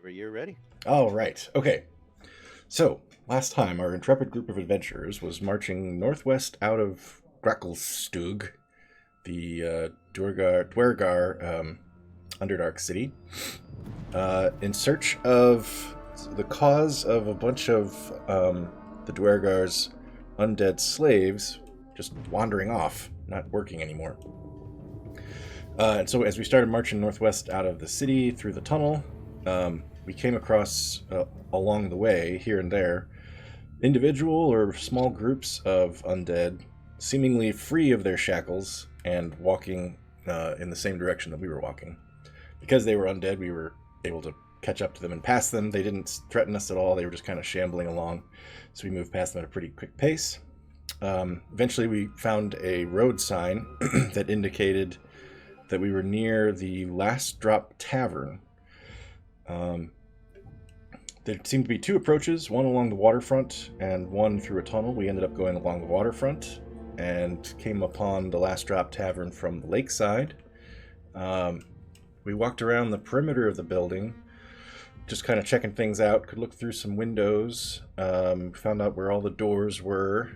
whenever you're ready. All right. Okay. So, last time, our intrepid group of adventurers was marching northwest out of Gracklstug, the Dwergar Underdark city, in search of the cause of a bunch of the Dwergar's undead slaves just wandering off, not working anymore. And so as we started marching northwest out of the city through the tunnel, we came across, along the way, here and there, individual or small groups of undead, seemingly free of their shackles and walking in the same direction that we were walking. Because they were undead, we were able to catch up to them and pass them. They didn't threaten us at all. They were just kind of shambling along. So we moved past them at a pretty quick pace. Eventually we found a road sign that indicated that we were near the Last Drop Tavern. There seemed to be two approaches, one along the waterfront and one through a tunnel. We ended up going along the waterfront and came upon the Last Drop Tavern from the lakeside. We walked around the perimeter of the building, just kind of checking things out, could look through some windows, found out where all the doors were.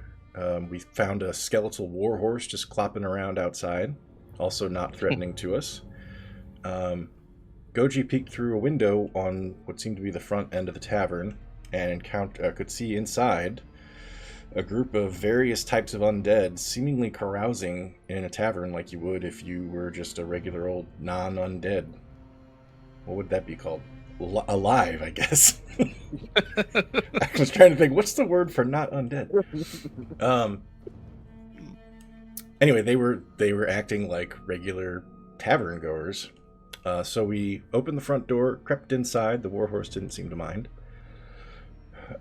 We found a skeletal warhorse just clopping around outside, also not threatening to us. Goji peeked through a window on what seemed to be the front end of the tavern and could see inside a group of various types of undead seemingly carousing in a tavern like you would if you were just a regular old non-undead. What would that be called? Alive, I guess. I was trying to think, what's the word for not undead? Anyway, they were acting like regular tavern goers. So we opened the front door, crept inside. The warhorse didn't seem to mind.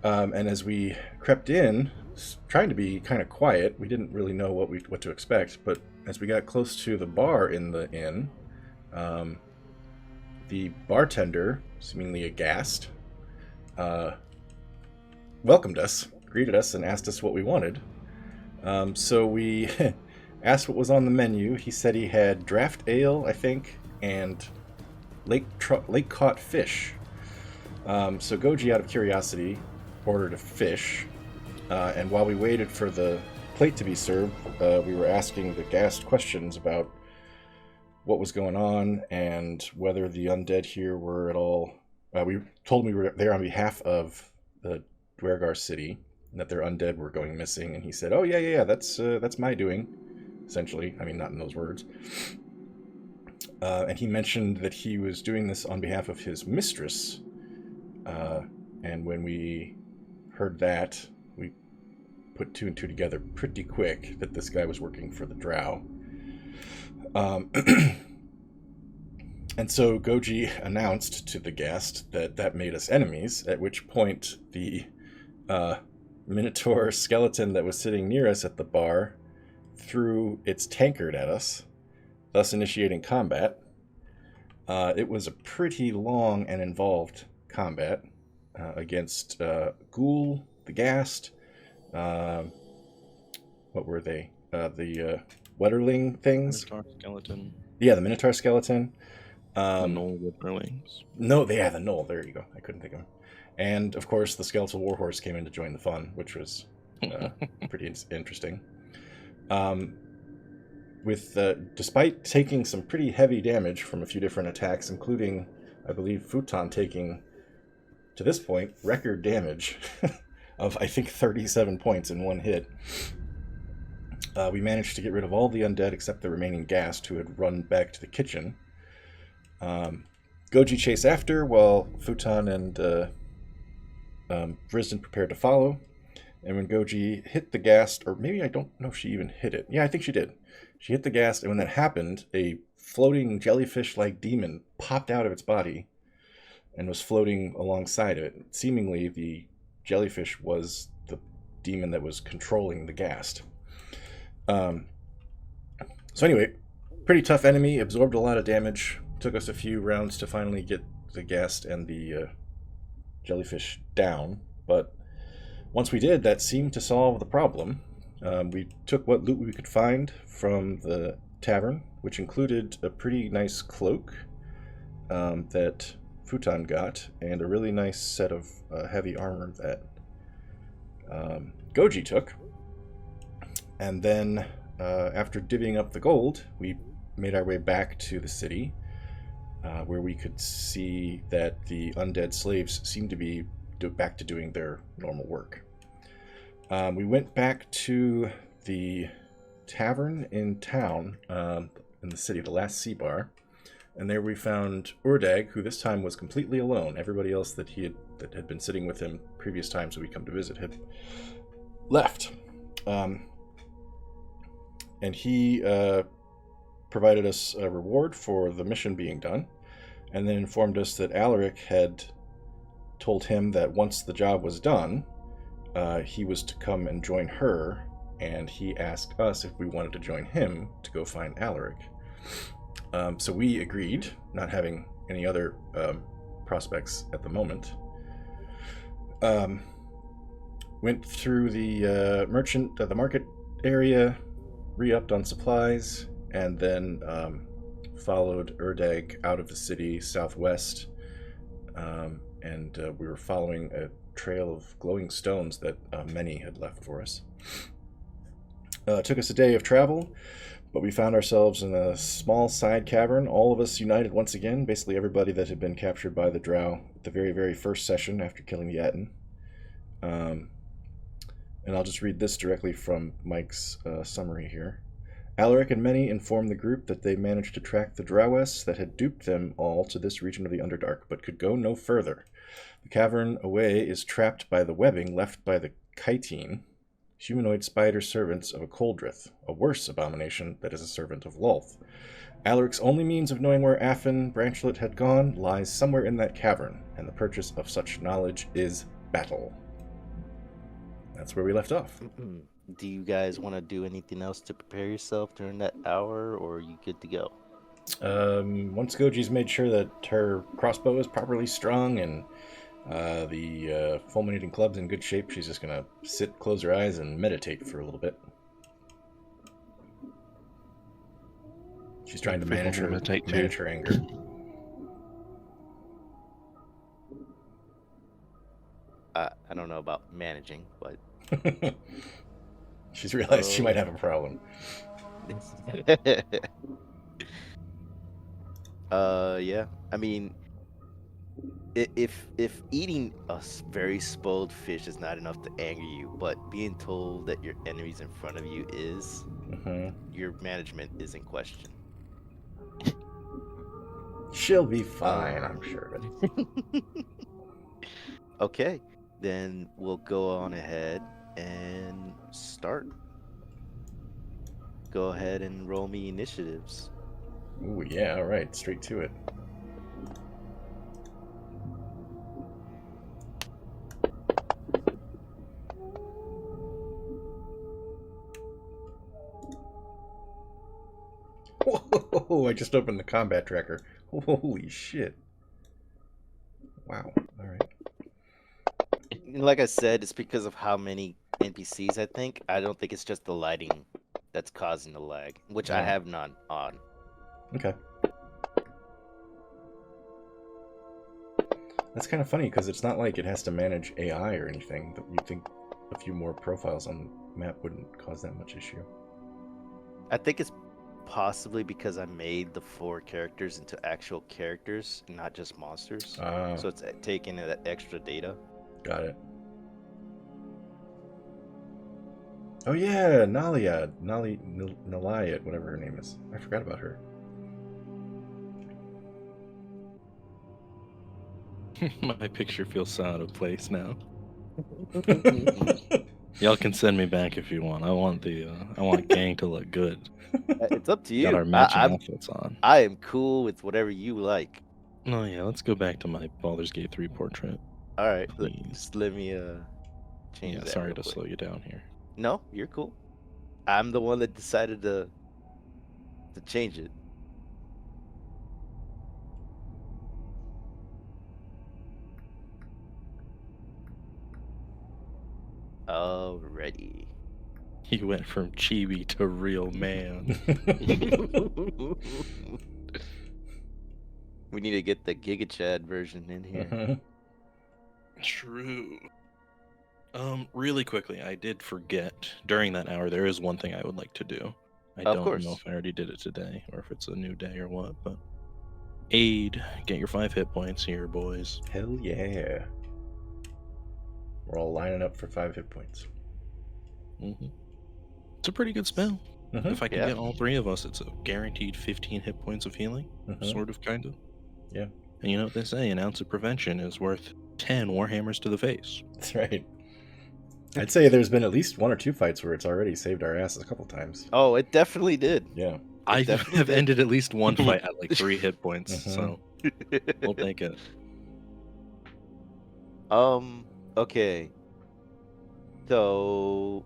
And as we crept in, trying to be kind of quiet, we didn't really know what to expect. But as we got close to the bar in the inn, the bartender, seemingly aghast, welcomed us, greeted us, and asked us what we wanted. So we asked what was on the menu. He said he had draft ale, I think, and lake-caught fish. So Goji, out of curiosity, ordered a fish. And while we waited for the plate to be served, we were asking the guest questions about what was going on and whether the undead here were at all. We told them we were there on behalf of the Dwergar city and that their undead were going missing. And he said, "Oh yeah, that's my doing." Essentially, I mean, not in those words. And he mentioned that he was doing this on behalf of his mistress. And when we heard that, we put two and two together pretty quick that this guy was working for the drow. And so Goji announced to the guest that made us enemies, at which point the Minotaur skeleton that was sitting near us at the bar threw its tankard at us, thus initiating combat. It was a pretty long and involved combat against Ghoul, the Ghast. What were they? The Wetterling things? Minotaur skeleton. Yeah, the Minotaur skeleton. The Knoll Wetterlings. No, the Knoll. There you go. I couldn't think of him. And, of course, the skeletal warhorse came in to join the fun, which was pretty interesting. Despite taking some pretty heavy damage from a few different attacks, including, I believe, Futon taking, to this point, record damage of, I think, 37 points in one hit. We managed to get rid of all the undead except the remaining Ghast, who had run back to the kitchen. Goji chased after while Futon and Vrisdan prepared to follow. And when Goji hit the Ghast, or maybe I don't know if she even hit it. Yeah, I think she did. She hit the Ghast, and when that happened, a floating jellyfish-like demon popped out of its body and was floating alongside of it. Seemingly, the jellyfish was the demon that was controlling the Ghast. So anyway, pretty tough enemy, absorbed a lot of damage. Took us a few rounds to finally get the Ghast and the jellyfish down, but once we did, that seemed to solve the problem. We took what loot we could find from the tavern, which included a pretty nice cloak that Futon got, and a really nice set of heavy armor that Goji took. And then, after divvying up the gold, we made our way back to the city, where we could see that the undead slaves seemed to be back to doing their normal work. We went back to the tavern in town, in the city, the last sea bar, and there we found Urdag, who this time was completely alone. Everybody else that had been sitting with him previous times that we come to visit had left. And he provided us a reward for the mission being done, and then informed us that Alaric had told him that once the job was done, he was to come and join her, and he asked us if we wanted to join him to go find Alaric. So we agreed, not having any other prospects at the moment. Went through the the market area, re-upped on supplies, and then followed Urdag out of the city southwest, and we were following a trail of glowing stones that many had left for us. It took us a day of travel, but we found ourselves in a small side cavern, all of us united once again, basically everybody that had been captured by the drow at the very, very first session after killing the Aten. And I'll just read this directly from Mike's summary here. Alaric and many informed the group that they managed to track the Drowess that had duped them all to this region of the Underdark, but could go no further. The cavern away is trapped by the webbing left by the Kytine, humanoid spider servants of a Coldrith, a worse abomination that is a servant of Lolth. Alaric's only means of knowing where Affin Branchlet had gone lies somewhere in that cavern, and the purchase of such knowledge is battle. That's where we left off. Do you guys want to do anything else to prepare yourself during that hour, or are you good to go? Once Goji's made sure that her crossbow is properly strung and the fulminating club's in good shape, she's just gonna sit, close her eyes, and meditate for a little bit. She's trying to manage her anger. I don't know about managing, but She's realized she might have a problem. Yeah. I mean, if eating a very spoiled fish is not enough to anger you, but being told that your enemy's in front of you is, your management is in question. She'll be fine, I'm sure of it. Okay, then we'll go on ahead and start. Go ahead and roll me initiatives. Ooh, yeah, alright, straight to it. Whoa, I just opened the combat tracker. Holy shit. Wow, alright. Like I said, it's because of how many NPCs, I think. I don't think it's just the lighting that's causing the lag, which I have none on. Okay. That's kind of funny, because it's not like it has to manage AI or anything, but you'd think a few more profiles on the map wouldn't cause that much issue. I think it's possibly because I made the 4 characters into actual characters, not just monsters. So it's taking that extra data. Got it. Oh yeah, Naliad, whatever her name is. I forgot about her. My picture feels so out of place now. Y'all can send me back if you want. I want gang to look good. It's up to you. Got our matching outfits on. I am cool with whatever you like. Oh yeah, let's go back to my Baldur's Gate 3 portrait. All right, just let me change that. Sorry to slow you down here. No, you're cool. I'm the one that decided to change it. Alrighty. He went from chibi to real man. We need to get the Giga Chad version in here. Mhm. True. Really quickly, I did forget during that hour there is one thing I would like to do. I Of don't know course. if I already did it today or if it's a new day or what, but aid, get your 5 hit points here, boys. Hell yeah. We're all lining up for 5 hit points. It's a pretty good spell. Mhm. If I can Yeah. get all 3 of us, it's a guaranteed 15 hit points of healing, Mhm. sort of, kind of. Yeah. And you know what they say, an ounce of prevention is worth 10 warhammers to the face. That's right. I'd say there's been at least 1 or 2 fights where it's already saved our asses a couple times. Oh, it definitely did. Yeah. I definitely have did. ended at least one fight at like 3 hit points, Mhm. so we'll take it. Okay. So,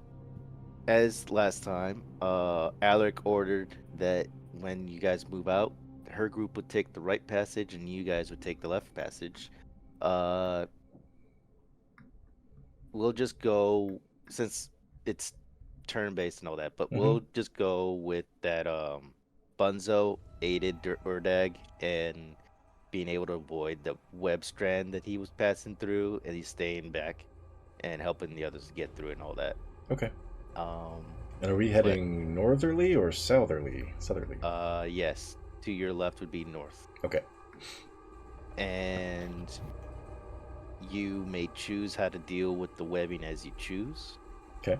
as last time, Alaric ordered that when you guys move out, her group would take the right passage and you guys would take the left passage. Uh, we'll just go since it's turn-based and all that, but Mhm. we'll just go with that Bunzo aided Urdag and being able to avoid the web strand that he was passing through, and he's staying back and helping the others get through it and all that. Okay. Um, And are we heading northerly or southerly? Southerly. yes, to your left would be north, Okay. and you may choose how to deal with the webbing as you choose. Okay.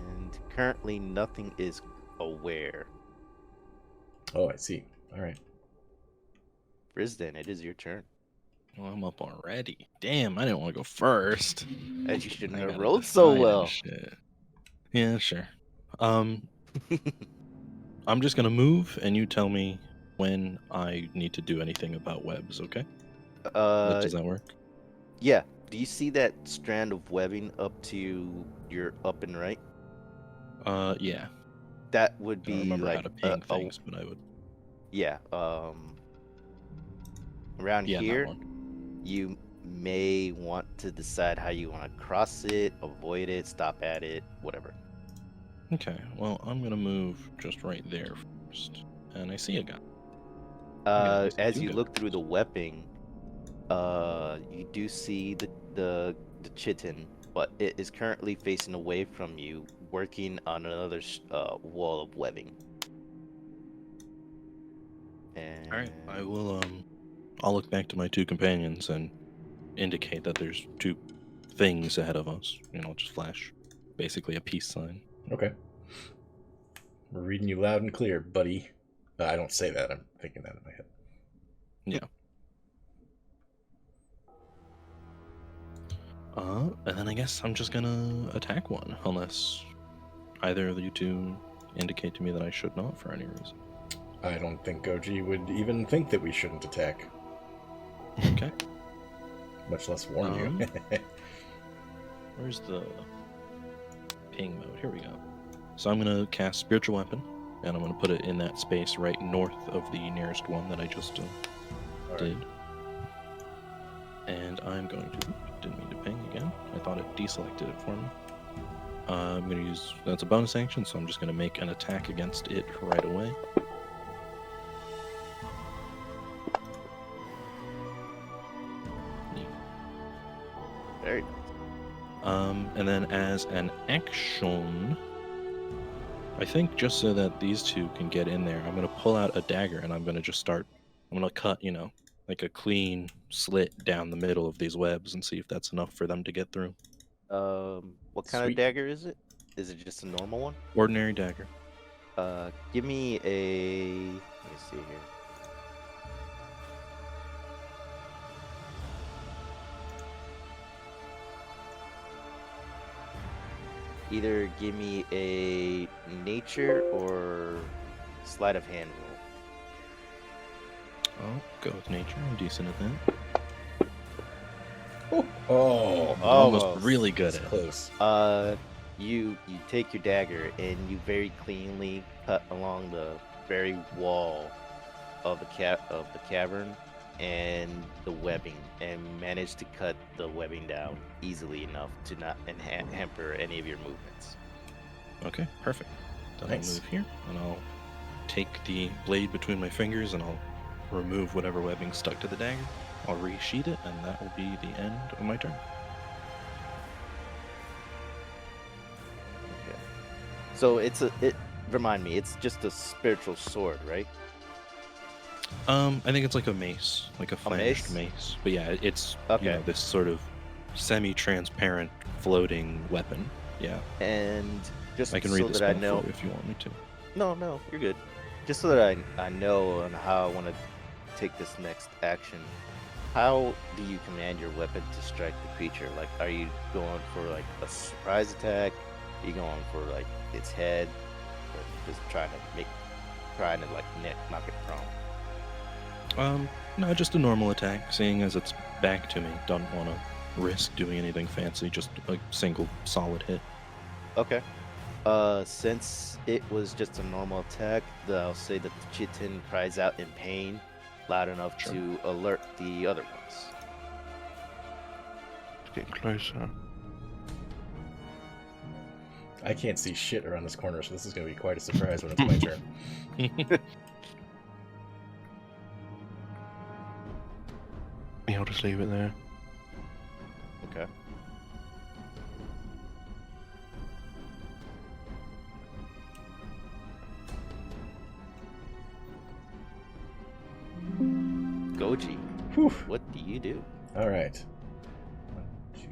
And currently, nothing is aware. Oh, I see. All right. Vrisdan, it is your turn. Well, I'm up already. Damn, I didn't want to go first. As you shouldn't I have gotta rolled so decide and well. shit. Yeah, sure. I'm just gonna move, and you tell me when I need to do anything about webs. Okay? Does that work? Yeah. Do you see that strand of webbing up to your up and right? Yeah. That would I don't be remember like how to ping things, but I would. yeah. Around Yeah, that here, one. you may want to decide how you want to cross it, avoid it, stop at it, whatever. Okay. Well, I'm gonna move just right there first, and I see a guy. As you look through the webbing, you do see the chitin, but it is currently facing away from you, working on another wall of webbing. And All right. I will. I'll look back to my 2 companions and indicate that there's 2 things ahead of us. You know, just flash, basically a peace sign. Okay. We're reading you loud and clear, buddy. I don't say that. I'm thinking that in my head. Yeah. And then I guess I'm just gonna attack one, unless either of you 2 indicate to me that I should not for any reason. I don't think Goji would even think that we shouldn't attack. Okay. Much less warn you. Where's the ping mode? Here we go. So I'm gonna cast Spiritual Weapon, and I'm gonna put it in that space right north of the nearest one that I just did. And I'm going to... Didn't mean to ping again. I thought it deselected it for me. I'm going to use... That's a bonus action, so I'm just going to make an attack against it right away. very And then as an action... I think just so that these 2 can get in there, I'm going to pull out a dagger, and I'm going to just start... I'm going to cut, you know, like a clean slit down the middle of these webs and see if that's enough for them to get through. what kind of Sweet. dagger is it? Is it just a normal one? Ordinary dagger. Give me a. Let me see here. Either give me a nature or sleight of hand roll. I'll go with nature. I'm decent at that. Oh, Almost really good that's at it. close. You take your dagger and you very cleanly cut along the very wall of the cavern and the webbing, and manage to cut the webbing down easily enough to not hamper any of your movements. Okay, perfect. Then Nice. I'll move here, and I'll take the blade between my fingers and I'll remove whatever webbing stuck to the dagger. I'll resheath it, and that will be the end of my turn. Okay. So remind me, it's just a spiritual sword, right? I think it's like a mace, like a flashed mace. But yeah, it's this sort of semi-transparent floating weapon. Yeah. And just I can so read the that spell I know, for you if you want me to. no, you're good. Just so that I know on how I want to take this next action. How do you command your weapon to strike the creature? Like, are you going for like a surprise attack? Are you going for like its head, or just trying to like knock it prone? No, just a normal attack. Seeing as it's back to me, don't want to risk doing anything fancy. Just a single solid hit. Okay. Since it was just a normal attack, I'll say that the chitin cries out in pain, loud enough to alert the other ones. It's getting closer. I can't see shit around this corner, so this is going to be quite a surprise when it's my turn. Yeah, I'll just leave it there. Okay. Goji, Whew. what do you do? All right. 1, 2,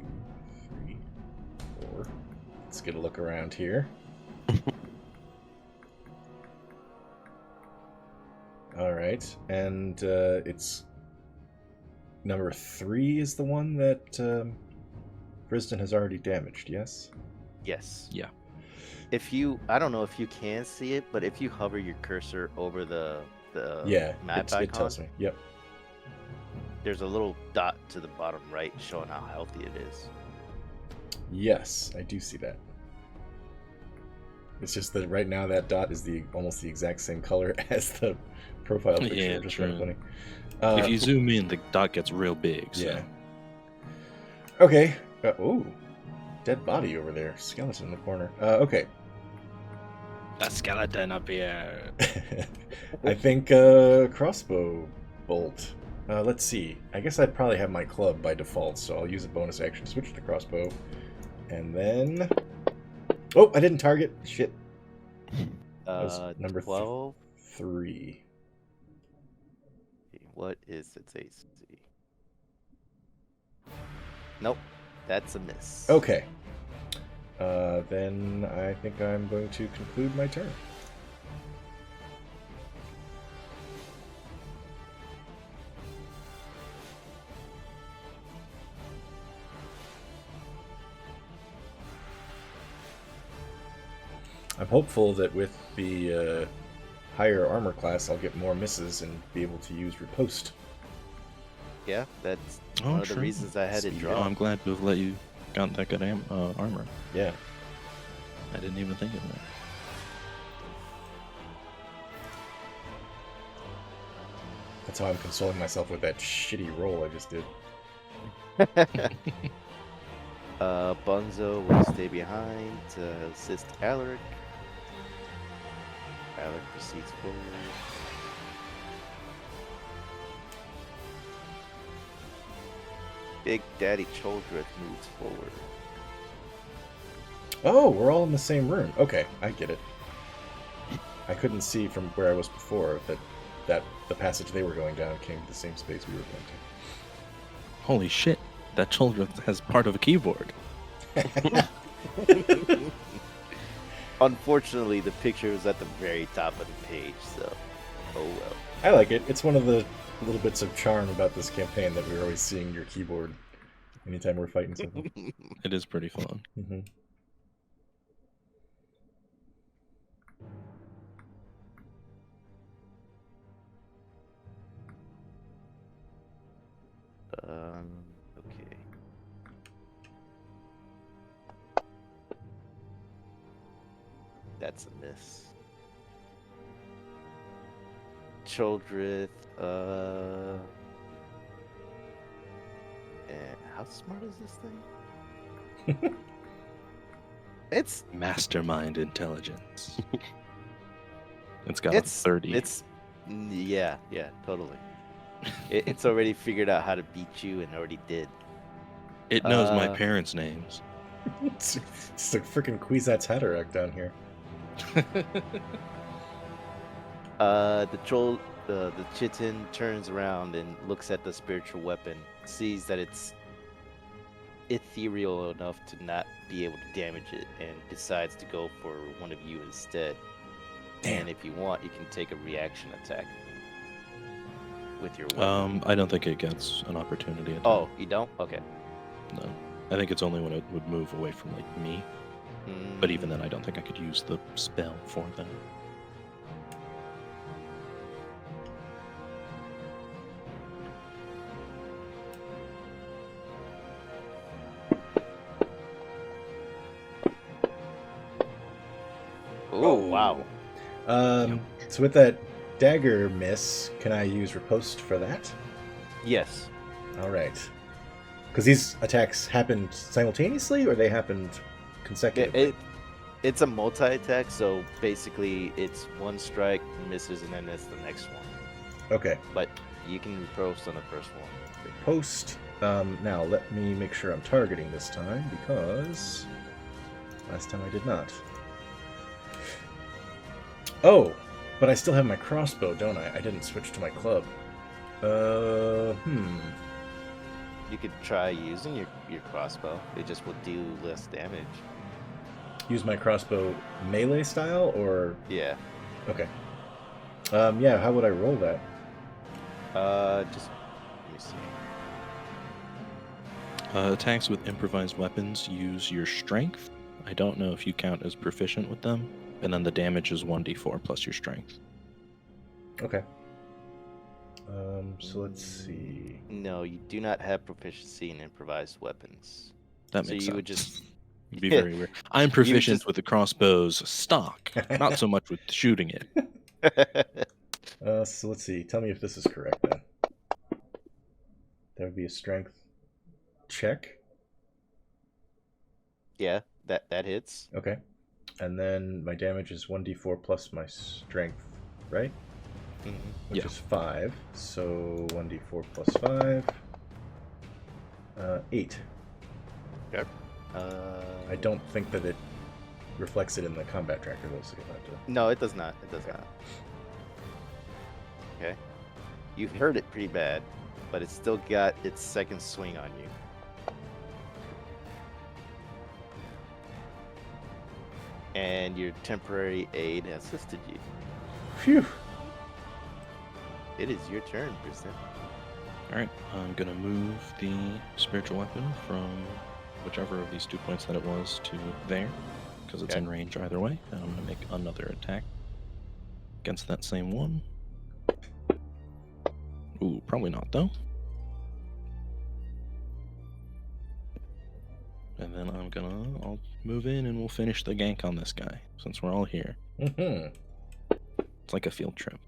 3, 4. Let's get a look around here. All right, and it's number 3 is the one that Vrisdan has already damaged. Yes. Yes. Yeah. I don't know if you can see it, but if you hover your cursor over the map icon, it tells me. Yep. There's a little dot to the bottom right showing how healthy it is. Yes, I do see that. It's just that right now that dot is almost the exact same color as the profile picture. Yeah, which is true. kind of funny. If you zoom in, the dot gets real big. So. Yeah. Okay. Oh, dead body over there. Skeleton in the corner. Okay. A skeleton up here. I think crossbow bolt. Let's see. I guess I'd probably have my club by default, so I'll use a bonus action to switch to the crossbow. And then... Oh, I didn't target. Shit. That was number 12. 3. What is its AC? Nope, that's a miss. Okay. Then I think I'm going to conclude my turn. I'm hopeful that with the higher armor class, I'll get more misses and be able to use riposte. Yeah, that's one of the reasons I had to Oh, draw. I'm glad to have let you got that good armor. Yeah. I didn't even think of that. That's how I'm consoling myself with that shitty roll I just did. Bunzo will stay behind to assist Alaric. Alaric proceeds forward. Big Daddy Choldrith moves forward. Oh, we're all in the same room. Okay, I get it. I couldn't see from where I was before that the passage they were going down came to the same space we were going Holy shit! That shoulder has part of a keyboard. to. Unfortunately, the picture is at the very top of the page, so oh well. I like it. It's one of the little bits of charm about this campaign that we're always seeing your keyboard anytime we're fighting something. It is pretty fun. Mm-hmm. Okay. That's a miss. Choldrith, and how smart is this thing? It's Mastermind intelligence. It's got a 30. Yeah, totally. It's already figured out how to beat you and already did. It knows my parents' names. It's like freaking Kwisatz Haderach down here. The troll, the chitin turns around and looks at the spiritual weapon, sees that it's ethereal enough to not be able to damage it, and decides to go for one of you instead. Damn. And if you want, you can take a reaction attack with your weapon. I don't think it gets an opportunity attack. Oh, you don't? Okay. No. I think it's only when it would move away from like me. But even then, I don't think I could use the spell for that. Oh, wow. So with that dagger miss, can I use riposte for that? Yes. All right. Because these attacks happened simultaneously, or they happened consecutively? It's a multi-attack, so basically it's one strike, misses, and then it's the next one. Okay. But you can riposte on the first one. Riposte. Now let me make sure I'm targeting this time, because last time I did not. Oh, but I still have my crossbow, don't I? I didn't switch to my club. You could try using your crossbow. It just will do less damage. Use my crossbow melee style, or? Yeah. Okay. Yeah, how would I roll that? Just let me see. Attacks with improvised weapons use your strength. I don't know if you count as proficient with them. And then the damage is 1d4 plus your strength. Okay. So let's see. No, you do not have proficiency in improvised weapons. That So makes you sense. would just It'd be very weird. I'm proficient just- with the crossbow's stock, not so much with shooting it. So let's see. Tell me if this is correct then. That would be a strength check. Yeah, that hits. Okay. And then my damage is 1d4 plus my strength, right? Mm-hmm. Which is 5. So 1d4 plus 5. 8. Okay. I don't think that it reflects it in the combat tracker, though, so you'll have to... No, it does not. It does not. Okay. You hurt it pretty bad, but it's still got its second swing on you. And your temporary aid assisted you. Phew! It is your turn, Vrisdan. Alright, I'm going to move the spiritual weapon from whichever of these 2 points that it was to there, because it's Okay. in range either way. And I'm going to make another attack against that same one. Ooh, probably not, though. And then I'll move in and we'll finish the gank on this guy, since we're all here. Mm-hmm. It's like a field trip.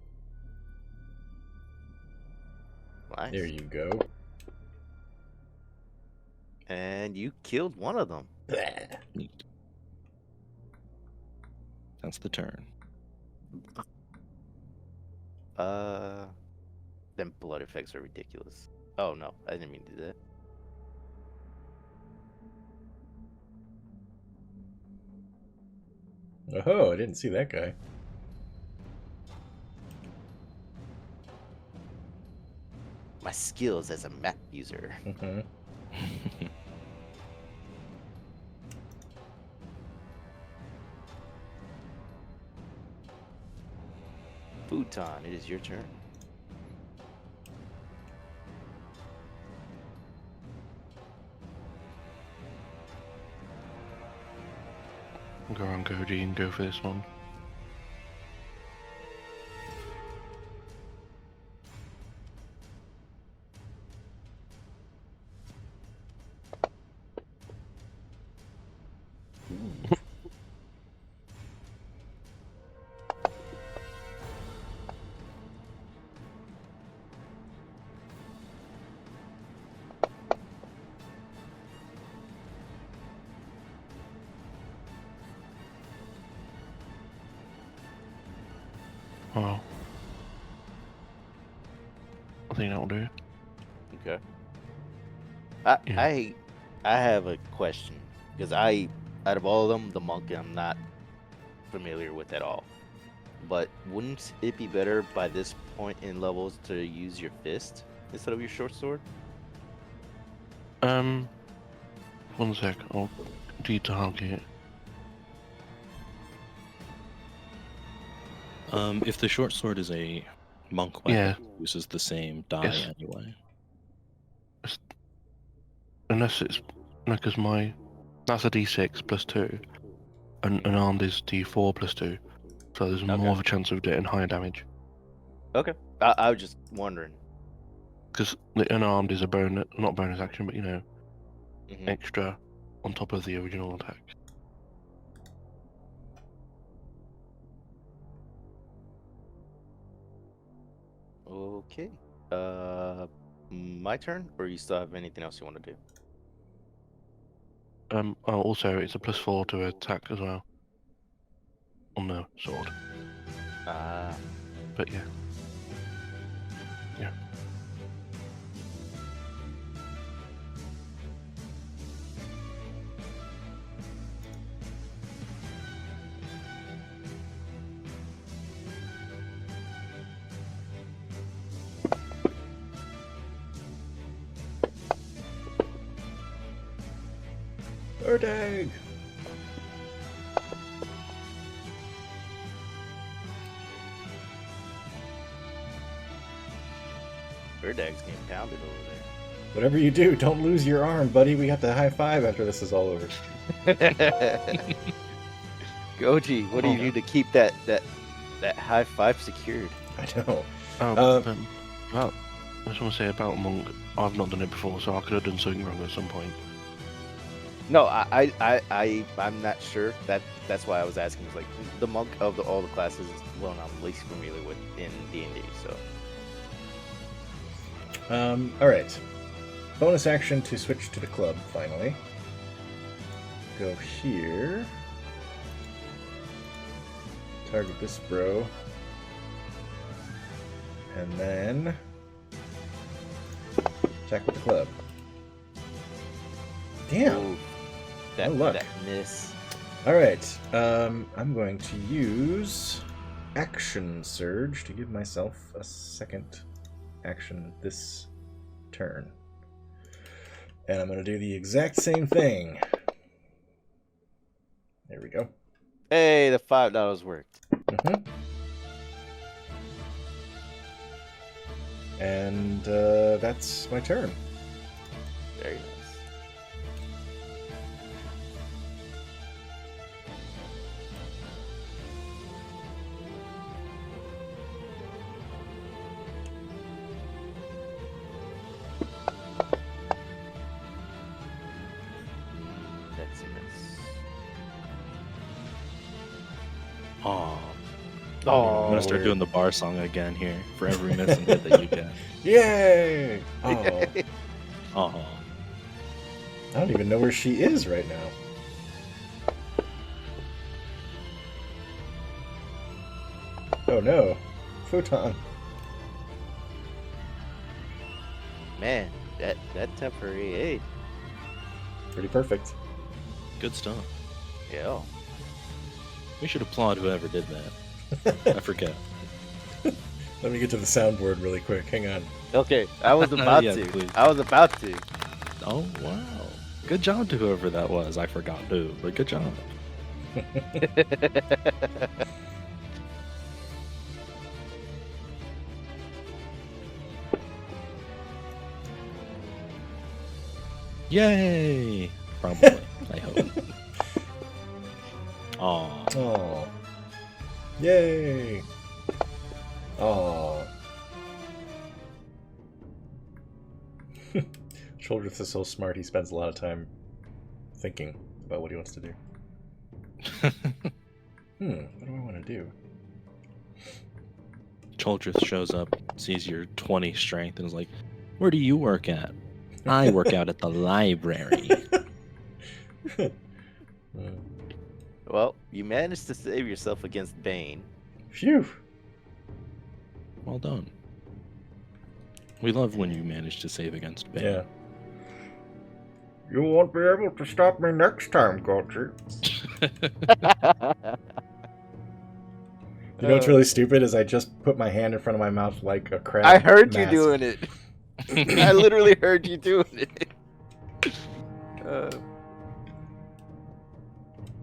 Nice. There you go. And you killed one of them. Neat. That's the turn. Them blood effects are ridiculous. Oh no, I didn't mean to do that. Oh, I didn't see that guy. My skills as a map user. Mm-hmm. Futon, it is your turn. Go on Goji and go for this one. think that'll do. Okay. Yeah. I have a question because out of all of them, the monk I'm not familiar with at all. But wouldn't it be better by this point in levels to use your fist instead of your short sword? 1 sec. I'll de-target. If the short sword is a monk weapon, Yeah. it uses the same die Yes. anyway. Unless it's no, because that's a d6 plus 2, and unarmed is d4 plus 2, so there's more of a chance of getting higher damage. Okay. I was just wondering. Because the unarmed is a bonus, not bonus action, but Mhm. extra on top of the original attack. Okay. My turn, or you still have anything else you want to do? Also, it's a +4 to attack as well on the sword. Ah. But yeah. Erdag! Birdag's getting pounded over Whatever you do, don't lose your arm, buddy. We have to high five after this is all over. there. Goji, what do you Oh. do to keep that high five secured? I know. Well, I just want to say about monk. I've not done it before, so I could have done something wrong at some point. No, I'm not sure. That's why I was asking. It's like the monk of all the classes is the one I'm least familiar with in D&D. So All right. Bonus action to switch to the club. Finally, go here. Target this bro, and then attack with the club. Damn. Ooh, that, No luck. that miss. All right. I'm going to use action surge to give myself a second action this turn, and I'm going to do the exact same thing. There we go. Hey, the $5 worked. And that's my turn. Very nice. That's a miss. Aw. Oh, I'm gonna start doing the bar song again here for every miss and hit that you get. Yay! Oh, Oh, I don't even know where she is right now. Oh no, Futon. man, that temporary aid. Pretty perfect. good stuff. Yeah. We should applaud whoever did that. I forget. Let me get to the soundboard really quick. Hang on. Okay, I was about Yeah, to. please. I was about to. Oh wow, good job to whoever that was. I forgot who, but good job. Yay! Probably. I hope. Aw. Oh. Yay! Oh. Shoulderth is so smart, he spends a lot of time thinking about what he wants to do. What do I want to do? Choldrith shows up, sees your 20 strength, and is like, "Where do you work at?" "I work out at the library." Well, you managed to save yourself against Bane. Phew! Well done. We love when you manage to save against bane. Yeah. You won't be able to stop me next time, Goji. You know what's really stupid is I just put my hand in front of my mouth like a crab. I heard mask. you doing it. I literally heard you doing it.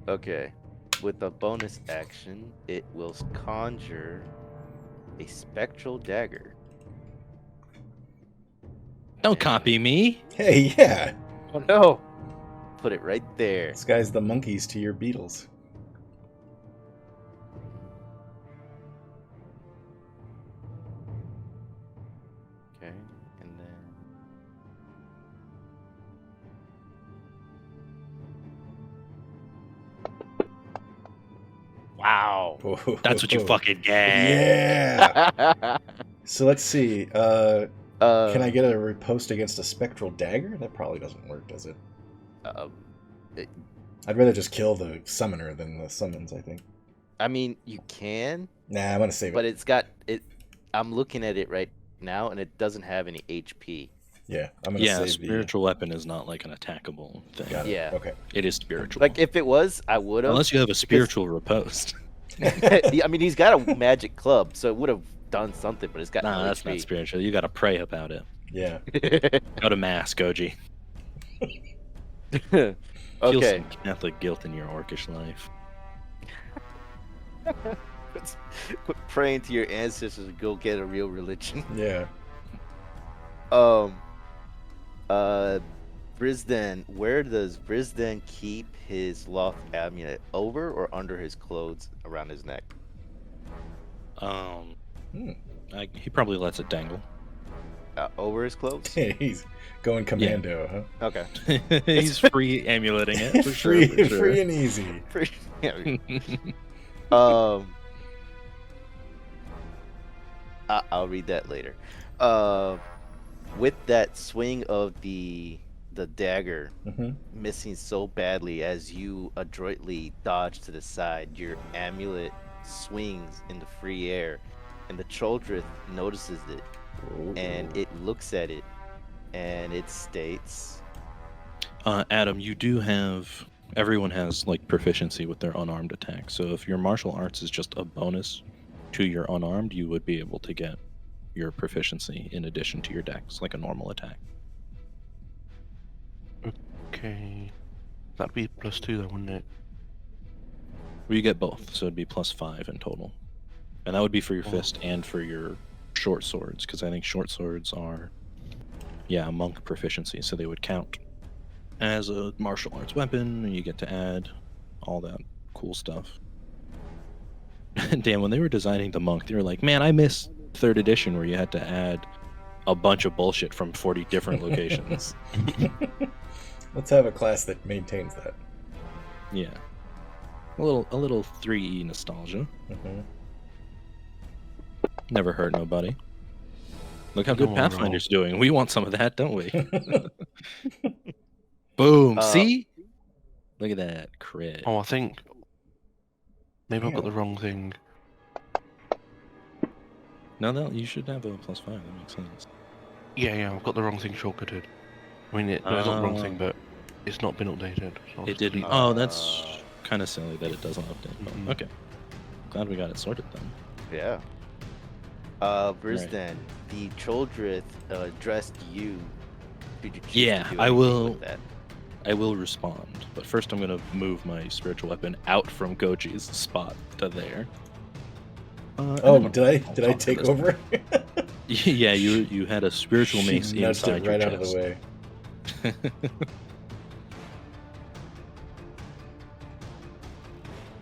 Okay. With a bonus action, it will conjure a spectral dagger. Don't copy me. Hey, yeah. Oh no! Put it right there. This guy's the monkeys to your beetles. Okay, and then wow. That's what you fucking get. Yeah. So let's see. Can Can I get a riposte against a spectral dagger? That probably doesn't work, does it? I'd rather just kill the summoner than the summons, I think. I mean, you can, Nah, I'm gonna save but it. it's got it. I'm looking at it right now, and it doesn't have any HP. Yeah, I'm gonna Yeah, save spiritual weapon is not like an attackable thing. Got it. Yeah. Okay. It is spiritual. Like if it was, I would have. Unless you have a spiritual riposte. I mean, he's got a magic club, so it would have done something, but it's got Nah, no that's not HP. spiritual. You gotta pray about it. Yeah. Go to mass, Goji. Feel Okay. some Catholic guilt in your orcish life. Quit praying to your ancestors and go get a real religion. Yeah. Vrisdan, where does Vrisdan keep his loft amulet? Over or under his clothes around his neck? He probably lets it dangle. Over his clothes? He's going commando, Okay. He's free amuleting it. huh? For free, sure, for sure. free and easy. I'll read that later. With that swing of the dagger missing so badly as you adroitly dodge to the side, your amulet swings in the free air, and the Choldrith notices it, and it looks at it, and it states, Adam, you do have... Everyone has, like, proficiency with their unarmed attack. So if your martial arts is just a bonus to your unarmed, you would be able to get your proficiency in addition to your dex, like a normal attack. Okay. That'd be +2 though, wouldn't it? Well, you get both, so it'd be +5 in total. And that would be for your fist and for your short swords, because I think short swords are, yeah, monk proficiency, so they would count as a martial arts weapon, and you get to add all that cool stuff. Damn, when they were designing the monk, they were like, man, I miss 3rd edition where you had to add a bunch of bullshit from 40 different locations. Let's have a class that maintains that. Yeah. A little 3E nostalgia. Never hurt nobody. Look how good No, Pathfinder's doing. We want some of that, don't we? Boom. See? Look at that crit. Oh, I think maybe I've got the wrong thing. No, you should have a +5. That makes sense. Yeah, I've got the wrong thing shortcutted. I mean, it's not the wrong thing, but it's not been updated. So I'll It just didn't. delete Oh, that's kind of silly that it doesn't update. Mhm. Okay. Glad we got it sorted then. yeah. Vrisdan, the Choldrith addressed you. Did you choose Yeah, to do I anything will- with that? I will respond, but first I'm gonna move my spiritual weapon out from Goji's spot to there. Oh, did I take over? Yeah, you had a spiritual She mace nudged inside it right your out of the chest. way.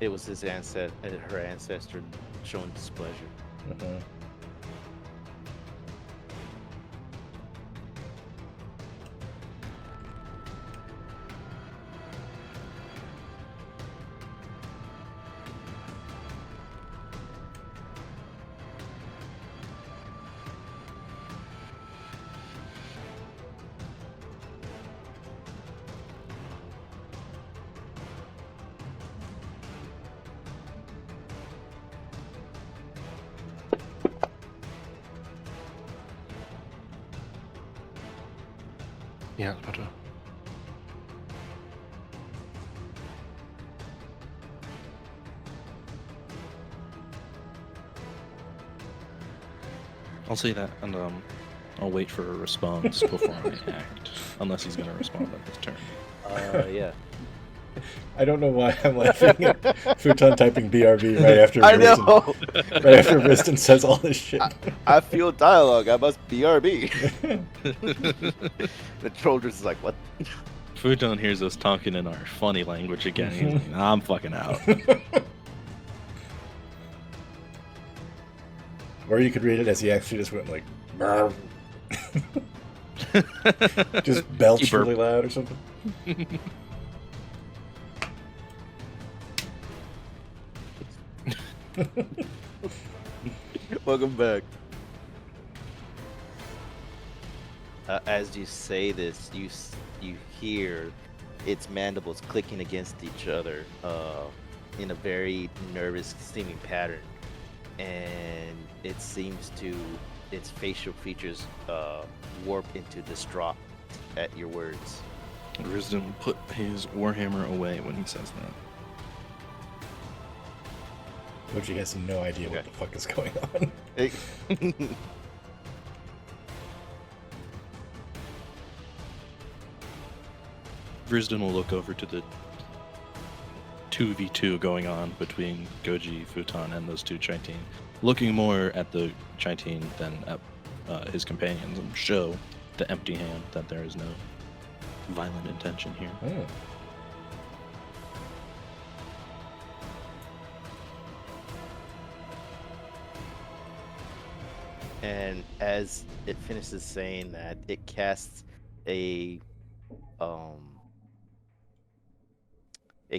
It was his her ancestor showing displeasure. Yeah, it's better. I'll say that, and I'll wait for a response before I act, unless he's gonna respond on his turn. Yeah. I don't know why I'm laughing at Futon typing BRB right after I Vrisdan, know. right after Vrisdan says all this shit. I feel dialogue. I must BRB. The Trollers is like, what? Futon hears us talking in our funny language again. He's like, nah, I'm fucking out. Or you could read it as he actually just went like, "Brr." Just belched He burped. really loud or something. Welcome back. As you say this, you hear its mandibles clicking against each other in a very nervous seeming pattern, and it seems to its facial features warp into distraught at your words. Vrisdan will put his warhammer away when he says that. Goji has no idea what Okay. the fuck is going on. Vrisdan will look over to the 2v2 going on between Goji, Futon, and those two Chaitin, looking more at the Chaitin than at his companions, and show the empty hand that there is no violent intention here. Oh. And as it finishes saying that, it casts a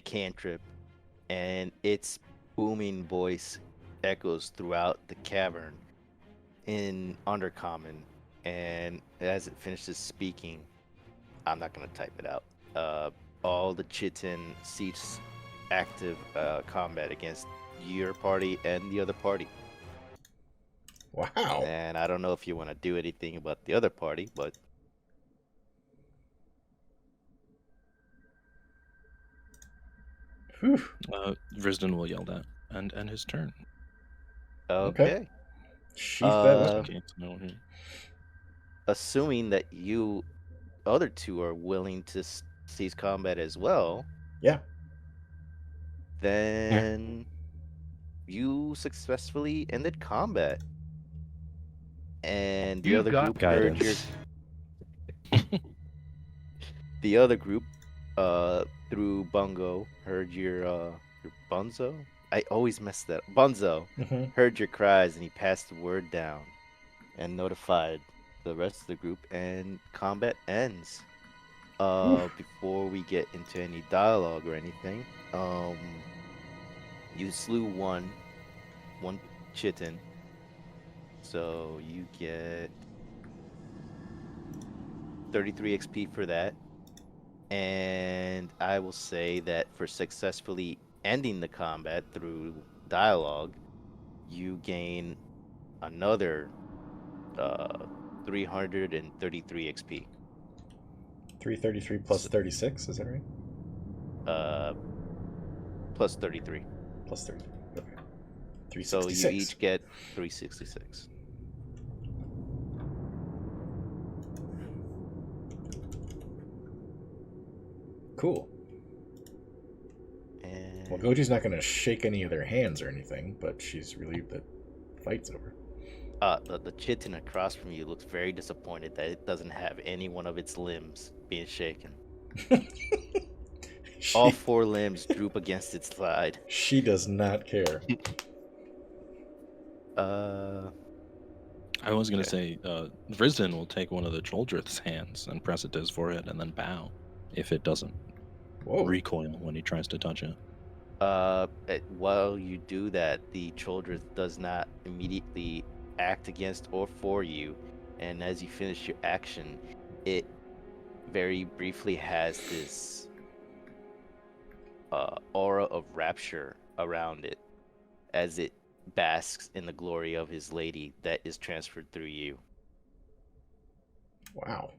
cantrip, and its booming voice echoes throughout the cavern in Undercommon. And as it finishes speaking, I'm not gonna type it out. All the Chitin cease active combat against your party and the other party. Wow. And I don't know if you want to do anything about the other party, but Whew. Vrisdan will yell that and end his turn. okay. Sheath that weapon. Okay, so here. Assuming that you other two are willing to cease combat as well, Yeah. then you successfully ended combat. And the You other got group heard your the other group through Bungo heard your Bunzo. I always mess that up. Bunzo Mhm. heard your cries, and he passed the word down and notified the rest of the group, and combat ends. Before we get into any dialogue or anything, you slew one Chitin, so you get 33 XP for that. And I will say that for successfully ending the combat through dialogue, you gain another 333 XP. 333 plus 36, is that right? Plus 33. Plus 30. Okay. So 366. you each get 366. Cool. And Well, Goji's not going to shake any of their hands or anything, but she's relieved that the fight's over. the chitin across from you looks very disappointed that it doesn't have any one of its limbs being shaken. All She, 4 limbs droop against its side. she does not care. I was gonna say, Vrisdan will take one of the Choldrith's hands and press it to his forehead and then bow if it doesn't Whoa. recoil when he tries to touch it. While you do that, the Choldrith does not immediately act against or for you, and as you finish your action, it very briefly has this aura of rapture around it as it basks in the glory of his lady that is transferred through you. Wow.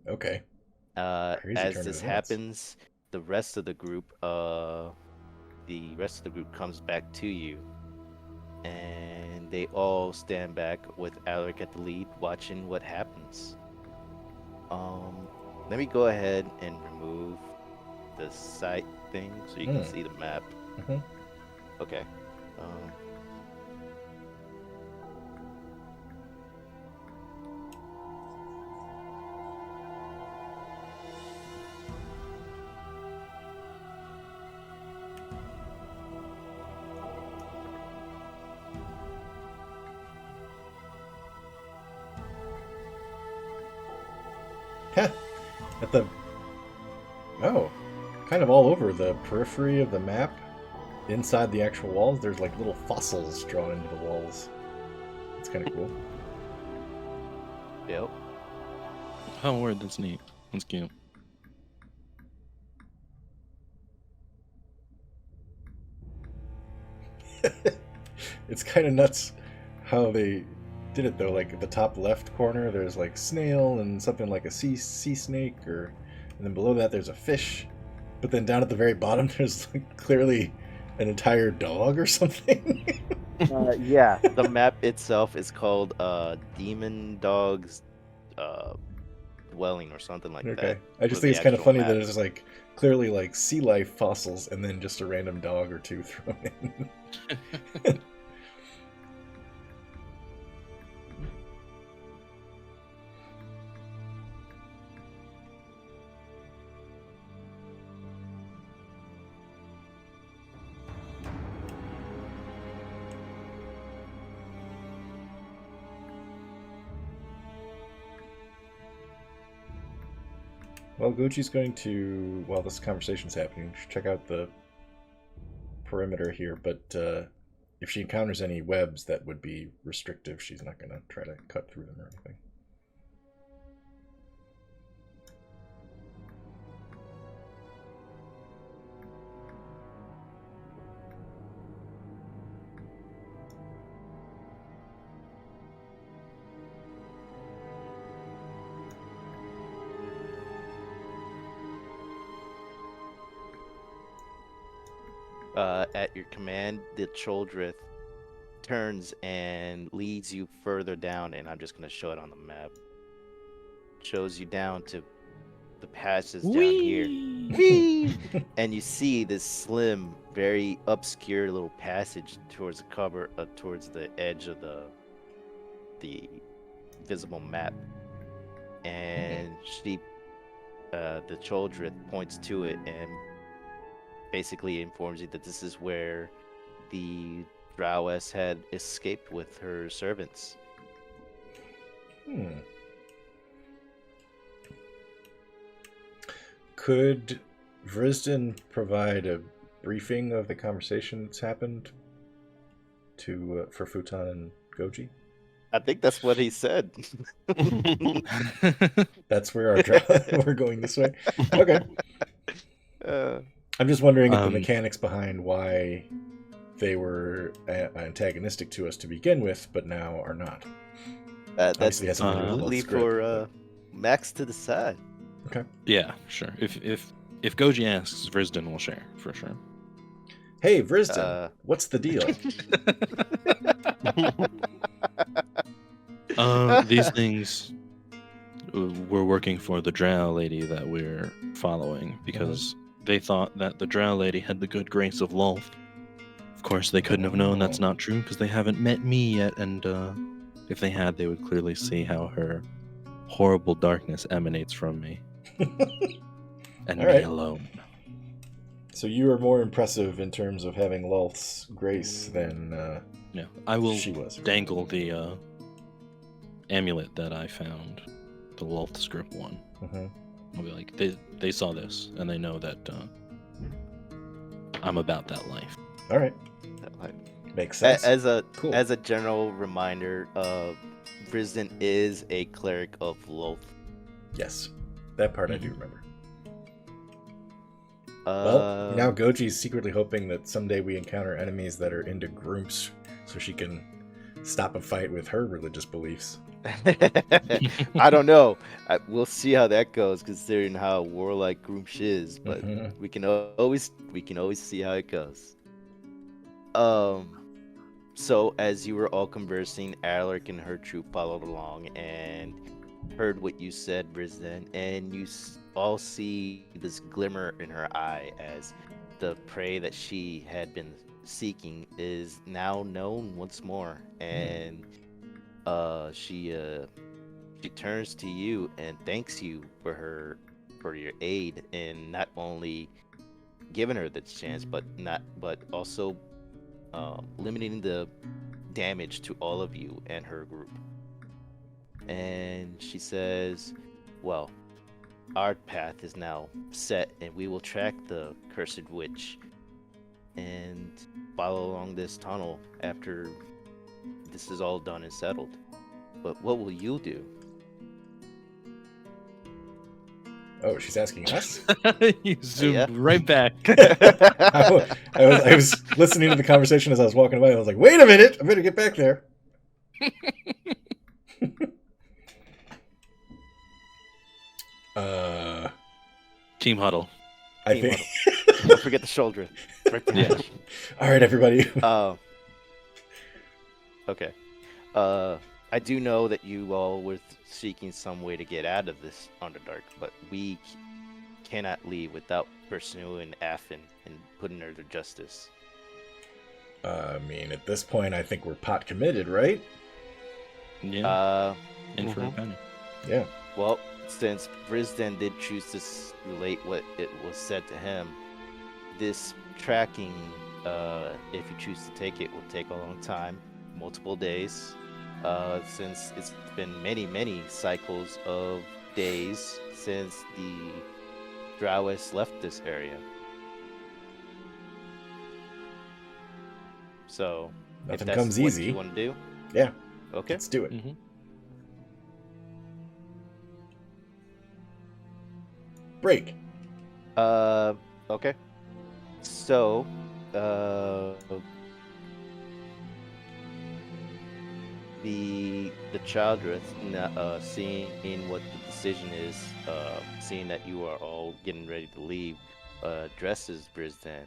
Okay. Crazy As turn of this events. happens, the rest of the group comes back to you, and they all stand back with Alaric at the lead, watching what happens. Let me go ahead and remove the sight thing so you can see the map. Mhm. Okay. Um, At the kind of all over the periphery of the map, inside the actual walls, there's like little fossils drawn into the walls. It's kind of cool. yep. Oh, word, that's neat. That's cute. It's kind of nuts how they did it though. Like at the top left corner, there's like snail and something like a sea snake, and then below that there's a fish. But then down at the very bottom, there's like clearly an entire dog or something. Yeah, the map itself is called Demon Dog's Dwelling or something like Okay, that. I just was think the it's kind of actual funny that map. there's like clearly like sea life fossils and then just a random dog or two thrown in. Well, Goji's going to, while this conversation's happening, check out the perimeter here, but if she encounters any webs that would be restrictive, she's not going to try to cut through them or anything. At your command, the Choldrith turns and leads you further down, and I'm just gonna show it on the map. Shows you down to the passages down here. Whee! And you see this slim, very obscure little passage towards the cover, towards the edge of the visible map. And the Choldrith points to it and basically informs you that this is where the Drowess had escaped with her servants. Could Vrisdan provide a briefing of the conversation that's happened for Futon and Goji? I think that's what he said. That's where we're going this way. Okay. Uh, I'm just wondering if the mechanics behind why they were antagonistic to us to begin with, but now are not. that's Obviously has something to do with absolutely script, for Max to decide. Okay. Yeah, sure. If Goji asks, Vrisdan will share for sure. Hey, Vrisdan, what's the deal? These things were working for the drow lady that we're following because they thought that the drow lady had the good grace of Lolth. Of course, they couldn't have known that's not true because they haven't met me yet, and if they had, they would clearly see how her horrible darkness emanates from me. And me alone. So you are more impressive in terms of having Lolth's grace than yeah, I will she was. dangle the amulet that I found, the Lolth script one. I'll be like, they saw this, and they know that I'm about that life. All right. That life. Makes sense. As a Cool. as a general reminder, Vrisdan is a cleric of Lolth. Yes, that part I do remember. Well, now Goji's secretly hoping that someday we encounter enemies that are into groups so she can stop a fight with her religious beliefs. I don't know. We'll see how that goes, considering how warlike Groomsh is. But Mhm. we can always see how it goes. Um. So as you were all conversing, Alaric and her troop followed along and heard what you said, Vrisdan, and you all see this glimmer in her eye as the prey that she had been seeking is now known once more, and she turns to you and thanks you for your aid in not only giving her the chance, but also limiting the damage to all of you and her group. And she says, "Well, our path is now set, and we will track the cursed witch and follow along this tunnel after this is all done and settled. But what will you do?" Oh, she's asking us? You zoomed Yeah. right back. I was listening to the conversation as I was walking away. I was like, wait a minute, I better get back there. Team huddle. I Team think. Don't forget the shoulder. Right there. Yeah. All right, everybody. Okay. I do know that you all were seeking some way to get out of this Underdark, but we cannot leave without pursuing Affin and putting her to justice. I mean, at this point, I think we're pot committed, right? Yeah. In for a penny. Yeah. Well, since Vrisdan did choose to relate what it was said to him, this tracking, if you choose to take it, will take a long time, multiple days, since it's been many, many cycles of days since the drow has left this area. So, if Nothing that's comes what easy. you want to do, Yeah. okay. Let's do it. Mm-hmm. Break. Okay. So, the Childreth, seeing what the decision is, seeing that you are all getting ready to leave, addresses Vrisdan.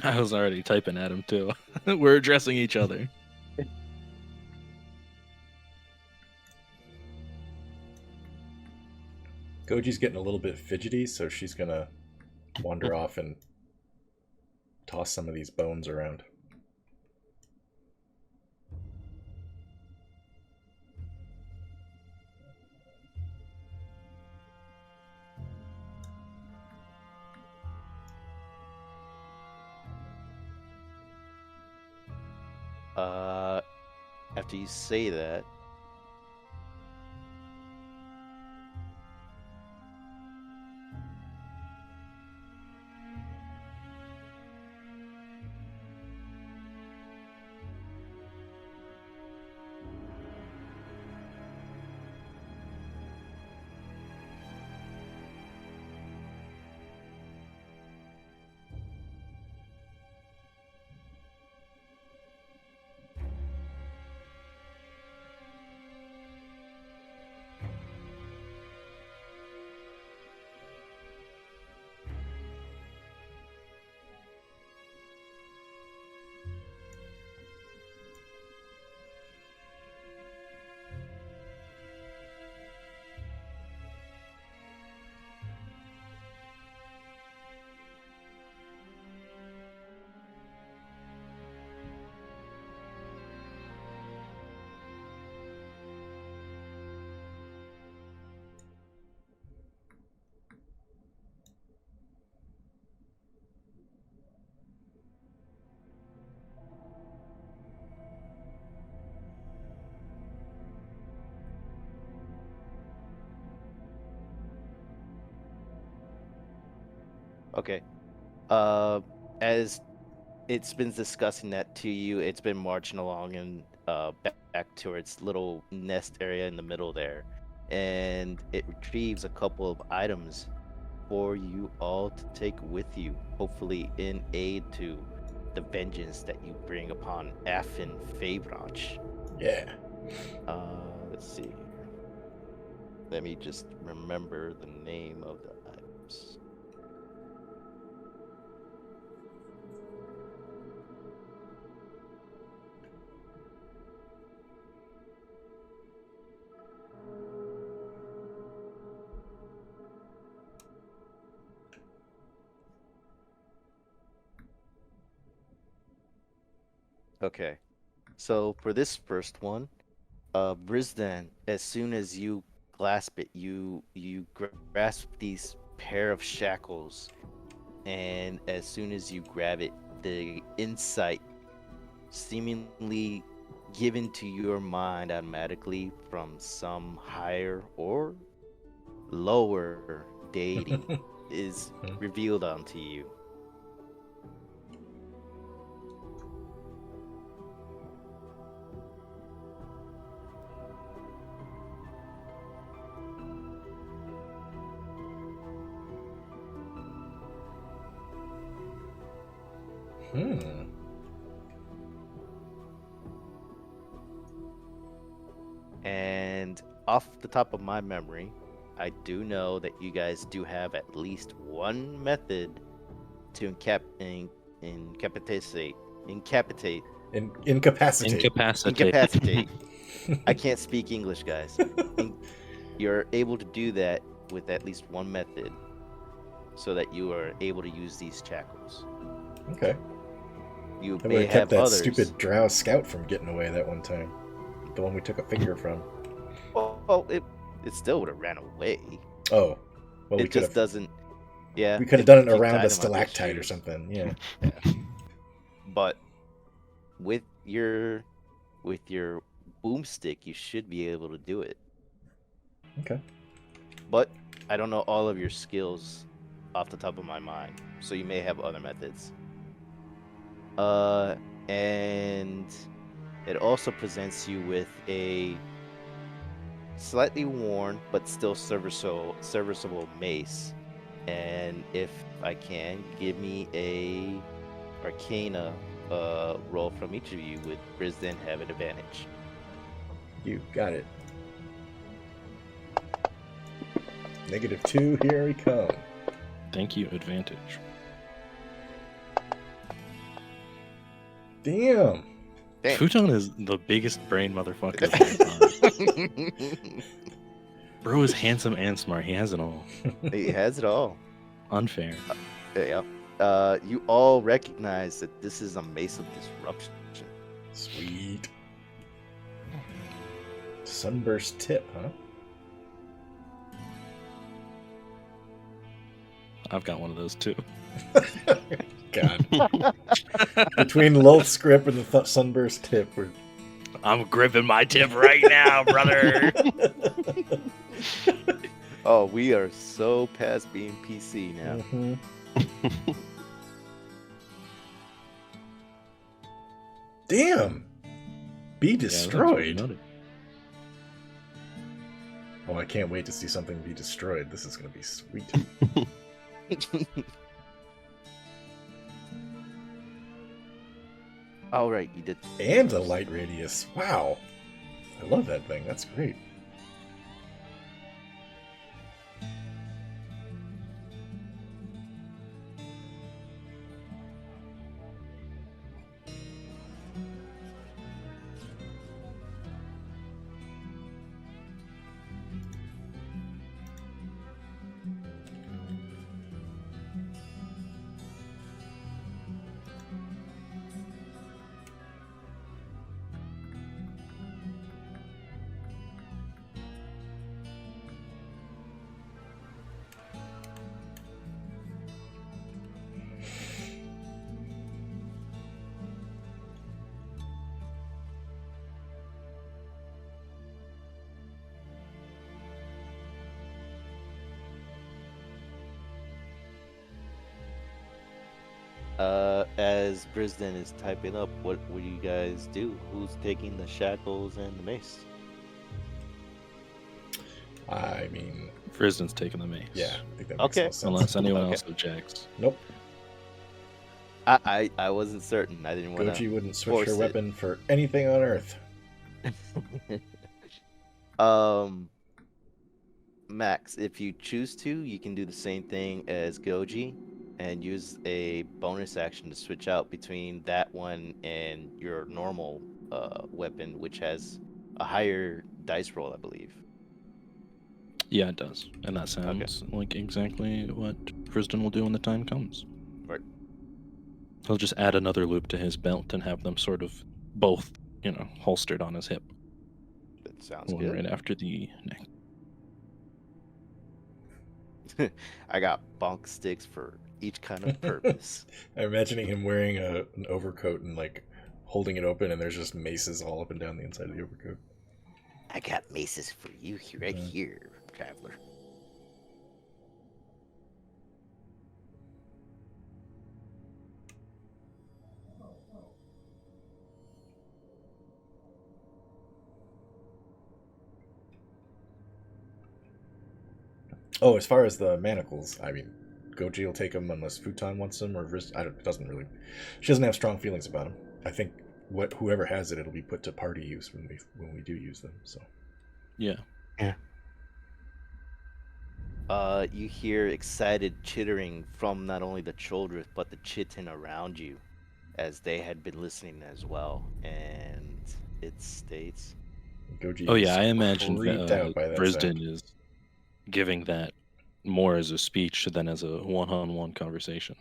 I was already typing at him too. We're addressing each other. Goji's getting a little bit fidgety, so she's gonna wander off and toss some of these bones around. After you say that, okay. As it's been discussing that to you, it's been marching along and back to its little nest area in the middle there, and it retrieves a couple of items for you all to take with you, hopefully in aid to the vengeance that you bring upon Affin Fabranch. Yeah. Let's see here. Let me just remember the name of the items. Okay, so for this first one, Vrisdan, as soon as you grasp it, you grasp these pair of shackles, and as soon as you grab it, the insight seemingly given to your mind automatically from some higher or lower deity is revealed onto you. And off the top of my memory, I do know that you guys do have at least one method to incapacitate. Incapacitate. I can't speak English, guys. You're able to do that with at least one method, so that you are able to use these shackles. Okay. You That would may have kept have that others. stupid drow scout from getting away that one time. The one we took a finger from. Well, it still would have ran away. Oh. Well, we It could just have doesn't. Yeah. we could have if done it you around tied a them on their stalactite or shoes. something. Yeah. But with your boomstick, you should be able to do it. Okay. But I don't know all of your skills off the top of my mind, so you may have other methods. And it also presents you with a slightly worn but still serviceable mace. And if I can, give me a Arcana roll from each of you, with Vrisdan have an advantage. You got it. -2, here we come. Thank you, advantage. Damn. Damn. Futon is the biggest brain motherfucker of all time. Bro is handsome and smart. He has it all. He has it all. Unfair. Yeah. You all recognize that this is a Mace of Disruption. Sweet. Sunburst tip, huh? I've got one of those too. God. Between Lulth's grip and the sunburst tip, we're... I'm gripping my tip right now, brother. Oh, we are so past being PC now. Mhm. Damn. Be destroyed. Oh, I can't wait to see something be destroyed. This is going to be sweet. All right, you did. And a light radius. Wow. I love that thing. That's great. As Vrisdan is typing up, what do you guys do? Who's taking the shackles and the mace? I mean, Vrisdan's taking the mace. yeah, I think that Okay. makes no sense. Unless anyone Okay. else objects. Nope. I wasn't certain. I didn't want to. Goji wouldn't switch force her it. weapon for anything on Earth. Max, if you choose to, you can do the same thing as Goji and use a bonus action to switch out between that one and your normal weapon, which has a higher dice roll, I believe. Yeah, it does. And that sounds like exactly what Vrisdan will do when the time comes. Right. He'll just add another loop to his belt and have them sort of both, holstered on his hip. That sounds One good. right after the neck. I got bonk sticks for each kind of purpose. I'm imagining him wearing an overcoat and like holding it open, and there's just maces all up and down the inside of the overcoat. I got maces for you right Yeah. here, traveler. Oh, as far as the manacles, I mean, Goji will take them unless Futon wants them, or it doesn't really. She doesn't have strong feelings about them. I think whoever has it, it'll be put to party use when we do use them. So. Yeah. You hear excited chittering from not only the children but the chitin around you, as they had been listening as well, and it states. Goji Oh yeah, is I imagine creeped out by that Vrisdan sound. is giving that more as a speech than as a one-on-one conversation.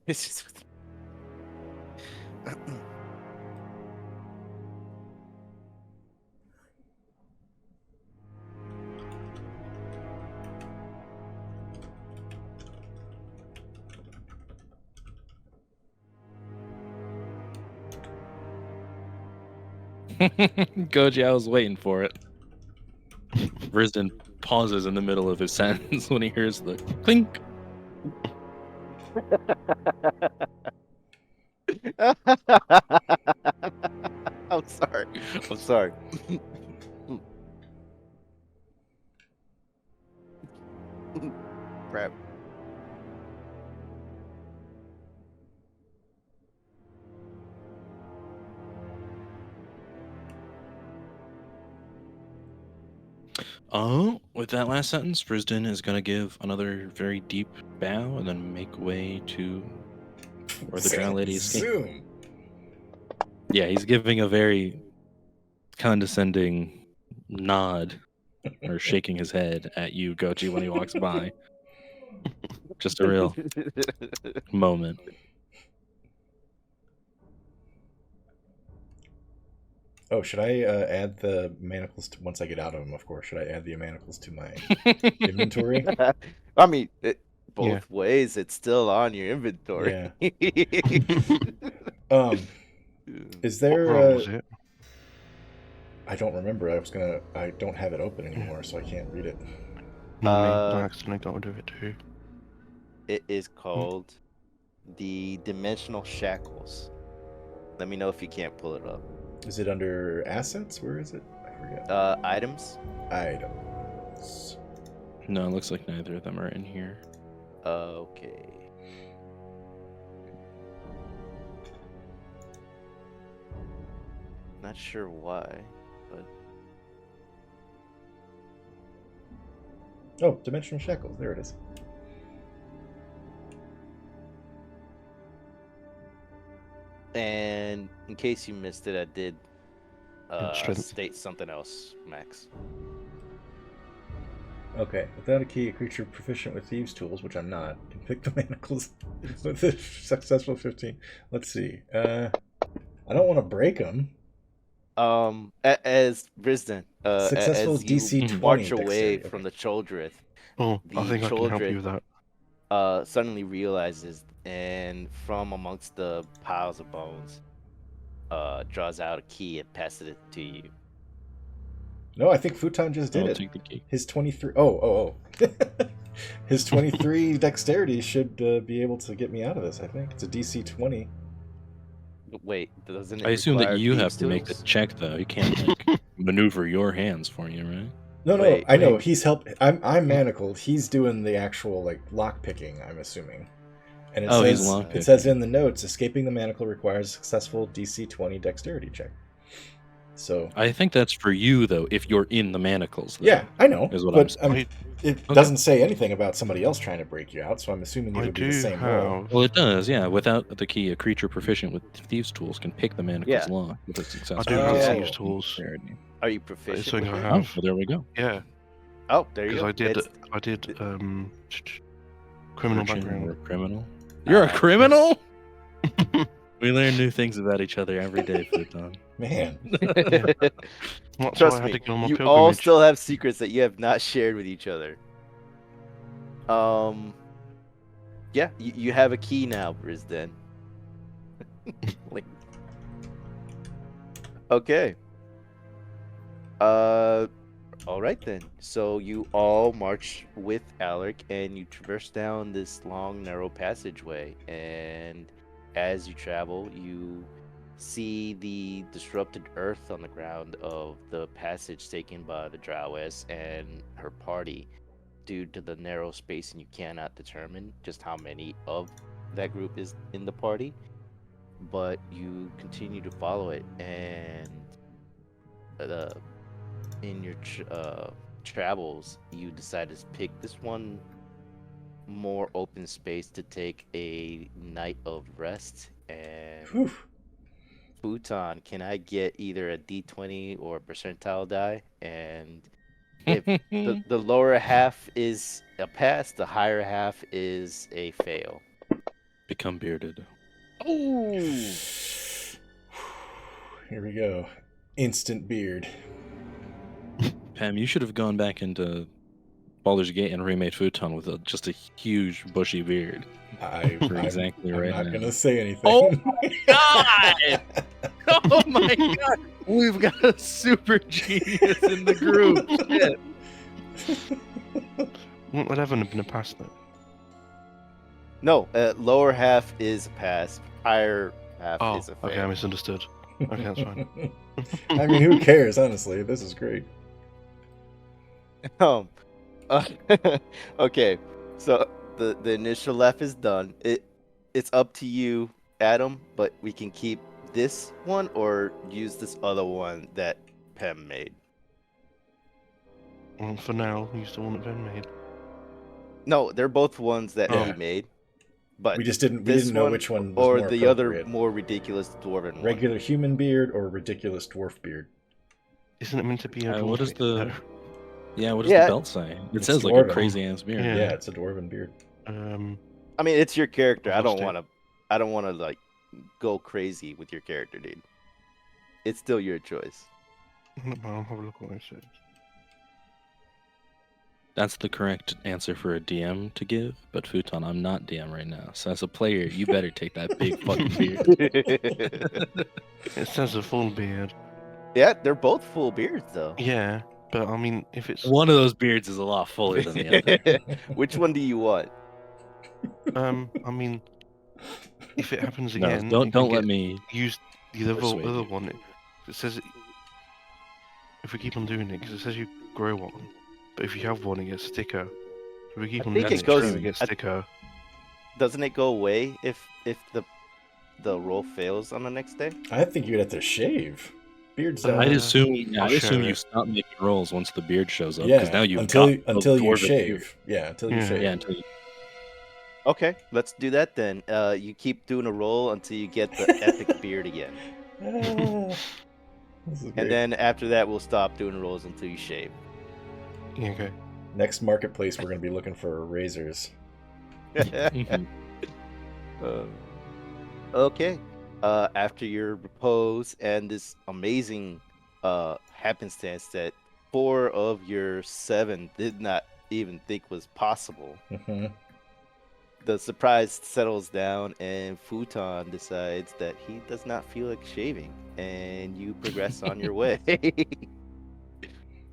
It's just... Goji, I was waiting for it. Vrisdan pauses in the middle of his sentence when he hears the clink. I'm sorry. I'm sorry. Crap. With that last sentence, Vrisdan is going to give another very deep bow and then make way to where the drow lady escaped. Zoom. Yeah, he's giving a very condescending nod or shaking his head at you, Goji, when he walks by. Just a real moment. Oh, should I add the manacles once I get out of them? Of course, should I add the manacles to my inventory? I mean, both Yeah. ways. It's still on your inventory. Yeah. Is there? What roll was it? I don't remember. I don't have it open anymore, so I can't read it. No, I accidentally got rid of it too. It is called the dimensional shackles. Let me know if you can't pull it up. Is it under assets? Where is it? I forget. Items. Items. No, it looks like neither of them are in here. Okay. Not sure why, but Oh, dimensional shackles. There it is. and in case you missed it, I did Strength. state something else, Max. Okay. Without a key, a creature proficient with thieves' tools, which I'm not, can pick the manacles with a successful 15. Let's see. I don't want to break them. As Vrisdan, Successful as you DC 20 march away dexterity, from okay. the Choldrith, Oh, I The think I can help children- you with that. suddenly realizes, and from amongst the piles of bones, draws out a key and passes it to you. No, I think Futon just did I'll it. take the key. His 23. Oh. His 23 dexterity should be able to get me out of this, I think. It's a DC 20. Wait, doesn't it I assume that require you have thieves' to make the tools? check, though. You can't like maneuver your hands for you, right? No, Wait, I know. wait. He's I'm manacled. He's doing the actual, like, lock picking, I'm assuming. And it Oh, he's says lock it says picking. in the notes, escaping the manacle requires a successful DC 20 dexterity check. So, I think that's for you, though, if you're in the manacles. Though, yeah, I know. is what But I'm I, it Okay. doesn't say anything about somebody else trying to break you out, so I'm assuming it I would be do the same roll. have. Well, it does, yeah. Without the key, a creature proficient with thieves' tools can pick the manacles Yeah. lock with a successful. I do have DC thieves' tools. dexterity. Are you That is proficient? something with I it? Oh, have. well, there we go. Yeah, Oh, there you because go. I did. It's- I did. Criminal Urchin or background. a criminal. You're a yes. criminal. We learn new things about each other every day, Futon. Man. That's Trust why I had me, to go on my you pilgrimage. all still have secrets that you have not shared with each other. Yeah, you have a key now, Vrisdan. Like, okay. All right then. So you all march with Alec, and you traverse down this long, narrow passageway. And as you travel, you see the disrupted earth on the ground of the passage taken by the Drowess and her party. Due to the narrow space, and you cannot determine just how many of that group is in the party. But you continue to follow it, and in your travels, you decide to pick this one more open space to take a night of rest. And Whew. Futon, can I get either a D20 or a percentile die? And if the lower half is a pass, the higher half is a fail. Become bearded. Oh, Here we go. Instant beard. Pam, you should have gone back into Baldur's Gate and remade Futon with just a huge bushy beard. I'm exactly right not now. gonna say anything. Oh God! Oh my God! We've got a super genius in the group. Shit. Wouldn't that ever have been a pass though? No, lower half is a pass. Higher half Oh, is a fail. okay, I misunderstood. Okay, that's fine. I mean, who cares? Honestly, this is great. uh, okay, so the initial left is done. It's up to you, Adam. But we can keep this one or use this other one that Pem made. Well, for now, use the one that Ben made. No, they're both ones that Yeah. he made. But We didn't this know one which one was or more the other appropriate. more ridiculous dwarven one. Regular human beard or ridiculous dwarf beard. Isn't it meant to be a What dwarf is the? beard, Yeah, what does Yeah. the belt say? It It's says like dwarven. a crazy ass beard. Yeah. Yeah, it's a dwarven beard. though? I mean, it's your character. I don't Fantastic. want to. I don't want to like go crazy with your character, dude. It's still your choice. I'll have a look what it says. That's the correct answer for a DM to give, but Futon, I'm not DM right now. So as a player, you better take that big fucking beard. It says a full beard. Yeah, they're both full beards though. Yeah, but I mean, if it's One of those beards is a lot fuller than the other. Which one do you want? I mean, if it happens No, again, don't you can let get, me use the persuade other you. one. It says if we keep on doing it, because it says you grow one, but if you have one, it gets sticker. If we keep I on think doing it it, goes- true, it gets I- sticker. Doesn't it go away if the roll fails on the next day? I think you'd have to shave. Beard's done. I'd Uh, assume I'll share you it. stop making rolls once the beard shows up, because now Yeah, you've until got until the you dwarven shave. beard. Yeah, until you Yeah. shave. Yeah, until you... Okay, let's do that then. You keep doing a roll until you get the epic beard again. Ah, this is And great. then after that, we'll stop doing rolls until you shave. Yeah, okay. Next marketplace, we're gonna be looking for razors. Mhm. Okay. After your repose and this amazing happenstance that 4 of your 7 did not even think was possible, Mm-hmm. the surprise settles down and Futon decides that he does not feel like shaving, and you progress on your way.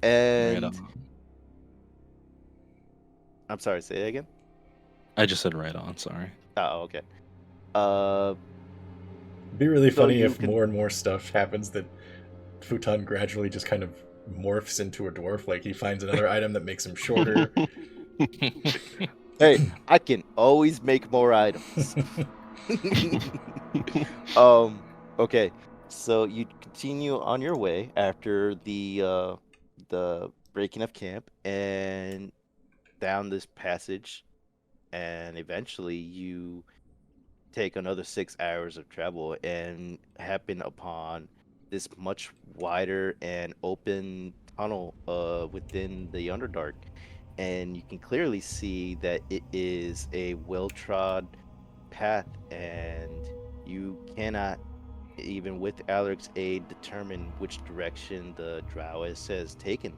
And Right on. I'm sorry, say it again. I just said right on. Sorry. Oh, okay. Uh, It'd be really So funny you if can- more and more stuff happens that Futon gradually just kind of morphs into a dwarf. Like he finds another item that makes him shorter. hey, I can always make more items. Okay. So you continue on your way after the breaking of camp and down this passage, and eventually you take another 6 hours of travel and happen upon this much wider and open tunnel within the Underdark. And you can clearly see that it is a well-trod path, and you cannot, even with Alaric's aid, determine which direction the Drowess has taken.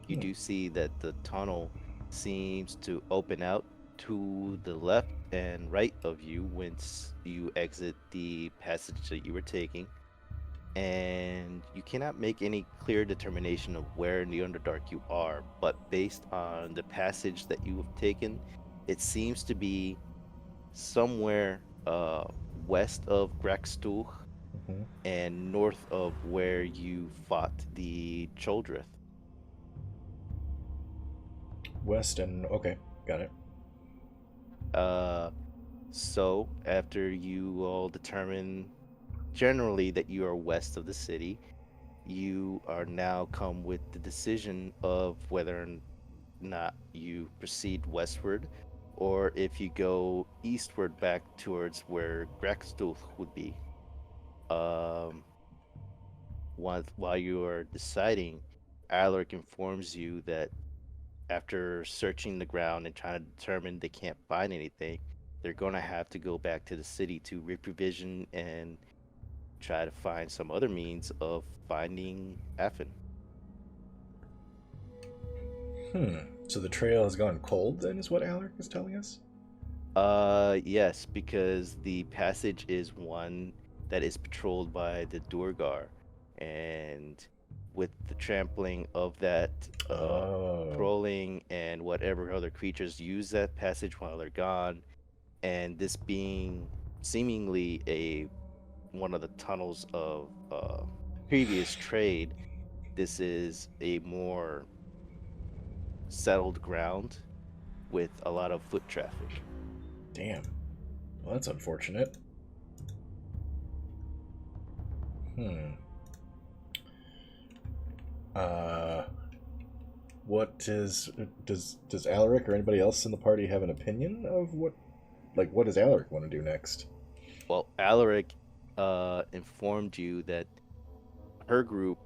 You do see that the tunnel seems to open out to the left and right of you once you exit the passage that you were taking, and you cannot make any clear determination of where in the Underdark you are, but based on the passage that you have taken, it seems to be somewhere west of Grakstuch Mhm. and north of where you fought the Choldrith. West and okay, got it. So after you all determine generally that you are west of the city, you are now come with the decision of whether or not you proceed westward, or if you go eastward back towards where Grakstuth would be. Um, while you are deciding, Alaric informs you that after searching the ground and trying to determine they can't find anything, they're going to have to go back to the city to reprovision and try to find some other means of finding Affin. So the trail has gone cold, then, is what Alaric is telling us? Yes, because the passage is one that is patrolled by the Durgar, and with the trampling of that Oh. patrolling and whatever other creatures use that passage while they're gone, and this being seemingly one of the tunnels of previous trade, this is a more settled ground with a lot of foot traffic. Damn. Well, that's unfortunate. What does Alaric or anybody else in the party have an opinion of what does Alaric want to do next? Well, Alaric informed you that her group,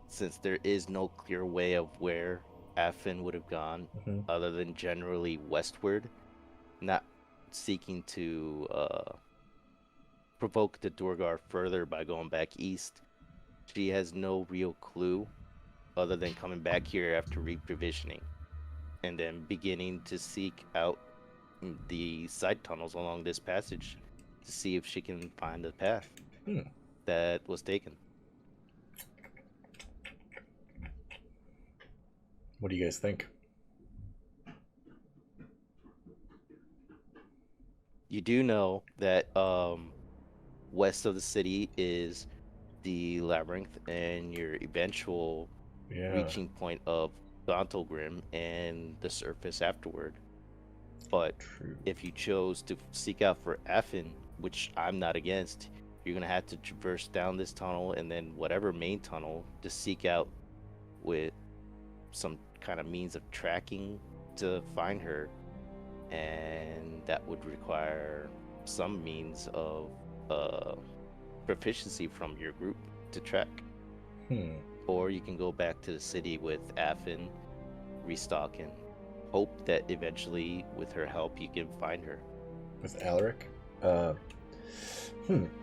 since there is no clear way of where Affin would have gone, Mhm. other than generally westward, not seeking to provoke the Durgar further by going back east, she has no real clue other than coming back here after reprovisioning and then beginning to seek out the side tunnels along this passage to see if she can find the path that was taken. What do you guys think? You do know that west of the city is the labyrinth and your eventual Yeah. reaching point of Grim and the surface afterward. But True. if you chose to seek out for Effin, which I'm not against, you're gonna have to traverse down this tunnel and then whatever main tunnel to seek out with some kind of means of tracking to find her, and that would require some means of proficiency from your group to track. Or you can go back to the city with Affin, restock, and hope that eventually, with her help, you can find her. With Alaric?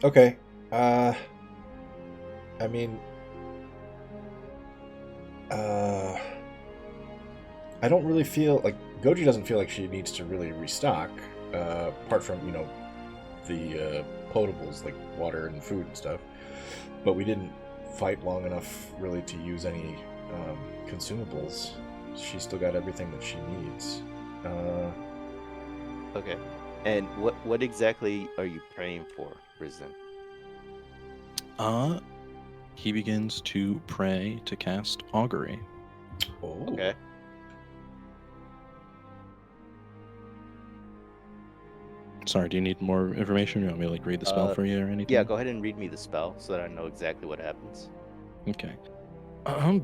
Okay. I mean, I don't really feel like Goji doesn't feel like she needs to really restock, apart from the potables like water and food and stuff. But we didn't fight long enough really to use any consumables. She's still got everything that she needs. Okay. And what exactly are you praying for, Vrisdan? He begins to pray to cast augury. Oh. Okay. Sorry, do you need more information? You want me to read the spell for you or anything? Yeah, go ahead and read me the spell so that I know exactly what happens. Okay.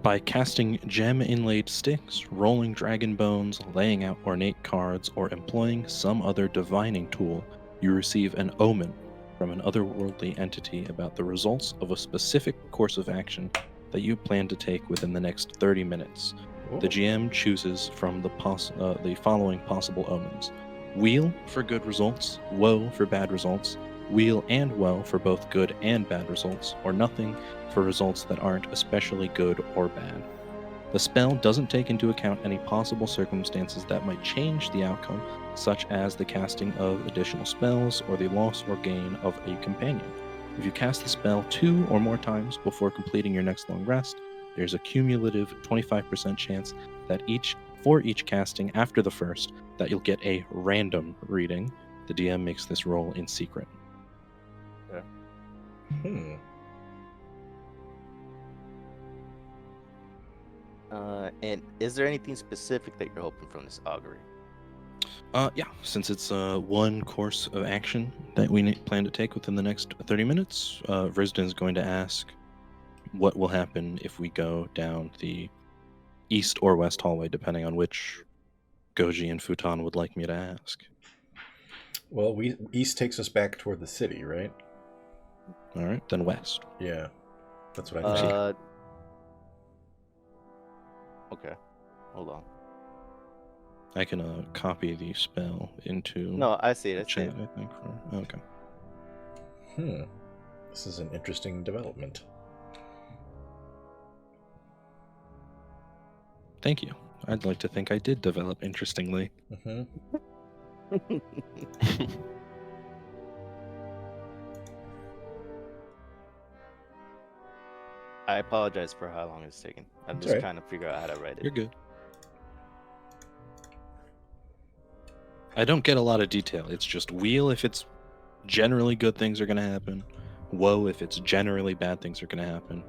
By casting gem-inlaid sticks, rolling dragon bones, laying out ornate cards, or employing some other divining tool, you receive an omen from an otherworldly entity about the results of a specific course of action that you plan to take within the next 30 minutes. The GM chooses from the following possible omens: Wheel for good results, woe for bad results, wheel and woe for both good and bad results, or nothing for results that aren't especially good or bad. The spell doesn't take into account any possible circumstances that might change the outcome, such as the casting of additional spells or the loss or gain of a companion. If you cast the spell 2 or more times before completing your next long rest, there's a cumulative 25% chance that for each casting after the first that you'll get a random reading. The DM makes this roll in secret. Yeah. And is there anything specific that you're hoping from this augury? Yeah, since it's one course of action that we plan to take within the next 30 minutes, Vrisdan is going to ask what will happen if we go down the east or west hallway, depending on which Goji and Futon would like me to ask. Well, east takes us back toward the city, right? All right, then west. Yeah, that's what I think. Okay, hold on. I can copy the spell into. No, I see it. Chat, I think. Okay. This is an interesting development. Thank you. I'd like to think I did develop interestingly. I apologize for how long it's taken. I'm just trying to figure out how to write it. You're good. I don't get a lot of detail. It's just wheel if it's generally good things are going to happen. Woe if it's generally bad things are going to happen.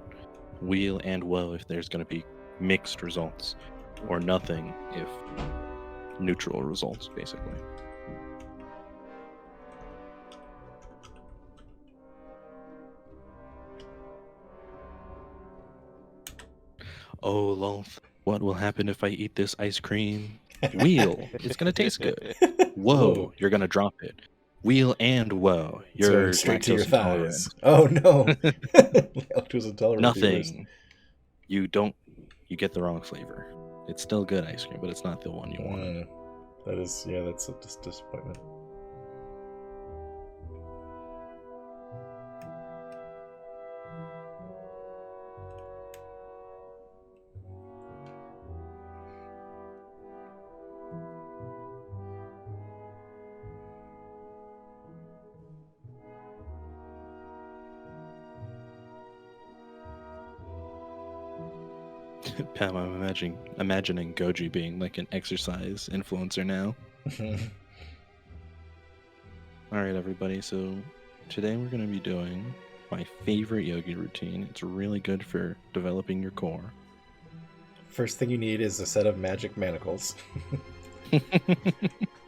Wheel and woe if there's going to be mixed results. Or nothing if neutral results, basically. Oh, Lolth, what will happen if I eat this ice cream? Wheel, it's going to taste good. Whoa, you're going to drop it. Wheel and woe, you're straight to your intolerant. thighs. Oh no. Lactose intolerant. Nothing. You get the wrong flavor. It's still good ice cream, but it's not the one you wanted. That's a disappointment. Pam, I'm imagining Goji being like an exercise influencer now. All right, everybody. So today we're going to be doing my favorite yogi routine. It's really good for developing your core. First thing you need is a set of magic manacles.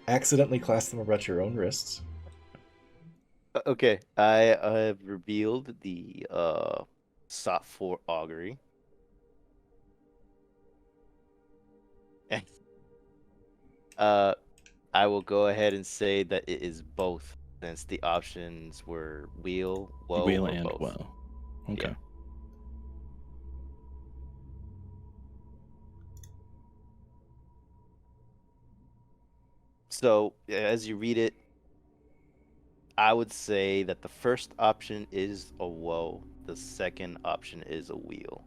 Accidentally clasp them about your own wrists. Okay, I have revealed the sought for augury. I will go ahead and say that it is both, since the options were wheel, woe, Wheel or and both. woe. Okay. Yeah. So as you read it, I would say that the first option is a woe. The second option is a wheel.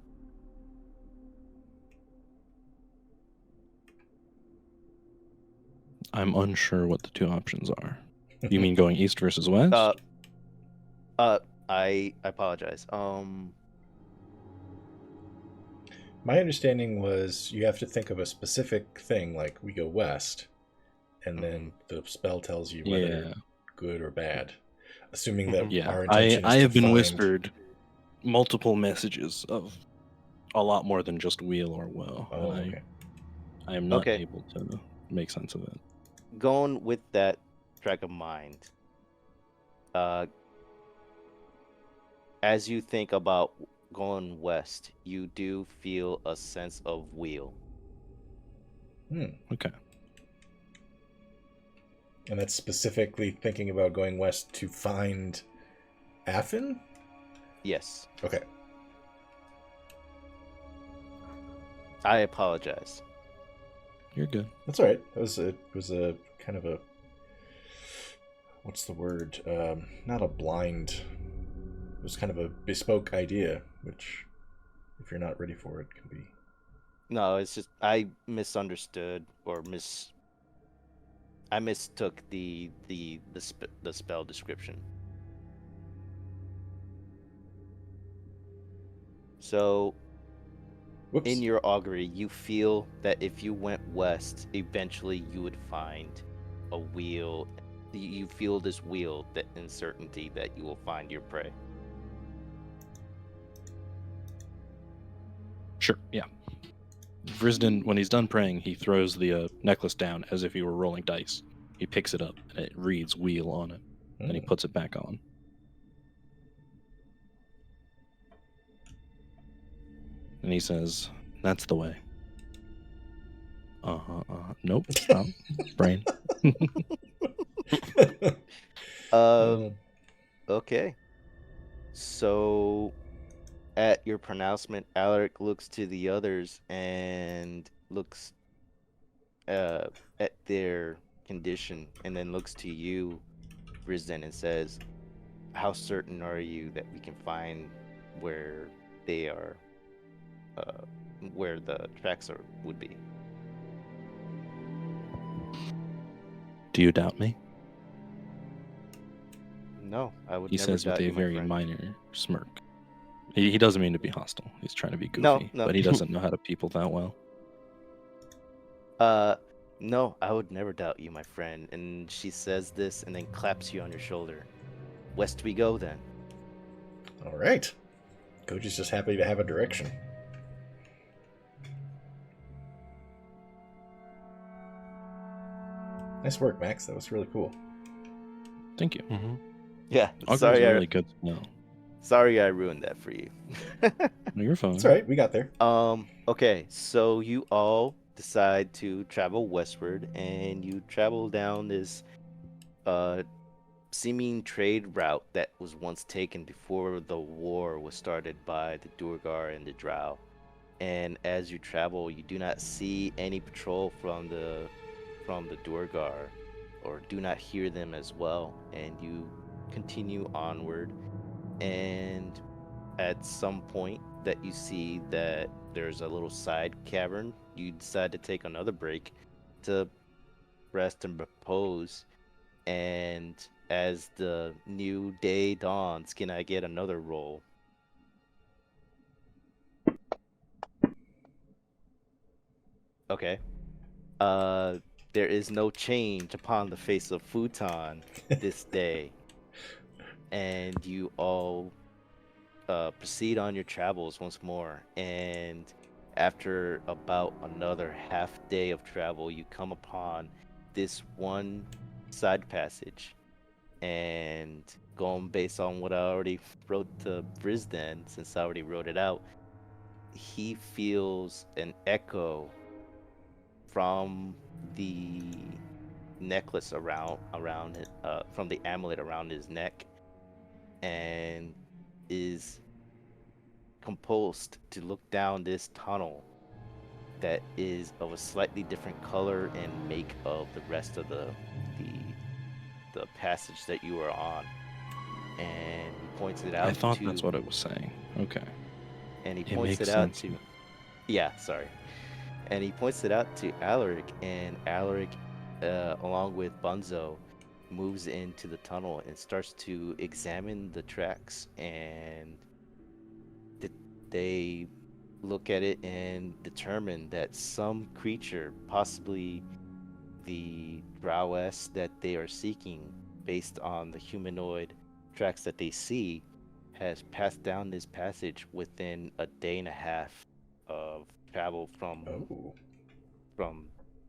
I'm unsure what the two options are. You mean going east versus west? I apologize. My understanding was you have to think of a specific thing, like we go west, and then the spell tells you whether good or bad. Assuming that Yeah. our intention is I to have been find... whispered multiple messages of a lot more than just wheel or woe. Oh, and okay. I am not Okay. able to make sense of it. Going with that track of mind, as you think about going west, you do feel a sense of wheel. Okay. And that's specifically thinking about going west to find Affin? Yes. Okay. I apologize. You're good. That's all right. It was a kind of a... What's the word? Not a blind... It was kind of a bespoke idea, which, if you're not ready for it, can be... No, it's just I misunderstood or I mistook the spell description. So, Whoops. in your augury, you feel that if you went west, eventually you would find a wheel. You feel this wheel, that uncertainty that you will find your prey. Sure, yeah. Vrisdan, when he's done praying, he throws the necklace down as if he were rolling dice. He picks it up, and it reads wheel on it. Then he puts it back on. And he says, "That's the way." Nope, stop. Brain. Okay. So, at your pronouncement, Alaric looks to the others and looks at their condition, and then looks to you, Vrisdan, and says, "How certain are you that we can find where they are, where the tracks would be?" Do you doubt me? No, I would He never says with doubt a you, my very friend. minor smirk. He doesn't mean to be hostile. He's trying to be goofy, No. but he doesn't know how to people that well. No, I would never doubt you, my friend. And she says this and then claps you on your shoulder. West we go then. All right. Goji's just happy to have a direction. Nice work, Max. That was really cool. Thank you. Yeah, Augury's sorry, a really good spell. sorry I ruined that for you. No, you're fine. That's all right. We got there. Okay, so you all decide to travel westward, and you travel down this seeming trade route that was once taken before the war was started by the Durgar and the Drow. And as you travel, you do not see any patrol from the Durgar, or do not hear them as well. And you continue onward, and at some point that you see that there's a little side cavern, you decide to take another break to rest and repose. And as the new day dawns, can I get another roll? Okay. there is no change upon the face of Futon this day, and you all proceed on your travels once more. And after about another half day of travel, you come upon this one side passage. And going based on what I already wrote to Vrisdan, since I already wrote it out, he feels an echo from the necklace around it, from the amulet around his neck, and is compulsed to look down this tunnel that is of a slightly different color and make of the rest of the passage that you are on. And he points it out. I thought that's what it was saying. Okay. And he It points makes it out sense to now. yeah, sorry. And he points it out to Alaric, and Alaric, along with Bunzo, moves into the tunnel and starts to examine the tracks. And they look at it and determine that some creature, possibly the drowess that they are seeking, based on the humanoid tracks that they see, has passed down this passage within a day and a half of travel Oh. from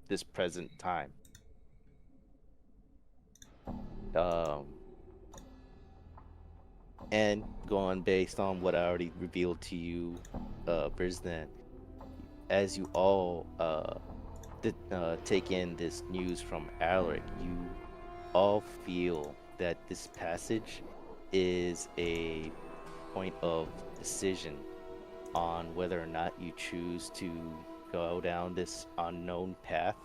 this present time. And going based on what I already revealed to you, Brisdan, as you all take in this news from Alaric, you all feel that this passage is a point of decision on whether or not you choose to go down this unknown path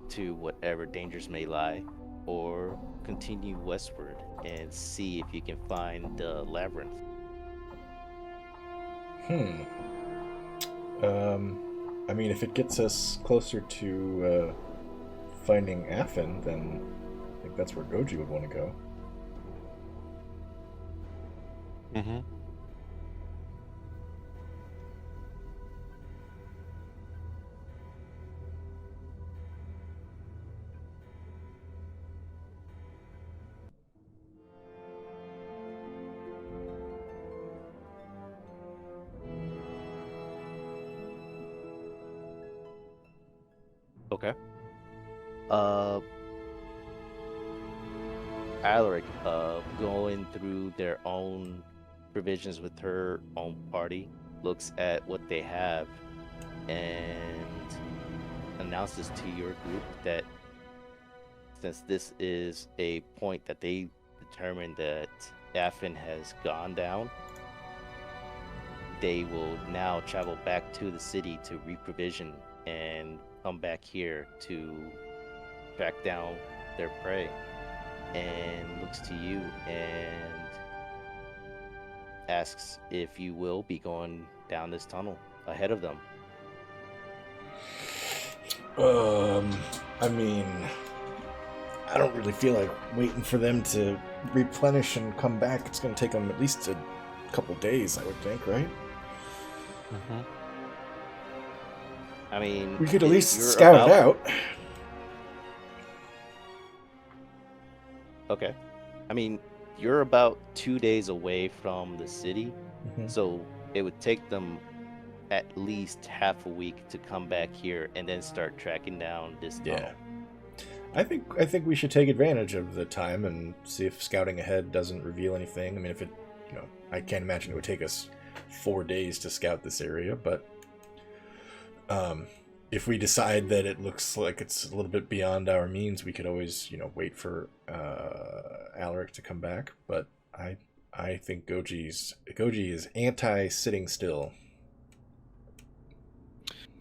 to whatever dangers may lie, or continue westward and see if you can find the labyrinth. I mean, if it gets us closer to finding Affin, then I think that's where Goji would want to go. Mm-hmm. Okay. Alaric, going through their own provisions with her own party, looks at what they have and announces to your group that since this is a point that they determined that Affin has gone down, they will now travel back to the city to reprovision and come back here to track down their prey. And looks to you and asks if you will be going down this tunnel ahead of them. I mean, I don't really feel like waiting for them to replenish and come back. It's going to take them at least a couple days, I would think, right? Mm-hmm. I mean, We could at if least you're scout it about- out. Okay. I mean, you're about 2 days away from the city, Mhm. so it would take them at least half a week to come back here and then start tracking down this tunnel. Yeah. I think we should take advantage of the time and see if scouting ahead doesn't reveal anything. I mean, if it, I can't imagine it would take us 4 days to scout this area, but if we decide that it looks like it's a little bit beyond our means, we could always, wait for Alaric to come back. But I think Goji is anti-sitting still.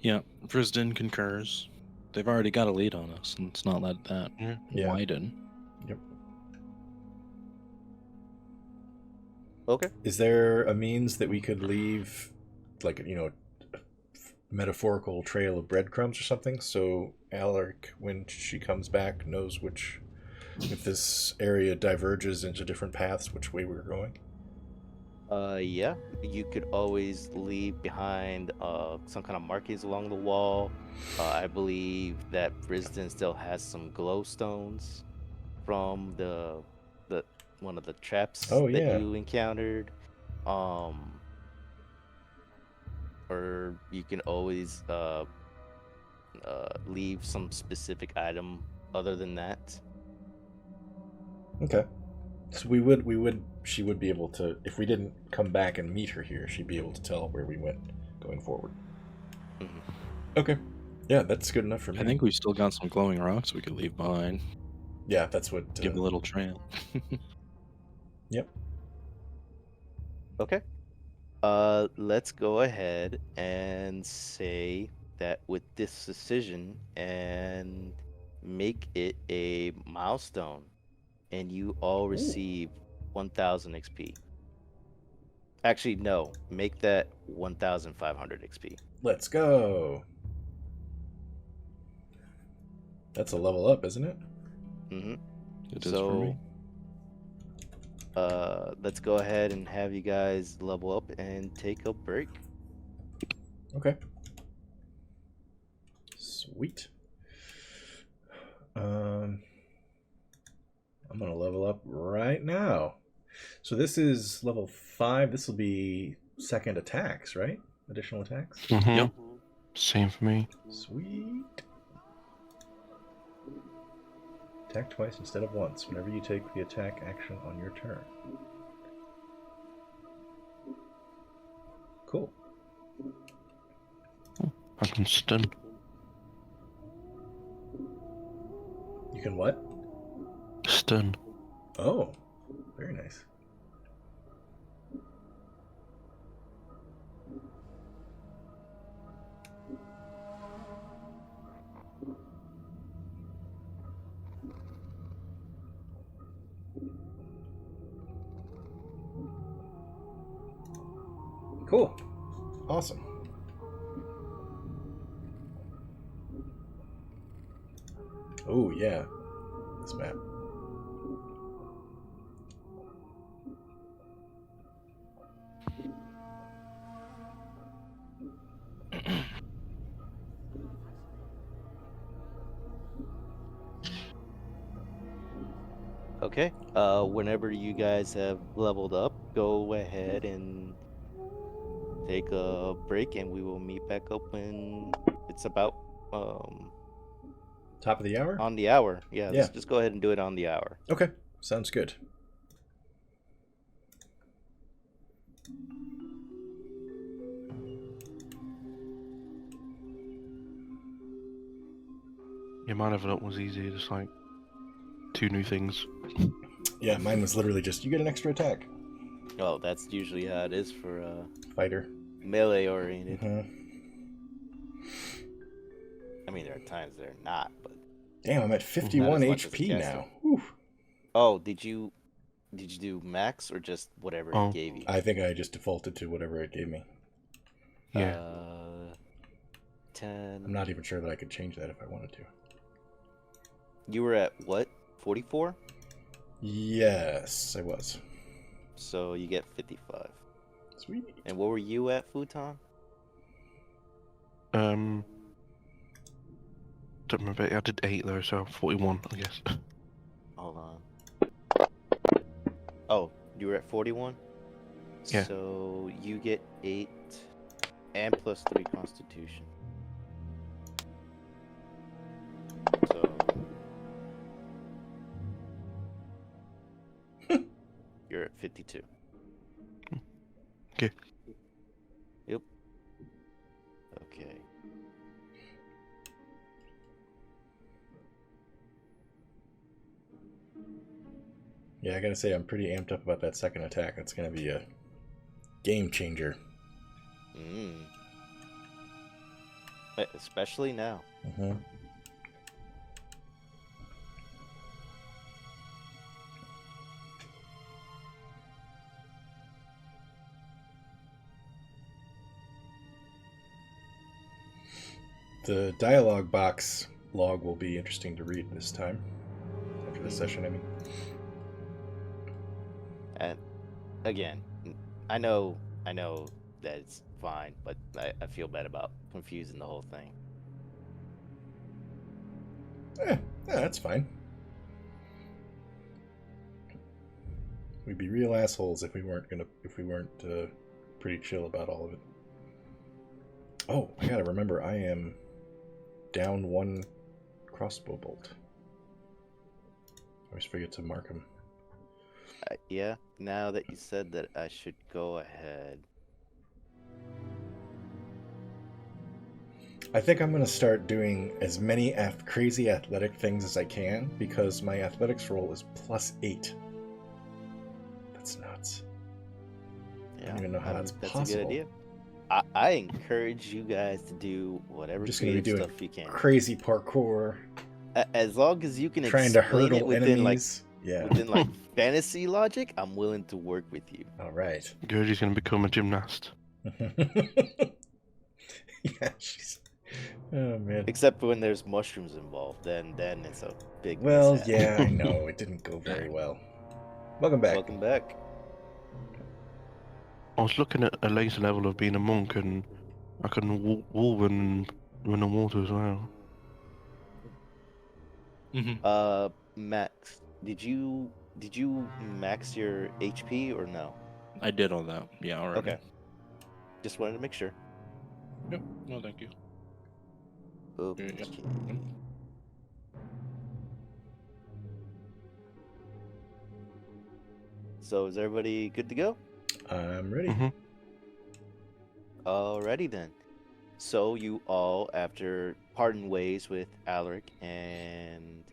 Yeah, Vrisdan concurs. They've already got a lead on us, and it's not let that Yeah. widen. Yep. Okay. Is there a means that we could leave, like, a metaphorical trail of breadcrumbs or something, so Alaric, when she comes back, knows if this area diverges into different paths, which way we're going? Yeah, you could always leave behind some kind of markings along the wall. I believe that Vrisdan still has some glowstones from the one of the traps Oh that yeah. you encountered. Um, or you can always leave some specific item other than that. Okay. So she would be able to, if we didn't come back and meet her here, she'd be able to tell where we went going forward. Mhm. Okay. Yeah, that's good enough for me. I think we've still got some glowing rocks we could leave behind. Yeah, that's what. Give a little trail. Yep. Okay. Let's go ahead and say that with this decision and make it a milestone, and you all receive 1,000 XP. Actually, no, make that 1,500 XP. Let's go. That's a level up, isn't it? Mm-hmm. It is for me. Let's go ahead and have you guys level up and take a break. Okay. Sweet. I'm gonna level up right now. So this is level 5. This will be second attacks, right? Additional attacks. Mm-hmm. Yep. Same for me. Sweet. Attack twice instead of once whenever you take the attack action on your turn. Cool. I can stun. You can what? Stun. Oh, very nice. Cool. Awesome. Oh, yeah. This map. Okay. Whenever you guys have leveled up, go ahead and take a break, and we will meet back up when it's about Top of the hour? on the hour. Yeah, let's Yeah. just go ahead and do it on the hour. Okay. Sounds good. Yeah, my level up was easy. Just like 2 new things. Yeah, mine was literally just, you get an extra attack. Oh, that's usually how it is for Fighter. melee oriented. Mm-hmm. I mean, there are times they're not, but Damn, I'm at 51 much as a HP caster. now. Whew. oh, did you do max or just whatever Oh. it gave you? I think I just defaulted to whatever it gave me. Yeah. 10. I'm not even sure that I could change that if I wanted to. You were at what? 44? Yes, I was. So you get 55. Sweet. And what were you at, Futon? Don't remember. I did 8 though, so 41, I guess. Hold on. Oh, you were at 41? Yeah. So you get 8 and plus 3 constitution. So you're at 52. Okay. Yep. Okay. Yeah, I gotta say, I'm pretty amped up about that second attack. That's gonna be a game changer. Especially now. Mm-hmm. The dialogue box log will be interesting to read this time. After this session, I mean. And again, I know that it's fine, but I feel bad about confusing the whole thing. Yeah, that's fine. We'd be real assholes if we weren't pretty chill about all of it. Oh, I gotta remember, I am down 1 crossbow bolt. I always forget to mark them. Yeah, now that you said that, I should go ahead. I think I'm gonna start doing as many crazy athletic things as I can, because my athletics roll is +8. That's nuts. Yeah, I don't even know how that's a possible. good idea. I encourage you guys to do whatever I'm just gonna be creative doing stuff you can. crazy parkour, As long as you can trying to explain it hurdle within enemies. within like fantasy logic, I'm willing to work with you. All right. Goji's going to become a gymnast. Yeah, she's. Oh man. Except when there's mushrooms involved, then it's a big Well, mishap. yeah, I know it didn't go very well. Welcome back. Welcome back. I was looking at a later level of being a monk, and I can wall run on water as well. Max, did you max your HP or no? I did all that. Yeah, already. Okay. Just wanted to make sure. Yep. No, thank you. Okay. Yeah. So is everybody good to go? I'm ready. Mm-hmm. Alrighty then. So you all, after parting ways with Alaric and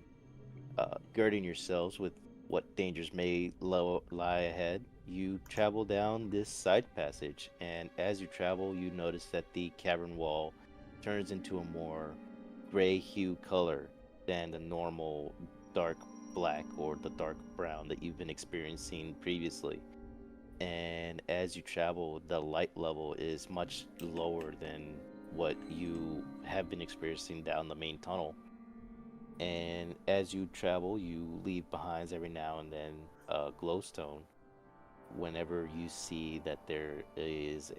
girding yourselves with what dangers may lie ahead, you travel down this side passage, and as you travel, you notice that the cavern wall turns into a more gray hue color than the normal dark black or the dark brown that you've been experiencing previously. And as you travel, the light level is much lower than what you have been experiencing down the main tunnel. And as you travel, you leave behind every now and then a glowstone whenever you see that there is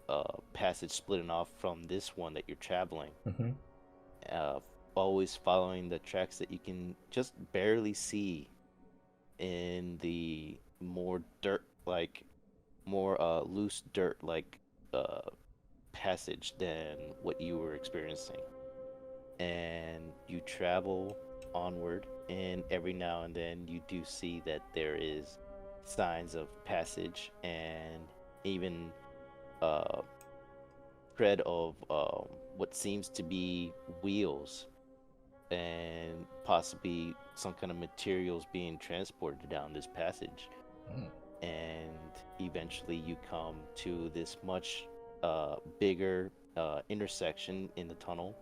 a passage splitting off from this one that you're traveling. Mm-hmm. Always following the tracks that you can just barely see in the more dirt like more loose dirt like passage than what you were experiencing. And you travel onward, and every now and then you do see that there is signs of passage and even tread of what seems to be wheels and possibly some kind of materials being transported down this passage. And eventually you come to this much bigger intersection in the tunnel,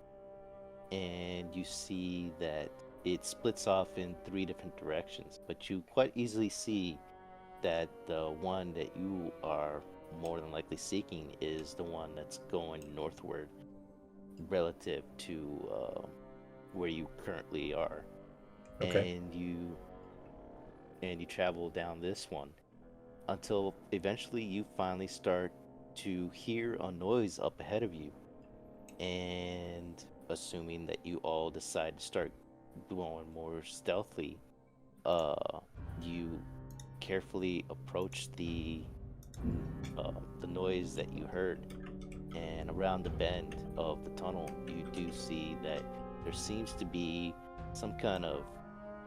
and you see that it splits off in 3 different directions, but you quite easily see that the one that you are more than likely seeking is the one that's going northward relative to where you currently are. Okay. And you travel down this one until eventually you finally start to hear a noise up ahead of you. And assuming that you all decide to start going more stealthily, you carefully approach the noise that you heard, and around the bend of the tunnel you do see that there seems to be some kind of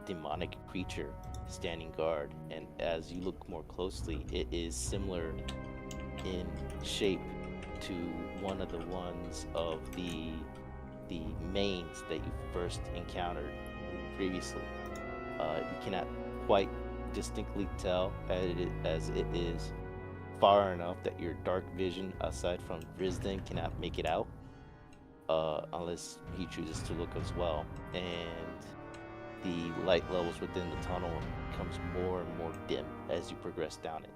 demonic creature standing guard. And as you look more closely, it is similar in shape to one of the ones of the mains that you first encountered previously. You cannot quite distinctly tell as it is far enough that your dark vision, aside from Vrisdan, cannot make it out, unless he chooses to look as well. And the light levels within the tunnel becomes more and more dim as you progress down it.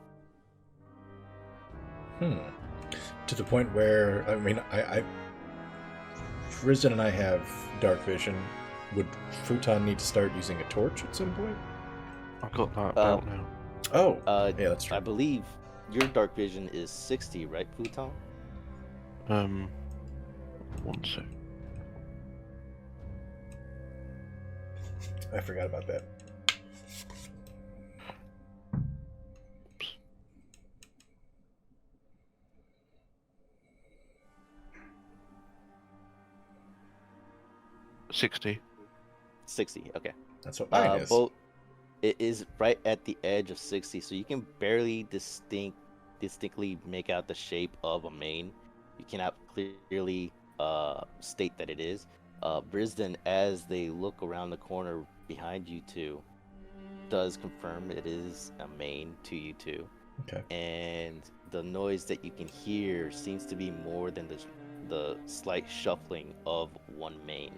To the point where, I mean, I Vrisdan and I have dark vision. Would Futon need to start using a torch at some point? I've got that belt now. Oh, yeah, that's true. I believe your dark vision is 60, right, Futon? One sec. I forgot about that. Oops. 60. 60. Okay. That's what mine is. Both. It is right at the edge of 60, so you can barely distinctly make out the shape of a mane. You cannot clearly state that it is. Vrisdan, as they look around the corner behind you two, does confirm it is a mane to you two. Okay. And the noise that you can hear seems to be more than the slight shuffling of one mane.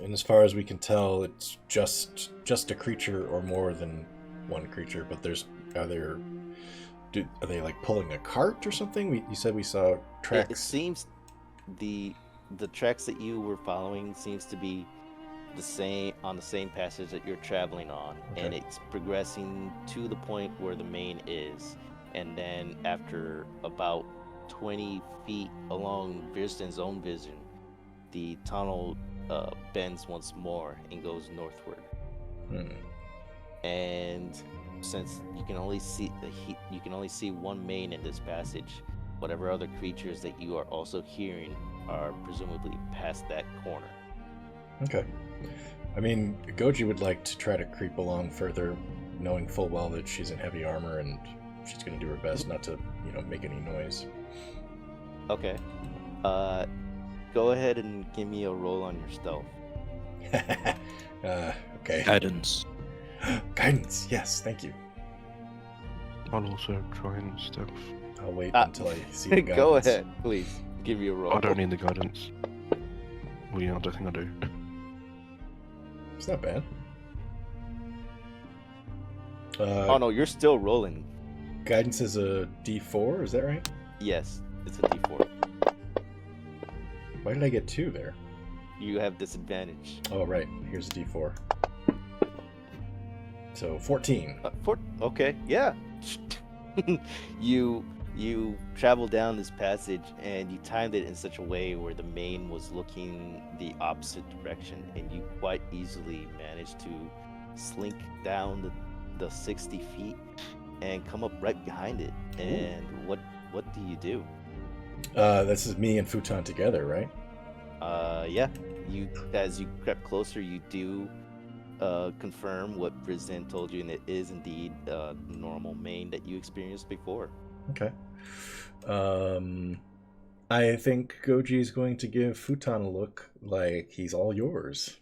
And as far as we can tell, it's just a creature or more than one creature. But are they like pulling a cart or something? You said we saw tracks. It seems the tracks that you were following seems to be the same passage that you're traveling on, Okay. and it's progressing to the point where the main is, and then after about 20 feet along Vrisdan's own vision, the tunnel bends once more and goes northward. And since you can only see one main in this passage, whatever other creatures that you are also hearing are presumably past that corner. Okay. I mean, Goji would like to try to creep along further, knowing full well that she's in heavy armor and she's going to do her best not to, make any noise. Okay. Go ahead and give me a roll on your stealth. Okay. Guidance. Guidance, yes, thank you. I'll also try and stealth. I'll wait until I see the guidance. Go ahead, please. Give me a roll. I don't need the guidance. Well, yeah, I don't think I do. It's not bad. Oh no, you're still rolling. Guidance is a D4, is that right? Yes, it's a D4. Why did I get 2 there? You have disadvantage. Oh, right. Here's a D4. So, 14. Okay, yeah. You travel down this passage and you timed it in such a way where the main was looking the opposite direction, and you quite easily managed to slink down the 60 feet and come up right behind it. And what do you do? This is me and Futon together, right? Yeah. As you crept closer, you do confirm what Vrisdan told you, and it is indeed the normal main that you experienced before. Okay. I think Goji is going to give Futon a look like he's all yours.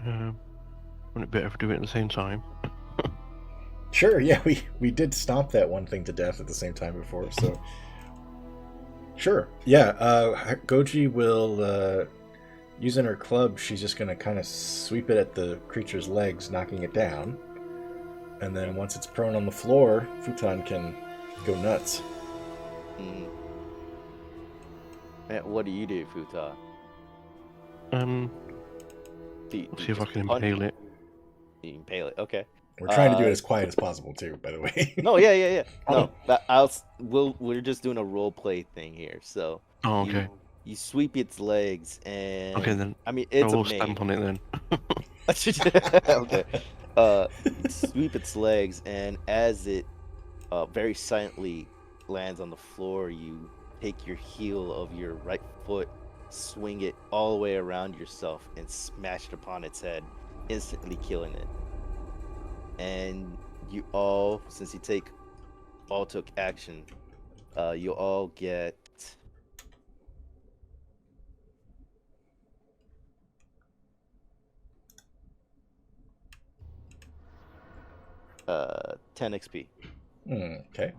Wouldn't it be better if we do it at the same time? Sure, yeah, we did stomp that one thing to death at the same time before, so... Sure, yeah, Goji will, using her club, she's just going to kind of sweep it at the creature's legs, knocking it down. And then once it's prone on the floor, Futon can go nuts. And what do you do, Futon? See if I can impale it. You can impale it, okay. We're trying to do it as quiet as possible, too, by the way. No, yeah. No, we're just doing a role play thing here. So Oh, okay. you sweep its legs, and Okay, then. I mean it's I will a main. stamp on it then. Okay. Sweep its legs, and as it very silently lands on the floor, you take your heel of your right foot, swing it all the way around yourself, and smash it upon its head, instantly killing it. And you all, since you all took action, you all get 10 XP. Okay.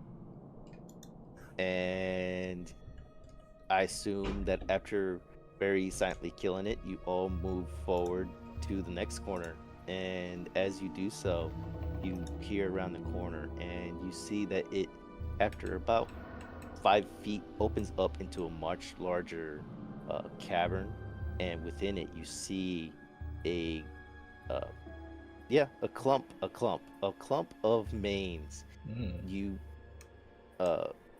And I assume that after very silently killing it, you all move forward to the next corner. And as you do so, you peer around the corner and you see that it, after about 5 feet, opens up into a much larger cavern and within it you see a uh, a clump of manes. Mm. You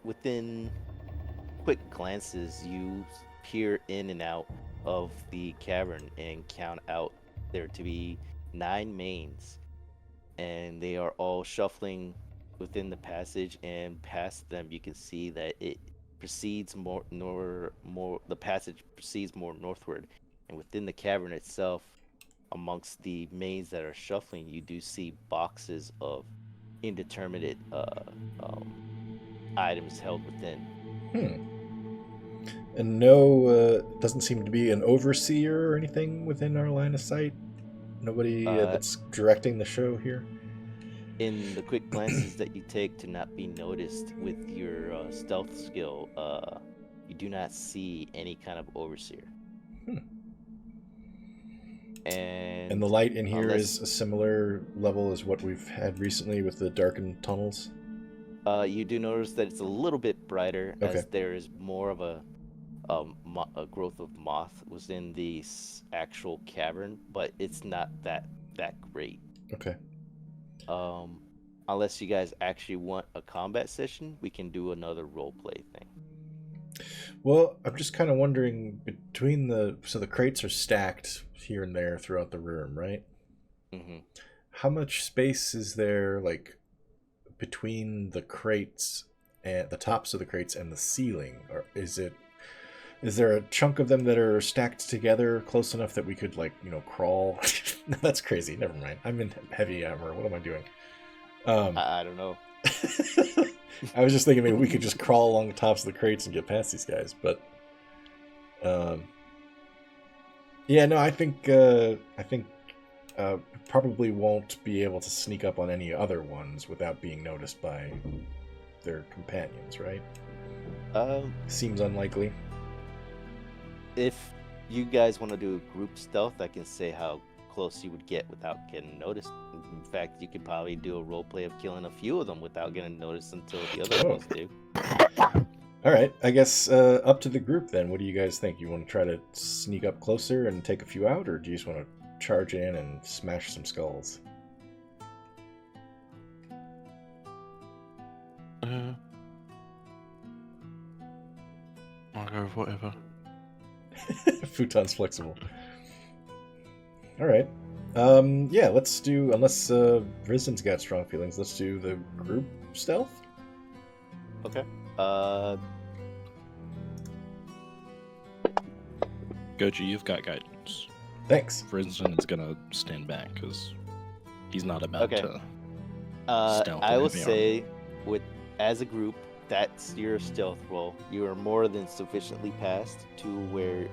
within quick glances, you peer in and out of the cavern and count out there to be 9 manes, and they are all shuffling within the passage. And past them, you can see that it proceeds more. The passage proceeds more northward, and within the cavern itself, amongst the manes that are shuffling, you do see boxes of indeterminate um, items held within. Hmm. And no, doesn't seem to be an overseer or anything within our line of sight. Nobody Uh, that's directing the show here. in the quick glances that you take to not be noticed with your stealth skill, you do not see any kind of overseer. Hmm. And And the light in here unless is a similar level as what we've had recently with the darkened tunnels. you do notice that it's a little bit brighter, Okay. as there is more of a growth of moth within the actual cavern, but it's not that great. Okay. Unless you guys actually want a combat session, we can do another role play thing. Well, I'm just kind of wondering between the crates are stacked here and there throughout the room, right? Mm-hmm. How much space is there, like, between the crates and the tops of the crates and the ceiling? Or is there a chunk of them that are stacked together close enough that we could, like, crawl? No, that's crazy. Never mind. I'm in heavy armor. What am I doing? I don't know. I was just thinking maybe we could just crawl along the tops of the crates and get past these guys, but yeah, no, I think probably won't be able to sneak up on any other ones without being noticed by their companions, right? Seems unlikely. If you guys want to do a group stealth, I can say how close you would get without getting noticed. In fact, you could probably do a role play of killing a few of them without getting noticed until the other ones do. All right, I guess up to the group then. What do you guys think? You want to try to sneak up closer and take a few out, or do you just want to charge in and smash some skulls? I'll go with whatever. Futon's flexible. All right. Yeah, let's do, unless Vrisdan's got strong feelings, let's do the group stealth. Okay. Goji, you've got guidance. Thanks. Vrisdan is gonna stand back because he's not about Okay. to. Stealth I and will heavy say, as a group, that's your stealth roll. You are more than sufficiently past to where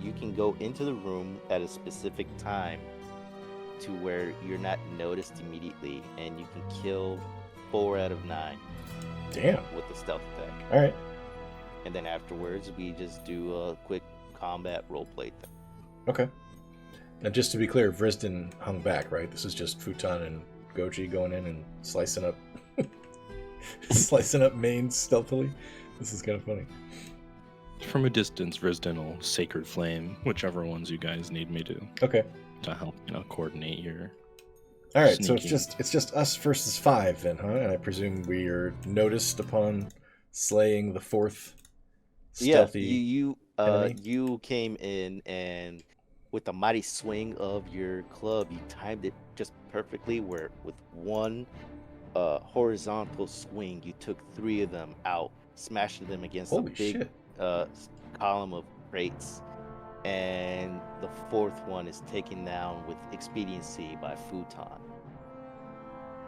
you can go into the room at a specific time to where you're not noticed immediately, and you can kill 4 out of 9 Damn. with the stealth attack. All right. And then afterwards, we just do a quick combat roleplay thing. Okay. Now, just to be clear, Vrisdan hung back, right? This is just Futon and Goji going in and slicing up mains stealthily. This is kind of funny. From a distance, Vrisdan will sacred flame, whichever ones you guys need me to Okay. help, coordinate your. All right. So Sneaky. it's just us versus 5 then, huh? And I presume we are noticed upon slaying the 4th stealthy. Yeah, enemy? you came in, and with a mighty swing of your club, you timed it just perfectly. Where with one horizontal swing, you took 3 of them out, smashing them against Holy a big shit. column of crates, and the 4th one is taken down with expediency by Futon.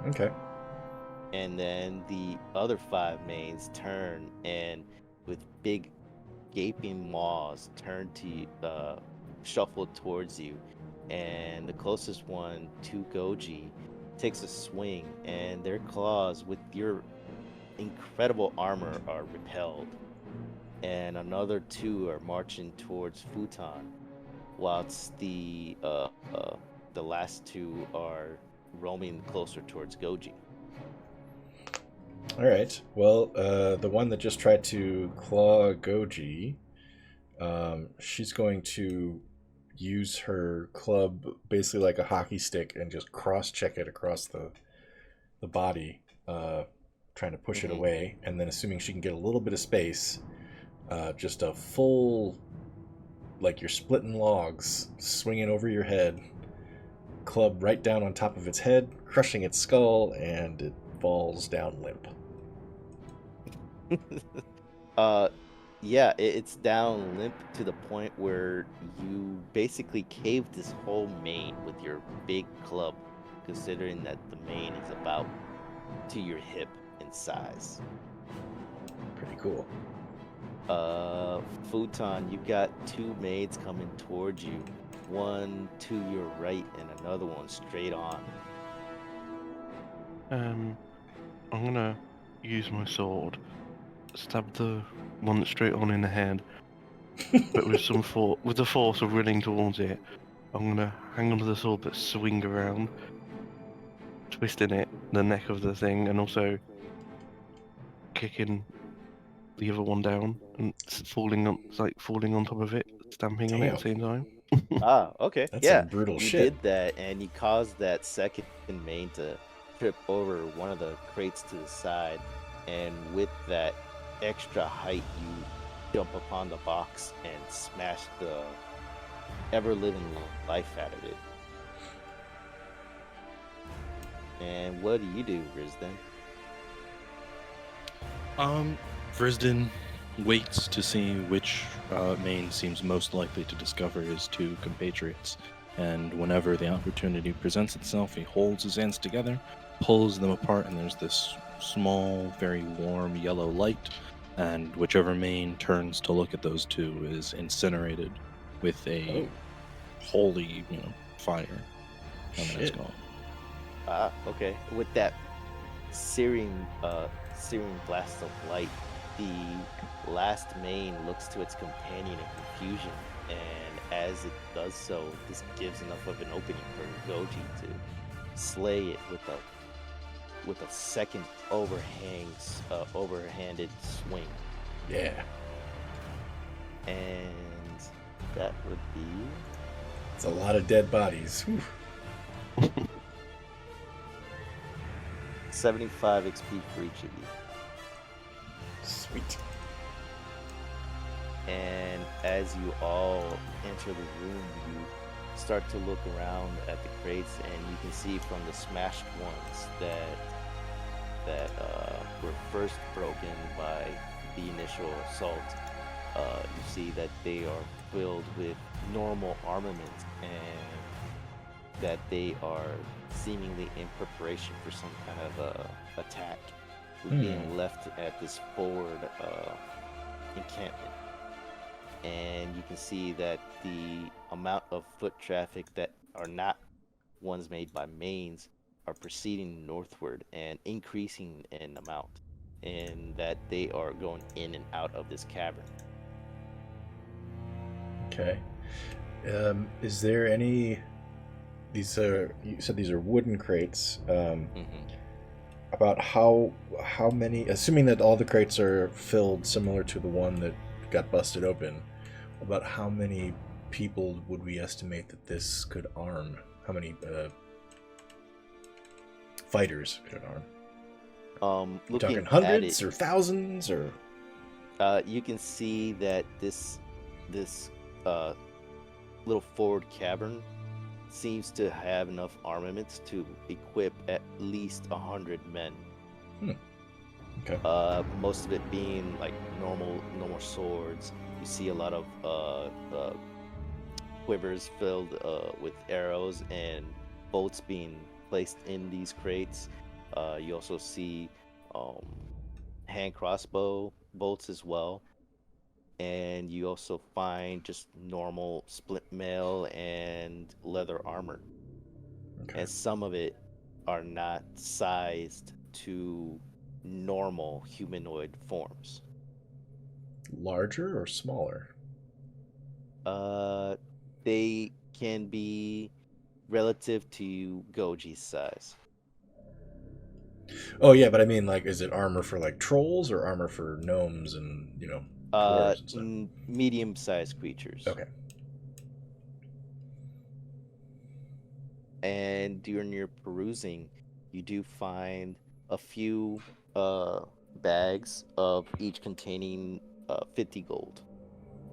Okay. And then the other 5 mains turn, and with big gaping maws turn to shuffle towards you, and the closest one to Goji takes a swing, and their claws with your incredible armor are repelled, and another 2 are marching towards Futon, whilst the last 2 are roaming closer towards Goji. All right. Well, the one that just tried to claw Goji she's going to use her club basically like a hockey stick and just cross-check it across the body, trying to push it away. And then assuming she can get a little bit of space, just a full, like you're splitting logs, swinging over your head, club right down on top of its head, crushing its skull, and it falls down limp. Yeah, it's down limp to the point where you basically caved this whole mane with your big club, considering that the mane is about to your hip in size. Pretty cool. Futon, you've got two maids coming towards you, one to your right and another one straight on. I'm gonna use my sword, stab the one that's straight on in the head, but with with the force of running towards it. I'm gonna hang onto the sword but swing around, twisting the neck of the thing, and also kicking the other one down and falling on top of it, stamping on it at the same time. Okay. That's yeah, some brutal you shit. did that, and you caused that second main to trip over one of the crates to the side, and with that extra height, you jump upon the box and smash the ever-living life out of it. And what do, Vrisdan? Vrisdan waits to see which main seems most likely to discover his two compatriots, and whenever the opportunity presents itself, he holds his hands together, pulls them apart, and there's this small, very warm yellow light, and whichever main turns to look at those two is incinerated with a holy, fire. And then it's gone. Okay. With that searing blast of light, the last main looks to its companion in confusion, and as it does so, this gives enough of an opening for Goji to slay it with a second overhanded swing. Yeah. And that would be... It's a lot of dead bodies. 75 XP for each of you. Sweet. And as you all enter the room, you start to look around at the crates, and you can see from the smashed ones that were first broken by the initial assault. You see that they are filled with normal armament, and that they are seemingly in preparation for some kind of attack, being left at this forward encampment. And you can see that the amount of foot traffic that are not ones made by mains are proceeding northward and increasing in amount, and that they are going in and out of this cavern. Okay. Is there any... These are... You said these are wooden crates. About how many... Assuming that all the crates are filled similar to the one that got busted open, about how many people would we estimate that this could arm? How many fighters could it arm? We're talking hundreds or thousands, or... You can see that this little forward cavern seems to have enough armaments to equip at least 100 men. Okay. Most of it being like normal swords. You see a lot of quivers filled with arrows and bolts being placed in these crates. You also see hand crossbow bolts as well. And you also find just normal split mail and leather armor. Okay. And some of it are not sized to normal humanoid forms. Larger or smaller? They can be relative to Goji's size. Oh yeah, but I mean, like, is it armor for like trolls or armor for gnomes and Dwarves and stuff. Medium-sized creatures. Okay. And during your perusing, you do find a few bags of each containing 50 gold.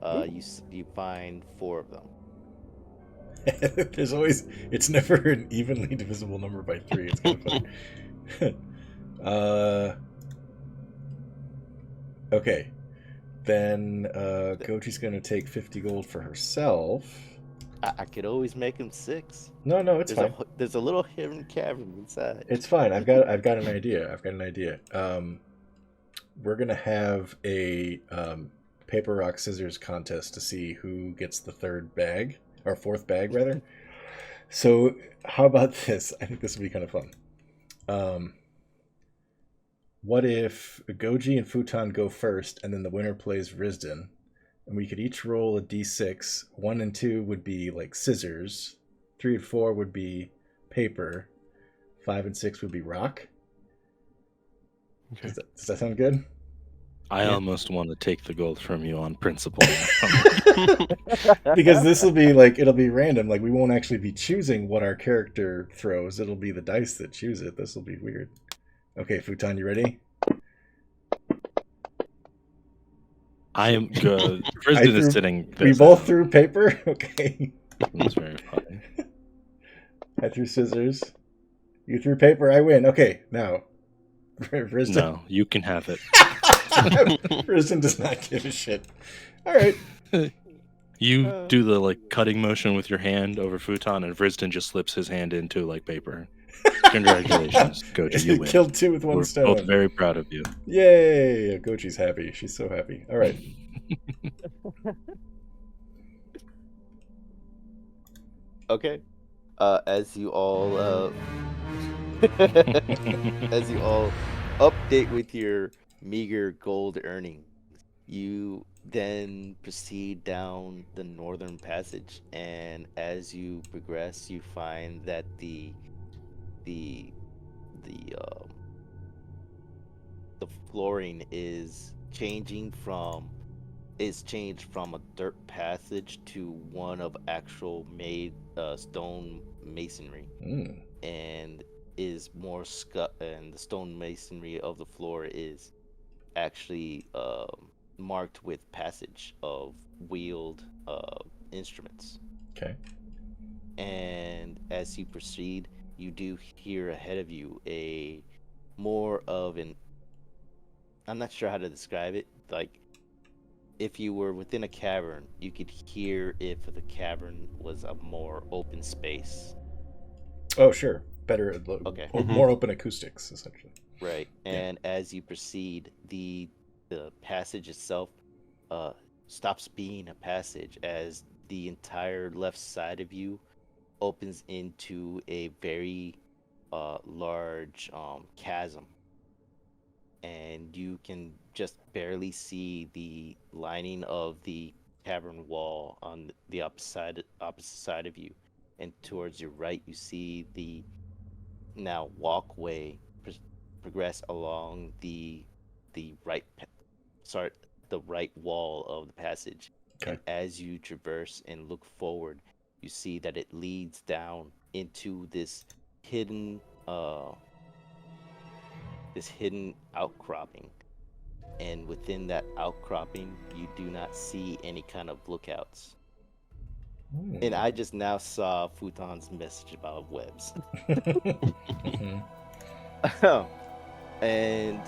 You find 4 of them. There's always, it's never an evenly divisible number by 3. It's kind of funny. Okay. Then Goji's going to take 50 gold for herself. I could always make them 6. No, it's fine. There's a little hidden cavern inside. It's fine. I've got an idea. We're gonna have a paper rock scissors contest to see who gets the 3rd bag, or 4th bag rather. So how about this? I think this would be kind of fun. What if Goji and Futon go first, and then the winner plays Vrisdan, and we could each roll a d6. 1 and 2 would be like scissors. 3 and 4 would be paper. 5 and 6 would be rock. Okay. Does that sound good? I almost want to take the gold from you on principle. Because this will be like, it'll be random. Like, we won't actually be choosing what our character throws. It'll be the dice that choose it. This will be weird. Okay, Futon, you ready? I am good. Vrisdan is sitting. We both threw paper? Okay. That's very funny. I threw scissors. You threw paper, I win. Okay, now. Vrisdan. No, you can have it. Vrisdan does not give a shit. Alright. You do the like cutting motion with your hand over Futon, and Vrisdan just slips his hand into like paper. Congratulations, Goji, you win. Killed 2 with 1 We're stone. both very proud of you. Yay! Goji's happy. She's so happy. Alright. Okay. As you all update with your meager gold earnings, you then proceed down the northern passage, and as you progress, you find that the flooring is changed from a dirt passage to one of actual made stone masonry, and is more and the stone masonry of the floor is actually marked with passage of wheeled instruments. Okay. And as you proceed, you do hear ahead of you a more of an, I'm not sure how to describe it, like if you were within a cavern, you could hear if the cavern was a more open space. Oh, sure. Better, okay. More open acoustics, essentially. Right. And as you proceed, the passage itself stops being a passage as the entire left side of you opens into a very large chasm. And you can just barely see the lining of the cavern wall on the opposite side of you. And towards your right, you see the now walkway progress along the right wall of the passage. Okay. And as you traverse and look forward, you see that it leads down into this hidden outcropping, and within that outcropping you do not see any kind of lookouts. And I just now saw Futon's message about webs. And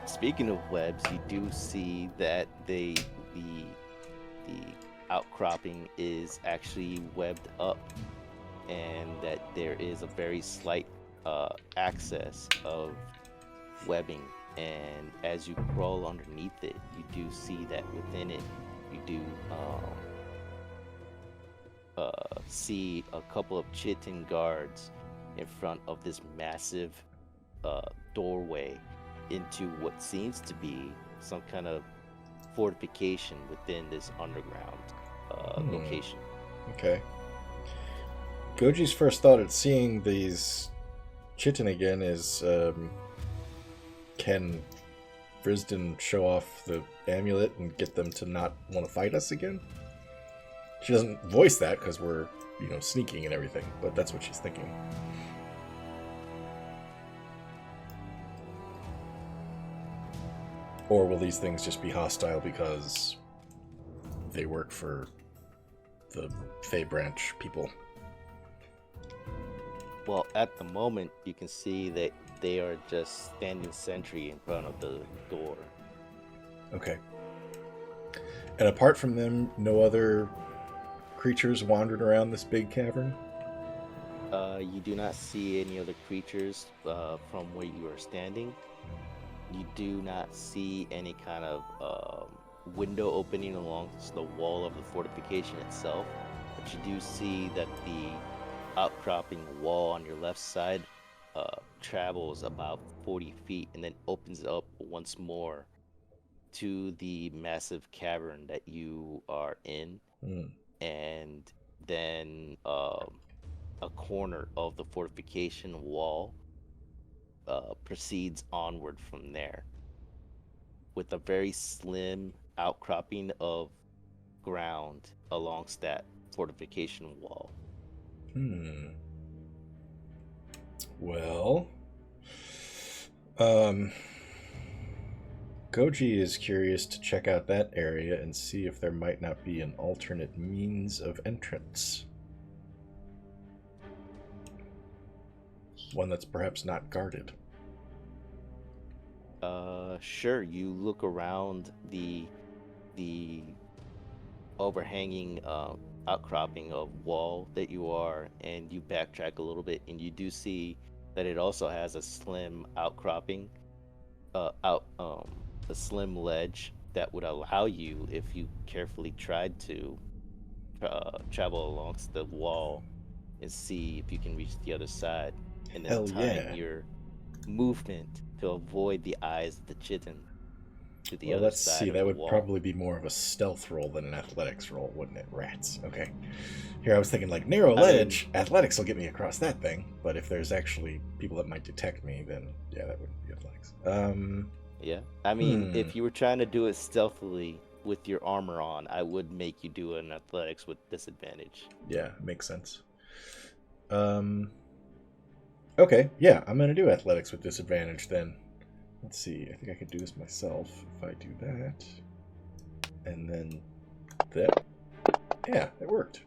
speaking of webs, you do see that the outcropping is actually webbed up, and that there is a very slight access of webbing. And as you crawl underneath it, you do see that within it you do see a couple of chitin guards in front of this massive doorway into what seems to be some kind of fortification within this underground location. Okay. Goji's first thought at seeing these chitin again is, can Vrisdan show off the amulet and get them to not want to fight us again? She doesn't voice that because we're, sneaking and everything, but that's what she's thinking. Or will these things just be hostile because they work for the Fey Branch people? Well, at the moment, you can see that they are just standing sentry in front of the door. Okay. And apart from them, no other creatures wandered around this big cavern? You do not see any other creatures from where you are standing. You do not see any kind of window opening along the wall of the fortification itself, but you do see that the outcropping wall on your left side travels about 40 feet and then opens up once more to the massive cavern that you are in. And then a corner of the fortification wall proceeds onward from there with a very slim outcropping of ground alongst that fortification wall. Well, Goji is curious to check out that area and see if there might not be an alternate means of entrance. One that's perhaps not guarded. Sure. You look around the overhanging outcropping of wall that you are, and you backtrack a little bit, and you do see that it also has a slim outcropping, a slim ledge that would allow you, if you carefully tried to, travel alongst the wall and see if you can reach the other side, and then time your movement to avoid the eyes of the chitin to the other let's side. see. Of that the would wall. Probably be more of a stealth roll than an athletics roll, wouldn't it? Rats. Okay. Here I was thinking like narrow ledge, athletics will get me across that thing. But if there's actually people that might detect me, then yeah, that wouldn't be athletics. Yeah. I mean, if you were trying to do it stealthily with your armor on, I would make you do an athletics with disadvantage. Yeah, makes sense. Okay, yeah, I'm gonna do athletics with disadvantage then. Let's see, I think I could do this myself if I do that. And then that. Yeah, it worked.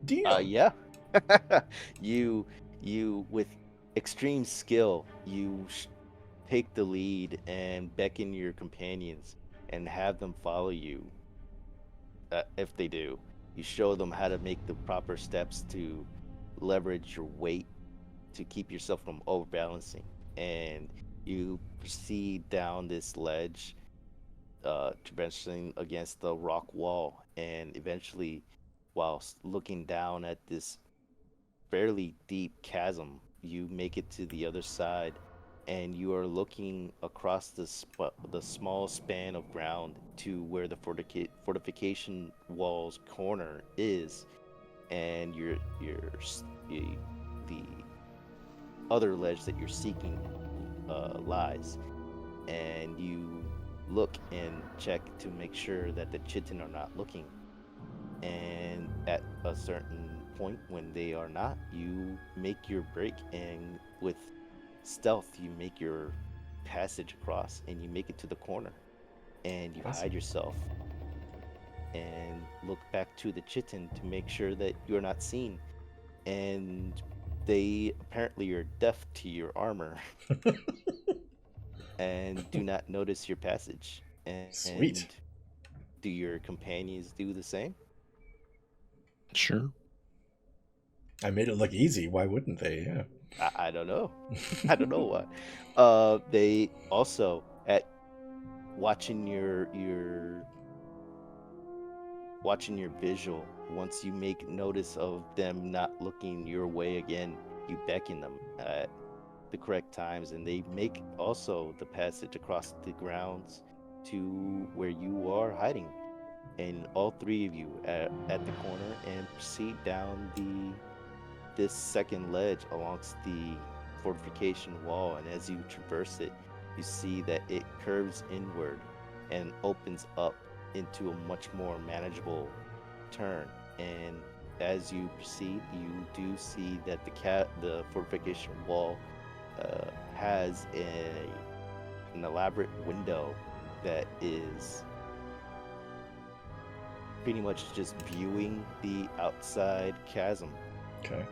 Damn. Yeah. you with extreme skill, you take the lead and beckon your companions and have them follow you. If they do, you show them how to make the proper steps to leverage your weight to keep yourself from overbalancing, and you proceed down this ledge, traversing against the rock wall, and eventually, whilst looking down at this fairly deep chasm, you make it to the other side, and you are looking across the small span of ground to where the fortification wall's corner is, and the other ledge that you're seeking lies, and you look and check to make sure that the chitin are not looking, and at a certain point when they are not, you make your break, and with stealth you make your passage across, and you make it to the corner, and you hide yourself and look back to the chitin to make sure that you're not seen, and they apparently are deaf to your armor and do not notice your passage. Sweet. And do your companions do the same? Sure. I made it look easy. Why wouldn't they? Yeah. I don't know. I don't know why. They also, at watching your visual, once you make notice of them not looking your way again, you beckon them at the correct times, and they make also the passage across the grounds to where you are hiding, and all three of you at the corner, and proceed down this second ledge alongst the fortification wall. And as you traverse it, you see that it curves inward and opens up into a much more manageable turn. And as you proceed, you do see that the fortification wall has an elaborate window that is pretty much just viewing the outside chasm. Okay.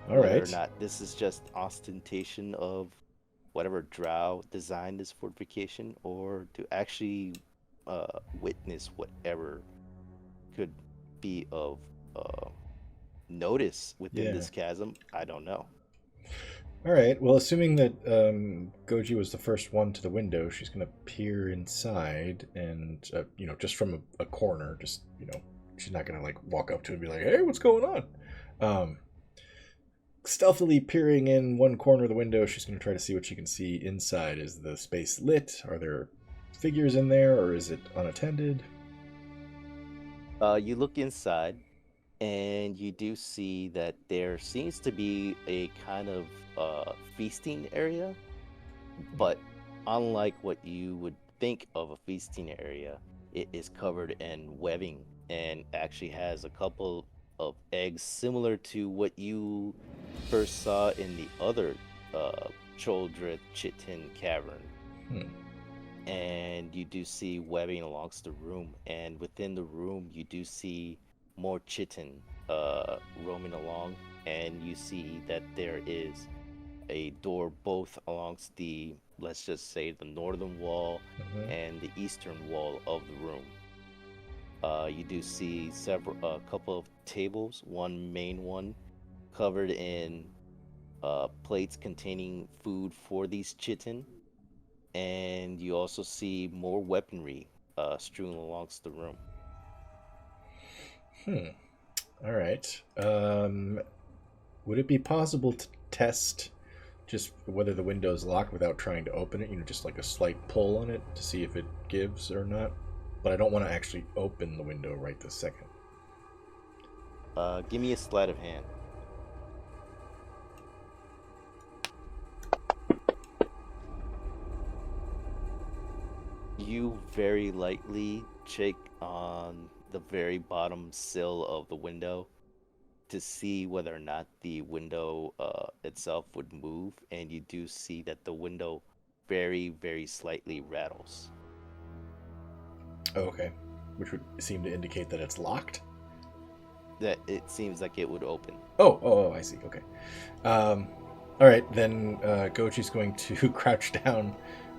All Whether or right. not this is just ostentation of whatever drow designed this fortification, or to actually witness whatever could be of notice within Yeah. this chasm, I don't know. All right. Well, assuming that Goji was the first one to the window, she's going to peer inside and, just from a corner, just, she's not going to, like, walk up to it and be like, hey, what's going on? Stealthily peering in one corner of the window, she's going to try to see what she can see inside. Is the space lit? Are there figures in there, or is it unattended? You look inside, and you do see that there seems to be a kind of feasting area, but unlike what you would think of a feasting area, it is covered in webbing and actually has a couple of eggs similar to what you first saw in the other Choldrith Chitin cavern. Hmm. And you do see webbing alongst the room, and within the room you do see more chitin roaming along, and you see that there is a door both alongst the, let's just say, the northern wall Mhm. and the eastern wall of the room. You do see a couple of tables, one main one covered in plates containing food for these chitin, and you also see more weaponry strewn alongst the room. All right. Would it be possible to test just whether the window is locked without trying to open it? Just like a slight pull on it to see if it gives or not. But I don't want to actually open the window right this second. Give me a sleight of hand. You very lightly check on the very bottom sill of the window to see whether or not the window itself would move, and you do see that the window very, very slightly rattles. Oh, okay. Which would seem to indicate that it's locked. That it seems like it would open. Oh, I see. Okay. All right, then Goji's going to crouch down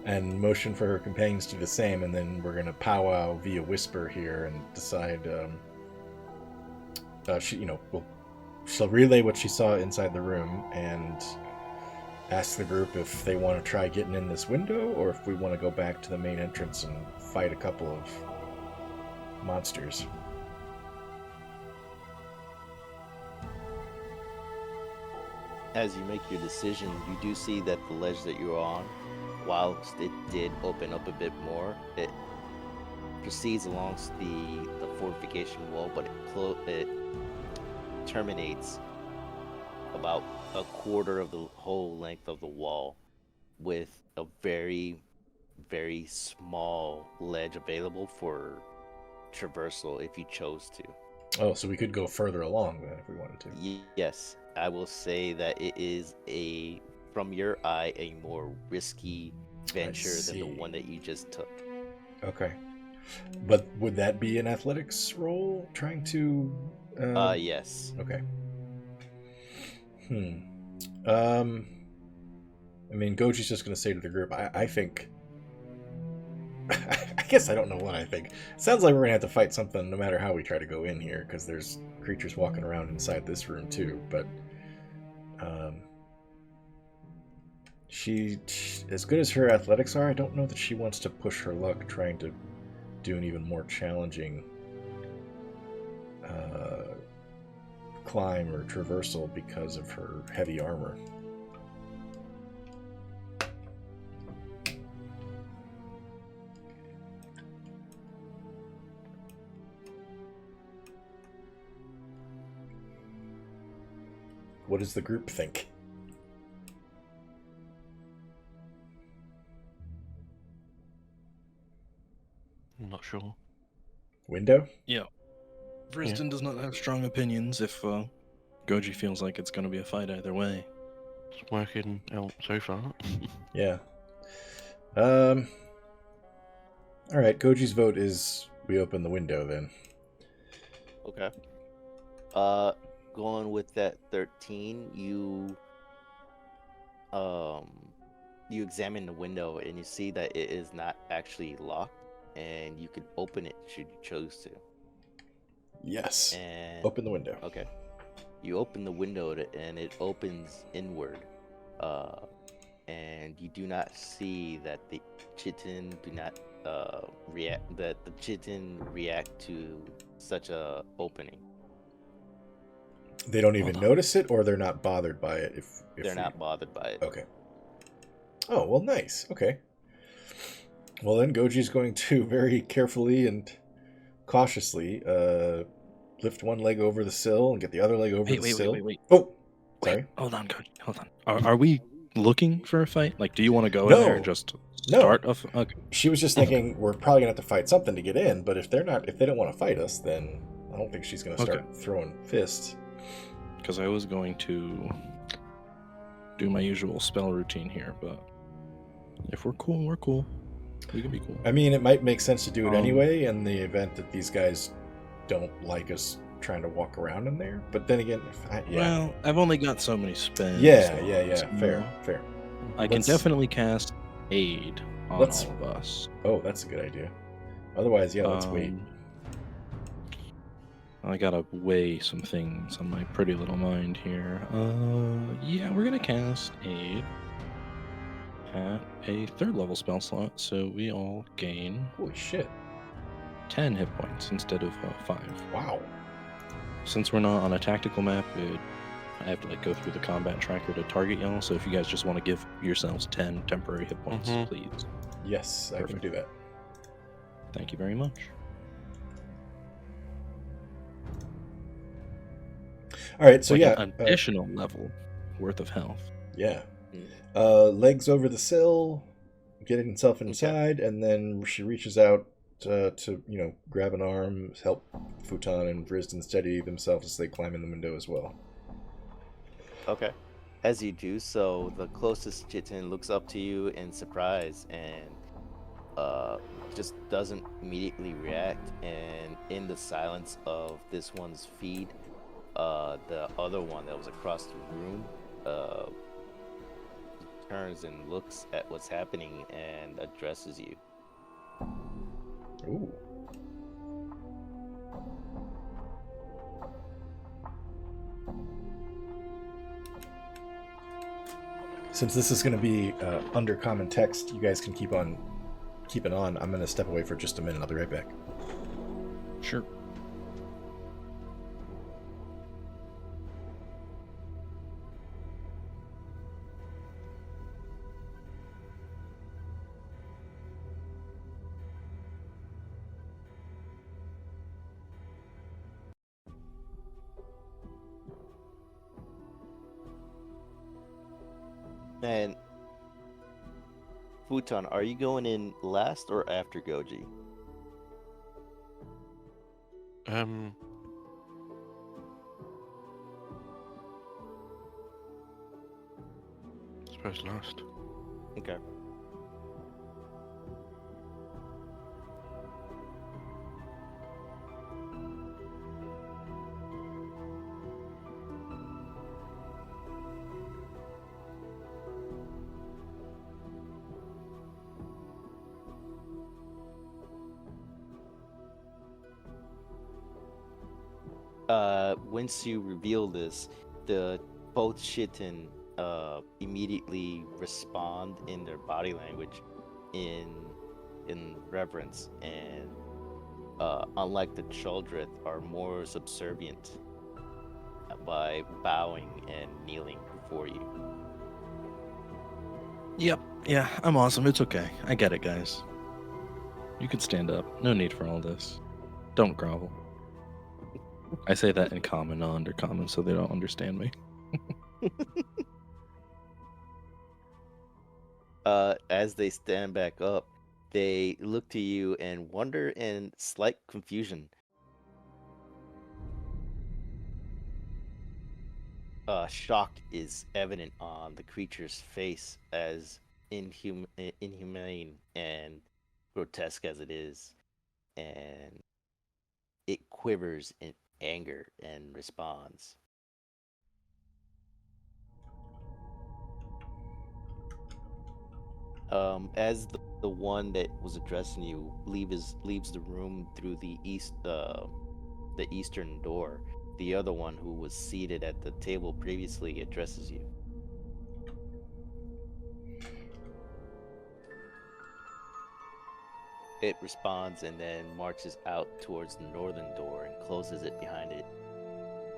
and motion for her companions to do the same, and then we're going to powwow via whisper here and decide. She'll relay what she saw inside the room and ask the group if they want to try getting in this window or if we want to go back to the main entrance and fight a couple of monsters. As you make your decision, you do see that the ledge that you're on, whilst it did open up a bit more, it proceeds alongst the fortification wall, but it terminates about a quarter of the whole length of the wall with a very, very small ledge available for traversal if you chose to. Oh, so we could go further along then if we wanted to. Yes, I will say that it is from your eye, a more risky venture than the one that you just took. Okay. But would that be an athletics roll? Trying to... Yes. Okay. I mean, Goji's just going to say to the group, I think... I guess I don't know what I think. It sounds like we're going to have to fight something no matter how we try to go in here, because there's creatures walking around inside this room too, but... She, as good as her athletics are, I don't know that she wants to push her luck trying to do an even more challenging climb or traversal because of her heavy armor. What does the group think? I'm not sure. Window? Yeah. Vrisdan does not have strong opinions if Goji feels like it's going to be a fight either way. It's working out so far. Yeah. Alright, Goji's vote is we open the window then. Okay. Going with that 13, you examine the window and you see that it is not actually locked, and you could open it should you choose to. Yes. And Open the window. okay, you open the window and it opens inward, and you do not see that the chitin do not react. That the chitin react to such a opening. They don't even Hold on. notice it, or they're not bothered by it if They're not bothered by it. Okay. Oh, well, nice. Okay. Well, then Goji's going to very carefully and cautiously lift one leg over the sill and get the other leg over the sill. Wait. Oh, sorry. Wait, hold on, Goji. Hold on. Are we looking for a fight? Like, do you want to go in there and just start a okay. She was just thinking we're probably gonna have to fight something to get in, but if they don't want to fight us, then I don't think she's gonna start throwing fists. Because I was going to do my usual spell routine here, but if we're cool, we're cool. We can be cool. I mean, it might make sense to do it anyway in the event that these guys don't like us trying to walk around in there. But then again, well, I've only got so many spells. Yeah. so, Fair. I can definitely cast aid on all of us. Oh, that's a good idea. Otherwise, let's wait. I gotta weigh some things on my pretty little mind here. Yeah, we're gonna cast aid at a 3rd level spell slot, so we all gain Holy shit. 10 hit points instead of 5. Wow. Since we're not on a tactical map, I have to go through the combat tracker to target y'all, so if you guys just want to give yourselves 10 temporary hit points, please. Yes, I can do that. Thank you very much. All right, so an additional level worth of health. Yeah. Legs over the sill, getting himself inside, and then she reaches out to grab an arm, help Futon and Vrisdan steady themselves as they climb in the window as well. Okay. As you do so, the closest chitin looks up to you in surprise and just doesn't immediately react. And in the silence of this one's feed, the other one that was across the room turns and looks at what's happening and addresses you. Ooh. Since this is going to be under common text, you guys can keep it on. I'm going to step away for just a minute. I'll be right back. Sure. And Futon, are you going in last or after Goji? Suppose last. Okay. Once you reveal this, both Shitten immediately respond in their body language in reverence, and unlike the Chaldrith, are more subservient by bowing and kneeling before you. Yep. Yeah, I'm awesome. It's okay. I get it, guys. You can stand up. No need for all this. Don't grovel. I say that in common, not undercommon, so they don't understand me. As they stand back up, They look to you in wonder and slight confusion. Shock is evident on the creature's face as inhumane and grotesque as it is, and it quivers in anger and responds. As the one that was addressing you leaves the room through the eastern door, the other one who was seated at the table previously addresses you. It responds and then marches out towards the northern door and closes it behind it,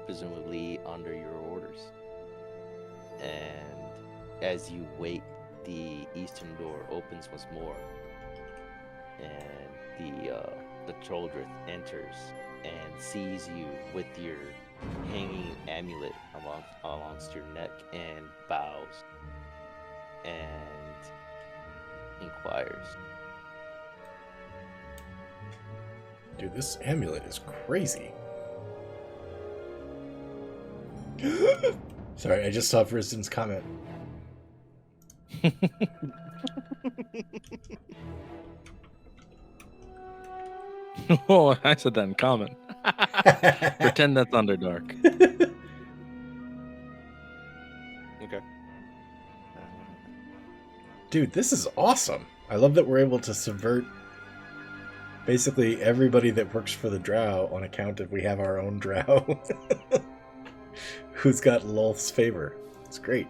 presumably under your orders. And as you wait, the eastern door opens once more, and the Choldrith enters and sees you with your hanging amulet amongst your neck and bows and inquires. Dude, this amulet is crazy. Sorry, I just saw Vrisdan's comment. Oh, I said that in comment. Pretend that's Underdark. Okay. Dude, this is awesome. I love that we're able to subvert basically everybody that works for the drow on account of we have our own drow who's got Lolth's favor. It's great.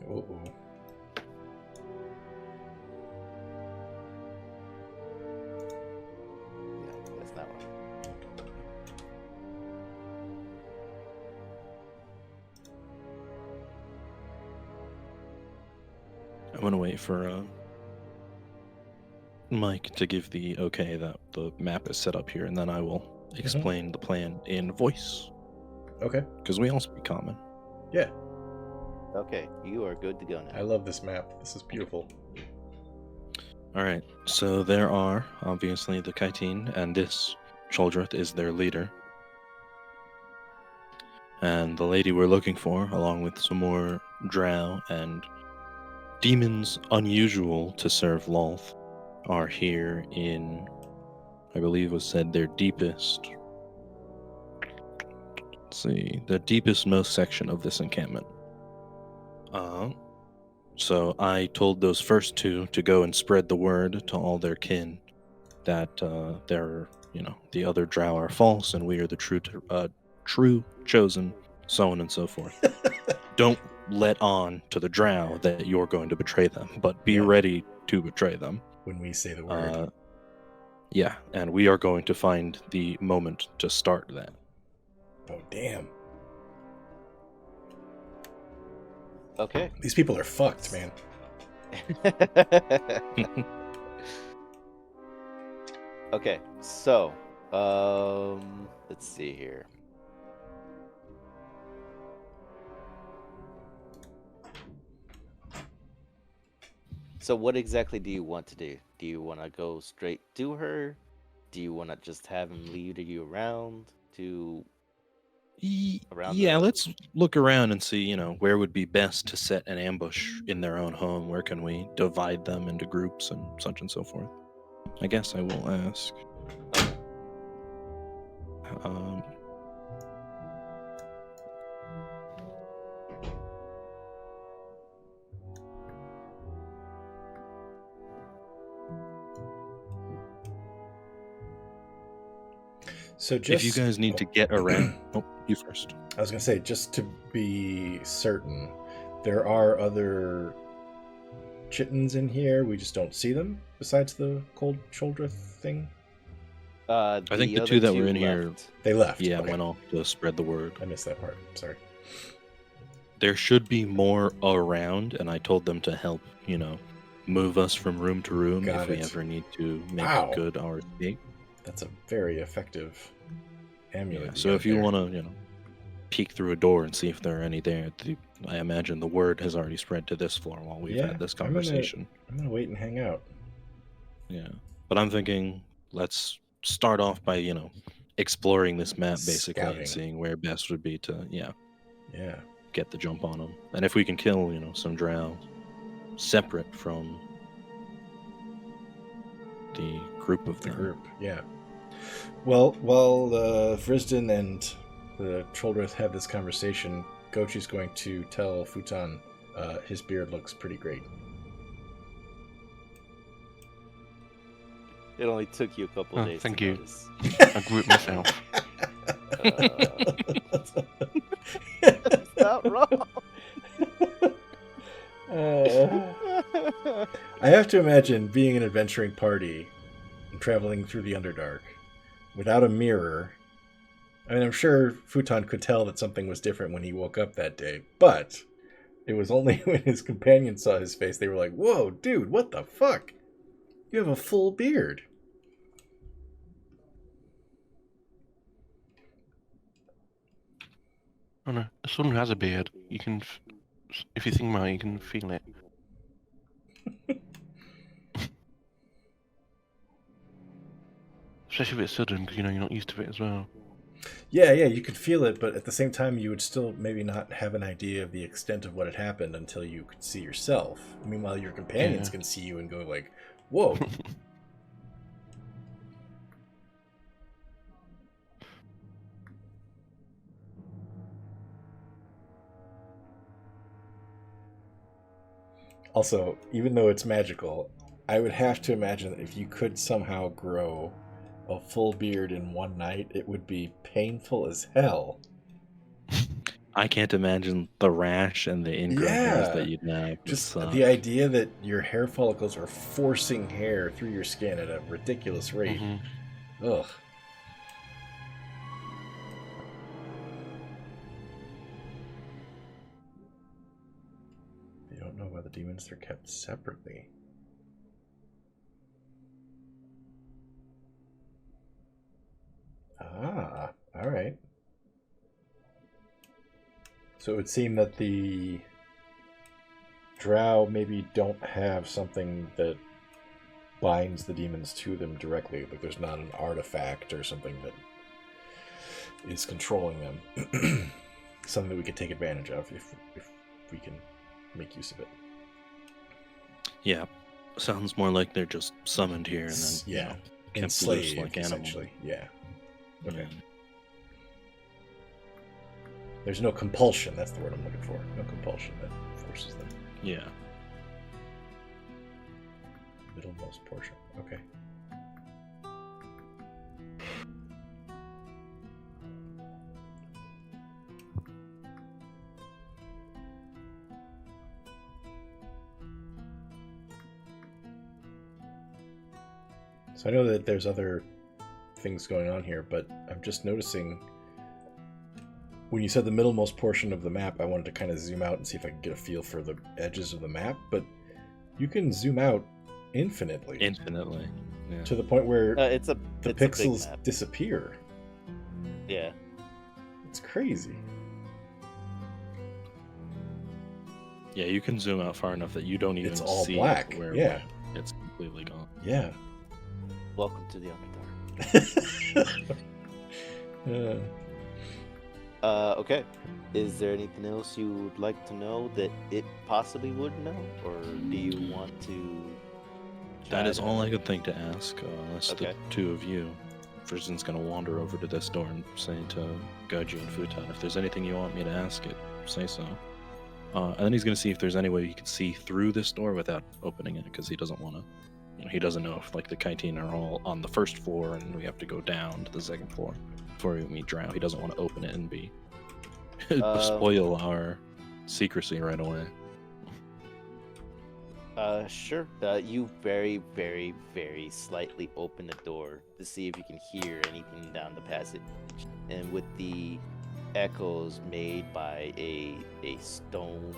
Uh-oh. No, that's not one. I'm gonna wait for Mike to give the okay that the map is set up here, and then I will explain the plan in voice. Okay. Because we all speak common. Yeah. Okay, you are good to go now. I love this map. This is beautiful. Alright, so there are obviously the Kytine, and this Choldrith is their leader. And the lady we're looking for, along with some more drow and demons unusual to serve Lolth, are here in, I believe was said, their deepest, let's see, the deepest, most section of this encampment. So I told those first two to go and spread the word to all their kin that they're, the other drow are false and we are the true chosen, so on and so forth. Don't let on to the drow that you're going to betray them, but be ready to betray them. When we say the word. Yeah, and we are going to find the moment to start that. Oh, damn. Okay. These people are fucked, man. Okay, so, let's see here. So what exactly do you want to do? Do you want to go straight to her? Do you want to just have him lead you around to... Yeah, let's look around and see, where would be best to set an ambush in their own home. Where can we divide them into groups and such and so forth? I guess I will ask. So just... if you guys need to get around... Oh, you first. I was going to say, just to be certain, there are other chittens in here. We just don't see them, besides the cold shoulder thing? I think the two that were in here... They left. Yeah, okay. went off to spread the word. I missed that part. Sorry. There should be more around, and I told them to help, move us from room to room Got if we it. ever need to make Wow. good our escape. That's a very effective amulet. Yeah, you so got if you there. want to, peek through a door and see if there are any there, I imagine the word has already spread to this floor while we've had this conversation. I'm gonna wait and hang out. Yeah, but I'm thinking let's start off by, exploring this map basically Scouting. and seeing where best would be to, Yeah. get the jump on them. And if we can kill, some drow separate from the group of The them. group, yeah. Well, while Vrisdan and the Trollrith have this conversation, Goji's going to tell Futon his beard looks pretty great. It only took you a couple days. Thank to you. notice. I grew it myself. That's not wrong. I have to imagine being an adventuring party and traveling through the Underdark without a mirror. I mean, I'm sure Futon could tell that something was different when he woke up that day, but it was only when his companions saw his face they were like, "Whoa, dude, what the fuck? You have a full beard." Oh no, someone who has a beard, you can, if you think about it, you can feel it. Especially if it's sudden, because you're not used to it as well. Yeah, you could feel it, but at the same time, you would still maybe not have an idea of the extent of what had happened until you could see yourself. Meanwhile, your companions can see you and go like, "Whoa." Also, even though it's magical, I would have to imagine that if you could somehow grow a full beard in one night, it would be painful as hell. I can't imagine the rash and the ingrown hairs that you'd have. Just the idea that your hair follicles are forcing hair through your skin at a ridiculous rate. Mm-hmm. Ugh. They don't know why the demons are kept separately. Ah, alright. So it would seem that the drow maybe don't have something that binds the demons to them directly. Like there's not an artifact or something that is controlling them. Something that we could take advantage of if we can make use of it. Yeah, sounds more like they're just summoned here and then kept loose enslaved, like animals. essentially. Yeah. Okay. Yeah. There's no compulsion. That's the word I'm looking for. No compulsion that forces them. Yeah. Middlemost portion. Okay. So I know that there's other things going on here, but I'm just noticing when you said the middlemost portion of the map, I wanted to kind of zoom out and see if I could get a feel for the edges of the map, but you can zoom out infinitely. Infinitely. Yeah. To the point where the big pixels map. disappear. Yeah. It's crazy. Yeah, you can zoom out far enough that you don't even It's all see black. where Yeah. it's completely gone. Yeah. Welcome to the Underdark. Okay. Is there anything else you would like to know that it possibly would know, or do you want to? That is all I could think to ask, unless Okay. the two of you. Vrisdan's gonna wander over to this door and say to Goji and Futon, if there's anything you want me to ask it, say so. And then he's gonna see if there's any way he can see through this door without opening it, because he doesn't want to. He doesn't know if like the Kytine are all on the first floor and we have to go down to the second floor before we meet drow. He doesn't want to open it and be spoil our secrecy right away. Sure. You very, very, very slightly open the door to see if you can hear anything down the passage. And with the echoes made by a stone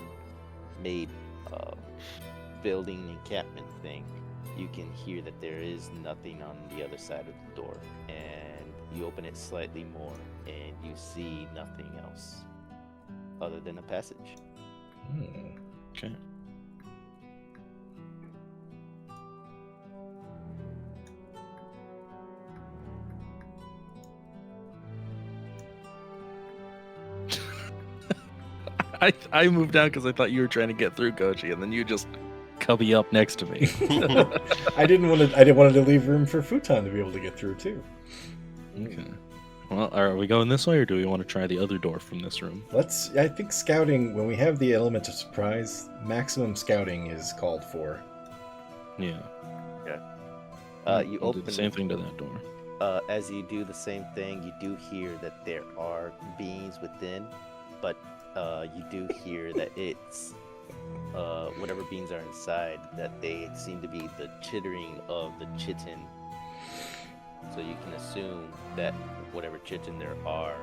made building encampment thing, you can hear that there is nothing on the other side of the door. And you open it slightly more, and you see nothing else other than a passage. Okay. I moved down because I thought you were trying to get through, Goji, and then you just cubby up next to me. I didn't want to leave room for Futon to be able to get through too. Okay. Well, are we going this way, or do we want to try the other door from this room? I think scouting, when we have the element of surprise, maximum scouting is called for. Yeah. You We'll do open the same thing to that door. As you do the same thing, you do hear that there are beings within, but you do hear that it's whatever beings are inside, that they seem to be the chittering of the chitin. So you can assume that whatever chitin there are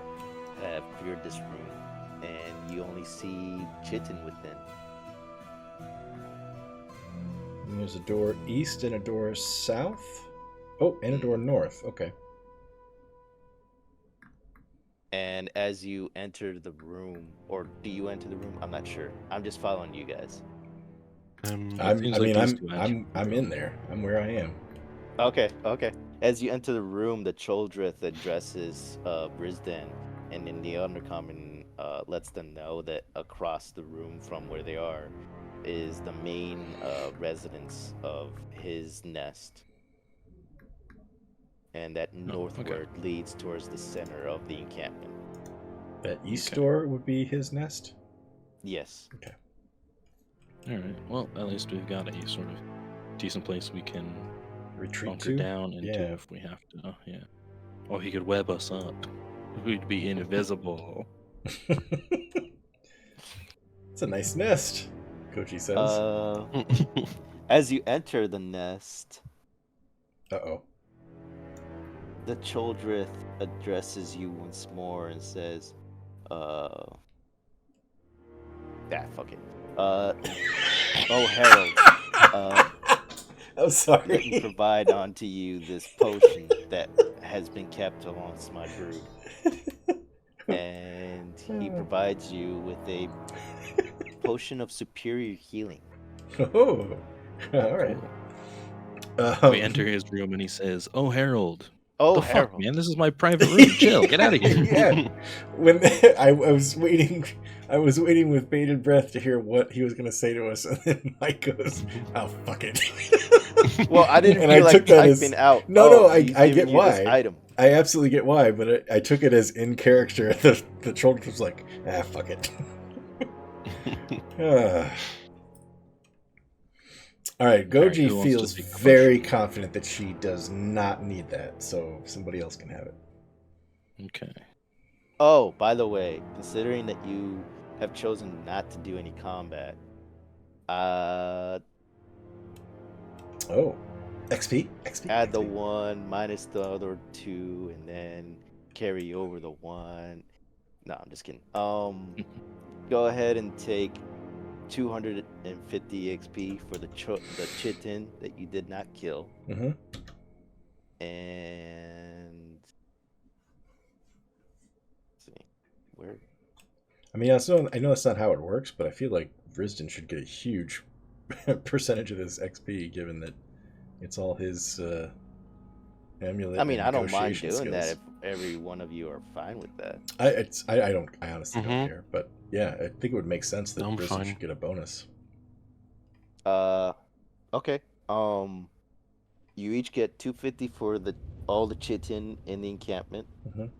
have cleared this room, and you only see chitin within. And there's a door east and a door south. Oh, and a door north. Okay. And as you enter the room, or do you enter the room? I'm not sure. I'm just following you guys. Seems like these two I'm in there. I'm where I am. Okay. As you enter the room, the Choldrith addresses Vrisdan, and in the Undercommon lets them know that across the room from where they are is the main residence of his nest. And that northward leads towards the center of the encampment. That east door would be his nest? Yes. Okay. Alright, well, at least we've got a sort of decent place we can retreat bunker to? down into if we have to. Yeah. Or he could web us up. We'd be invisible. It's a nice nest, Goji says. As you enter the nest, Uh-oh. the Choldrith addresses you once more and says, fuck it. Oh, Harold. I'm sorry. Let me provide onto you this potion that has been kept amongst my brood. And he provides you with a potion of superior healing. Oh, all right. We enter his room and he says, "Oh, Harold. Oh, the Harold. fuck, man? This is my private room. Chill. Get out of here." Yeah. When I was waiting with bated breath to hear what he was going to say to us, and then Mike goes, "Oh, fuck it." Well, I didn't And feel I like took that typing out. No, I he's get giving you this why. item. I absolutely get why, but I took it as in character. The troll was like, fuck it. All right, Goji who wants to feels take the very potion? confident that she does not need that, so somebody else can have it. Okay. Oh, by the way, considering that you have chosen not to do any combat, XP? add the 1 minus the other 2, and then carry over the 1. No, I'm just kidding. Go ahead and take 250 XP for the chitin that you did not kill. Mm-hmm. And let's see where. I mean, I know that's not how it works, but I feel like Vrisdan should get a huge percentage of this XP, given that it's all his amulet. I mean, I don't mind negotiation doing that skills. if every one of you are fine with that. I honestly don't Mhm. care, but yeah, I think it would make sense that I'm Vrisdan fine. should get a bonus. Okay. You each get 250 for all the chitin in the encampment, Mhm.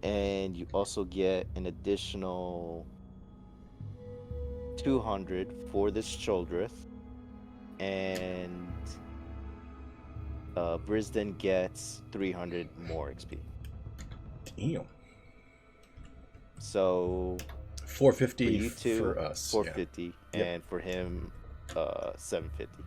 and you also get an additional 200 for this Choldrith, and Vrisdan gets 300 more XP. Damn. So 450 for you two, for us. 450, Yep. and for him, 750.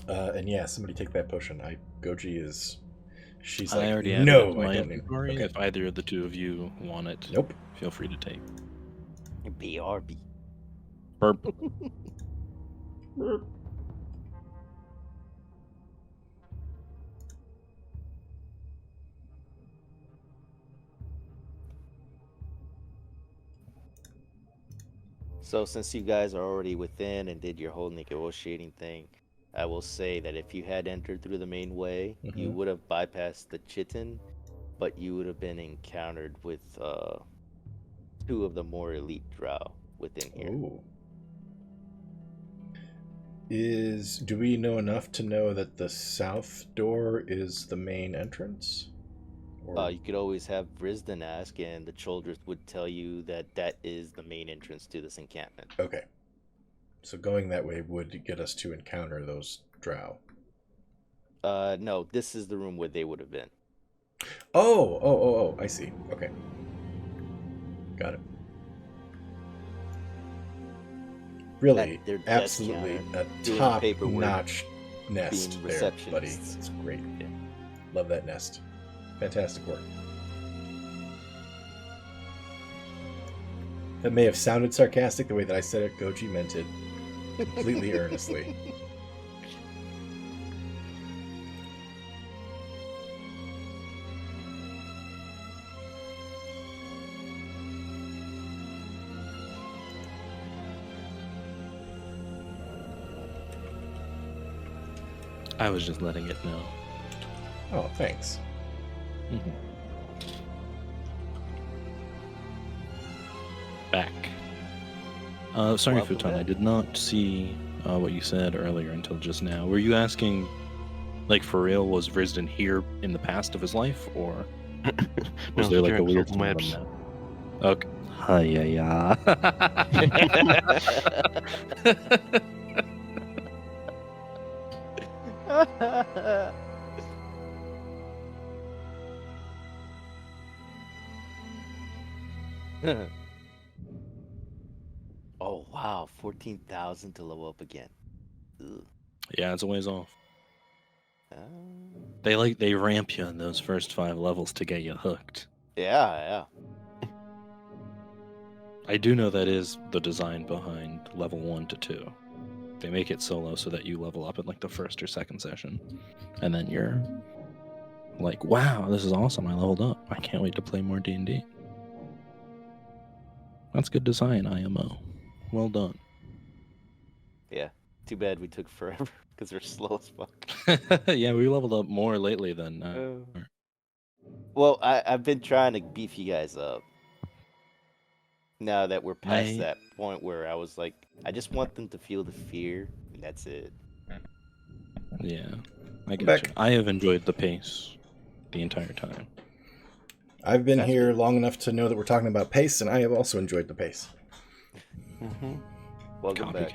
And yeah, somebody take that potion. Goji is. She's I like, already added it no, to I my don't need. inventory. Okay. If either of the two of you want it, Nope. feel free to take. BRB. Burp. So since you guys are already within and did your whole negotiating thing, I will say that if you had entered through the main way, you Mhm. would have bypassed the chitin, but you would have been encountered with two of the more elite drow within here. Ooh. Do we know enough to know that the south door is the main entrance? Or You could always have Vrisdan ask, and the Choldrith would tell you that that is the main entrance to this encampment. okay, so going that way would get us to encounter those drow. No, this is the room where they would have been. Oh! I see. Okay, got it. Really, At their desk absolutely counter, a doing top-notch nest being there, buddy. receptionists. It's great. Yeah. Love that nest. Fantastic work. That may have sounded sarcastic the way that I said it. Goji meant it completely earnestly. I was just letting it know. Oh, thanks. Back. Sorry, Welcome Futon, I back. did not see what you said earlier until just now. Were you asking, like, for real, was Vrisdan here in the past of his life, or was there, like, a weird on webs? now? Okay. Hi, yeah. Oh wow, 14,000 to level up again. Ugh. Yeah, it's a ways off. Uh, They ramp you in those first 5 levels to get you hooked. yeah. I do know that is the design behind level 1 to 2. They make it solo so that you level up in like the first or second session, and then you're like, "Wow, this is awesome! I leveled up. I can't wait to play more D&D." That's good design, IMO. Well done. Yeah. Too bad we took forever because they're slow as fuck. Yeah, we leveled up more lately than. Well, I've been trying to beef you guys up. Now that we're past that point where I was like, I just want them to feel the fear, and that's it. Yeah, I get back. you. I have enjoyed the pace the entire time. I've been That's here good. long enough to know that we're talking about pace, and I have also enjoyed the pace. Welcome back.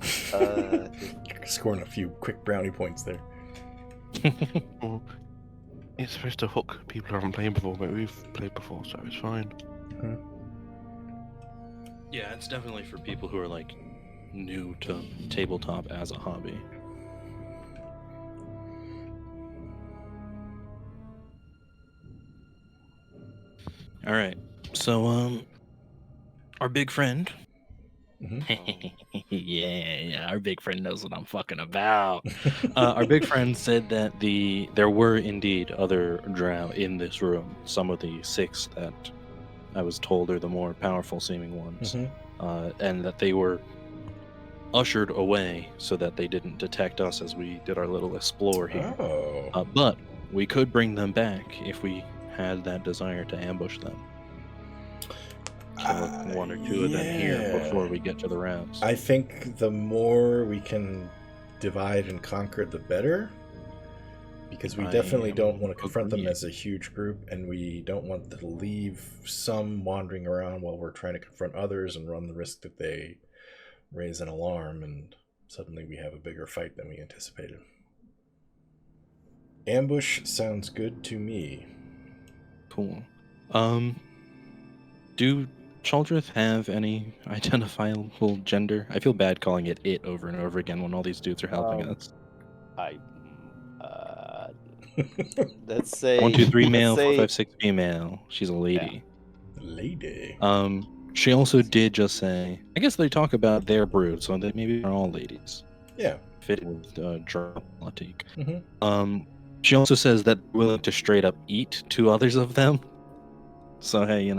Copycat. Scoring a few quick brownie points there. Well, it's supposed to hook people who haven't played before, but we've played before, so it's fine. Yeah, it's definitely for people who are like new to tabletop as a hobby. All right, so our big friend. Yeah, our big friend knows what I'm fucking about. Our big friend said that there were indeed other drow in this room. Some of the 6 that I was told are the more powerful seeming ones, and that they were ushered away so that they didn't detect us as we did our little explore here. Oh. But we could bring them back if we had that desire to ambush them. Kill 1 or 2 of them here before we get to the rounds. I think the more we can divide and conquer, the better. Because we definitely don't want to confront them as a huge group, and we don't want to leave some wandering around while we're trying to confront others and run the risk that they raise an alarm and suddenly we have a bigger fight than we anticipated. Ambush sounds good to me. Cool. Do Choldrith have any identifiable gender? I feel bad calling it over and over again when all these dudes are helping us. I uh, let's say 1, 2, 3 let's male, 4, say 5, 6 female. She's a lady. Lady. She also did just say, I guess they talk about their brood, so that maybe they're all ladies. Yeah. Fit with drow politique. Mm-hmm. She also says that they're willing to straight up eat 2 others of them. So hey,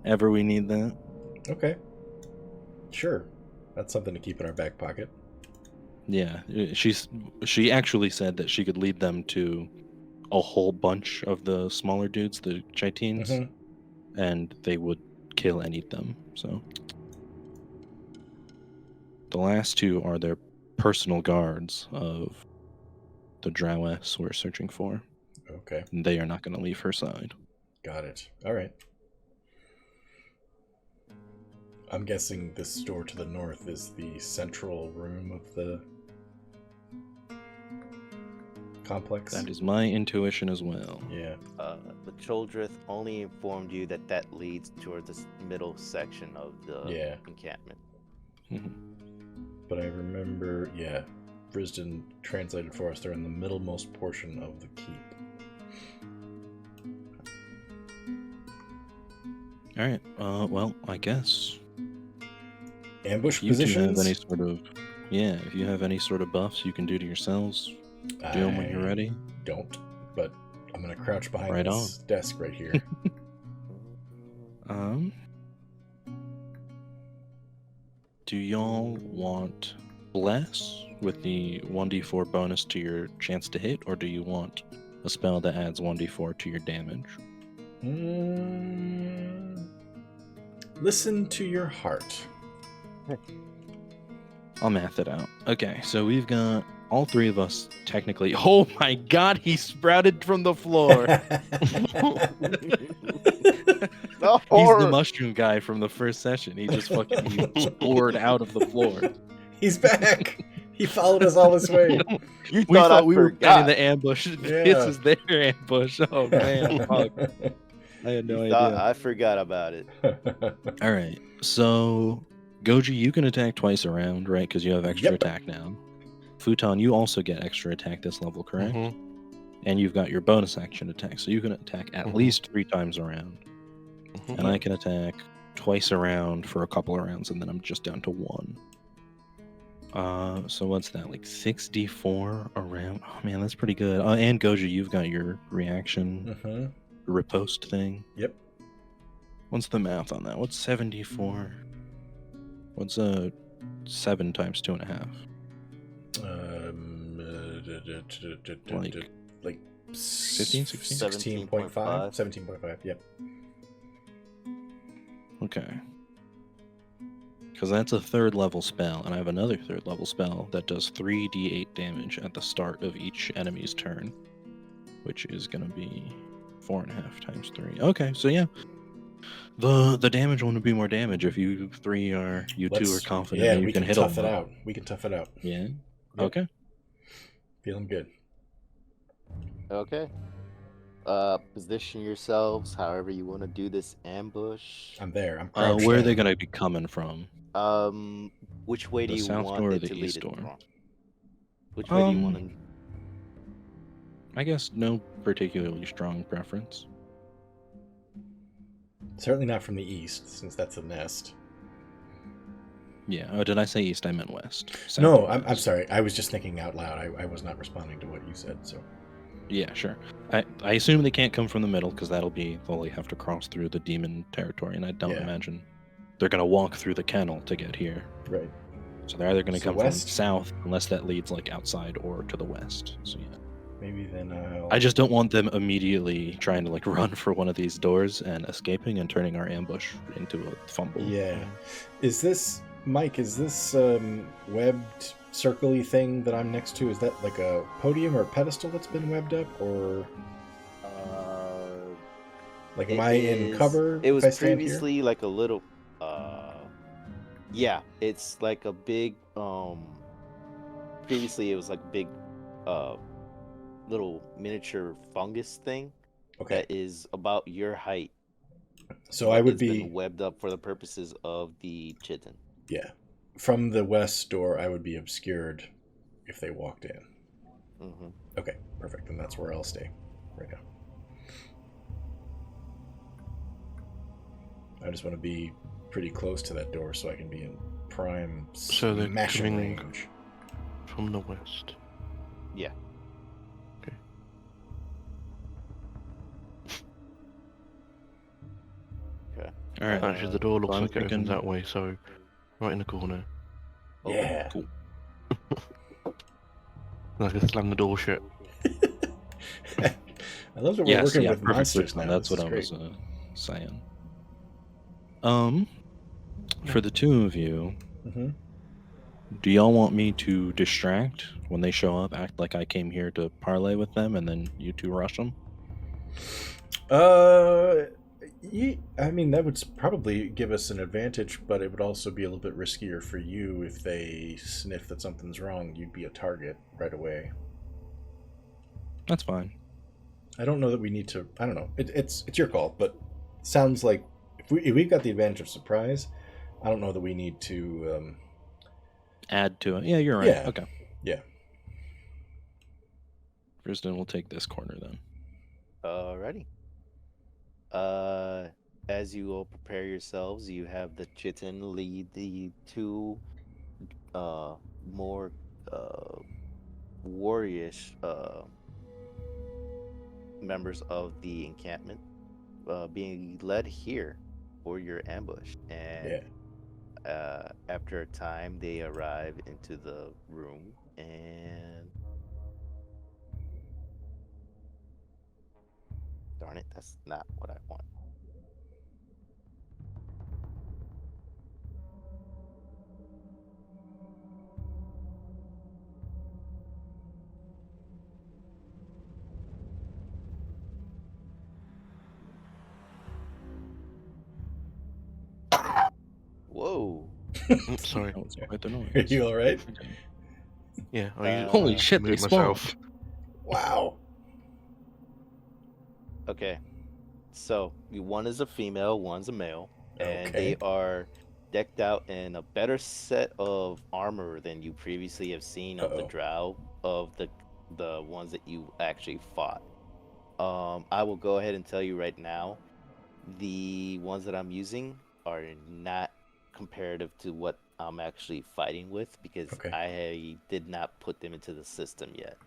ever we need that. Okay. Sure. That's something to keep in our back pocket. Yeah, she actually said that she could lead them to a whole bunch of the smaller dudes, the chitines, Mm-hmm. and they would kill and eat them. So the last 2 are their personal guards of the Drowess we're searching for. Okay. And they are not going to leave her side. Got it. All right. I'm guessing this door to the north is the central room of the complex. That is my intuition as well. Yeah. The Choldrith only informed you that that leads toward the middle section of the encampment. Mhm. But I remember, Vrisdan translated for us. They're in the middlemost portion of the keep. All right. Well, I guess Ambush you positions? have any sort of if you have any sort of buffs you can do to yourselves, do them when you're ready. Don't, but I'm gonna crouch behind Right this desk right here. Do y'all want Bless with the 1d4 bonus to your chance to hit, or do you want a spell that adds 1d4 to your damage? Listen to your heart. I'll math it out. Okay, so we've got all 3 of us technically. Oh my god, he sprouted from the floor. He's the mushroom guy from the first session. He just fucking poured out of the floor. He's back. He followed us all this way. You We thought we were forgot. planning the ambush. Yeah. This is their ambush. Oh man, fuck. I had no idea. I forgot about it. All right, so Goji, you can attack twice around, right? Because you have extra Yep. attack now. Futon, you also get extra attack this level, correct? Mhm. And you've got your bonus action attack, so you can attack at Mhm. least 3 times around. Mhm. And I can attack twice around for a couple of rounds, and then I'm just down to 1. So what's that, like 6d4 around? Oh man, that's pretty good. And Goji, you've got your reaction Mm-hmm. riposte thing. Yep. What's the math on that? What's 7d4? What's 7 times 2.5? Like 15, 16? 16.5? 17.5, yep. Okay. Because that's a 3rd level spell, and I have another 3rd level spell that does 3d8 damage at the start of each enemy's turn, which is going to be 4.5 times 3. Okay, so yeah. The damage one would be more damage if you 2 are confident that you we can can hit tough them. it out. We can tough it out. Yeah? Yep. Okay. Feeling good. Okay. Position yourselves however you want to do this ambush. I'm there. I'm crouched Where are in. they going to be coming from? Which way do The you south want door or it the to lead east it door? from? Which way do you want to? I guess no particularly strong preference. Certainly not from the east, since that's a nest. Yeah. Oh, did I say east? I meant west. South No, or I'm west. sorry. I was just thinking out loud. I was not responding to what you said, so. Yeah, sure. I assume they can't come from the middle because they'll have to cross through the demon territory, and I don't Yeah. imagine they're gonna walk through the kennel to get here. Right. So they're either gonna So come west? from south, unless that leads like outside or to the west. So yeah. Maybe then I'll... I just don't want them immediately trying to like run for one of these doors and escaping and turning our ambush into a fumble. Yeah. Is this... Mike, is this webbed circle-y thing that I'm next to, is that like a podium or a pedestal that's been webbed up, or like am I in cover? It was if I stand previously here? like a little. Yeah, it's like a big. Previously, it was like a big, little miniature fungus thing Okay, that is about your height. so but I would it's be been webbed up for the purposes of the chitin. from the west door. I would be obscured if they walked in. Mm-hmm. Okay, perfect. And that's where I'll stay right now. I just want to be pretty close to that door so I can be in prime So they're smashing coming- range. From the west. Yeah. Okay. Okay. All right. Actually, the door looks I'm like it thinking- opens that way, so right in the corner. Yeah. Cool. Like I slam the door shut. I love that we're working with perfectly monsters fine. now. That's This what is I great. was saying. For the two of you, Mm-hmm. do y'all want me to distract when they show up, act like I came here to parlay with them, and then you two rush them? I mean, that would probably give us an advantage, but it would also be a little bit riskier for you if they sniff that something's wrong. You'd be a target right away. That's fine. I don't know that we need to. I don't know. It's your call, but sounds like if we've got the advantage of surprise, I don't know that we need to. Add to it. Yeah, you're right. Yeah. Okay. Yeah. Vrisdan will take this corner then. Alrighty. As you all prepare yourselves, you have the Chitin lead the two more warriorish members of the encampment being led here for your ambush. And after a time, they arrive into the room and... Darn it, that's not what I want. Whoa. Oops, sorry. That was quite the noise. Are you all right? Yeah, Holy shit, they moved spawned. myself. Wow. Okay. So, one is a female, one's a male, and Okay. they are decked out in a better set of armor than you previously have seen of the Uh-oh. drow, of the ones that you actually fought. I will go ahead and tell you right now, the ones that I'm using are not comparative to what I'm actually fighting with because Okay. I did not put them into the system yet.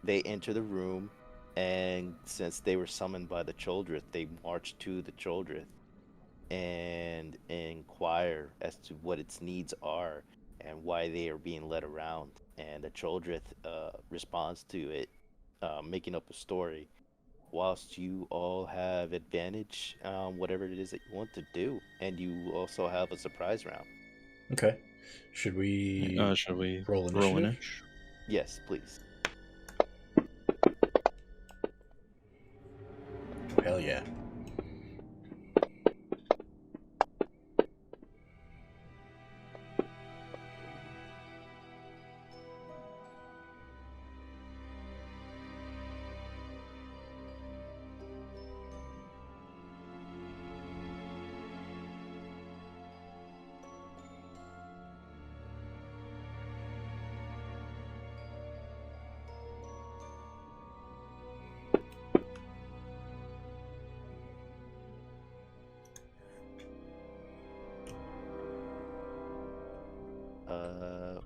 They enter the room, and since they were summoned by the Choldrith, they march to the Choldrith and inquire as to what its needs are and why they are being led around. And the Choldrith responds to it, making up a story, whilst you all have advantage, whatever it is that you want to do, and you also have a surprise round. Okay. Should we Should we roll roll initiative? an inch? Yes, please. Hell yeah.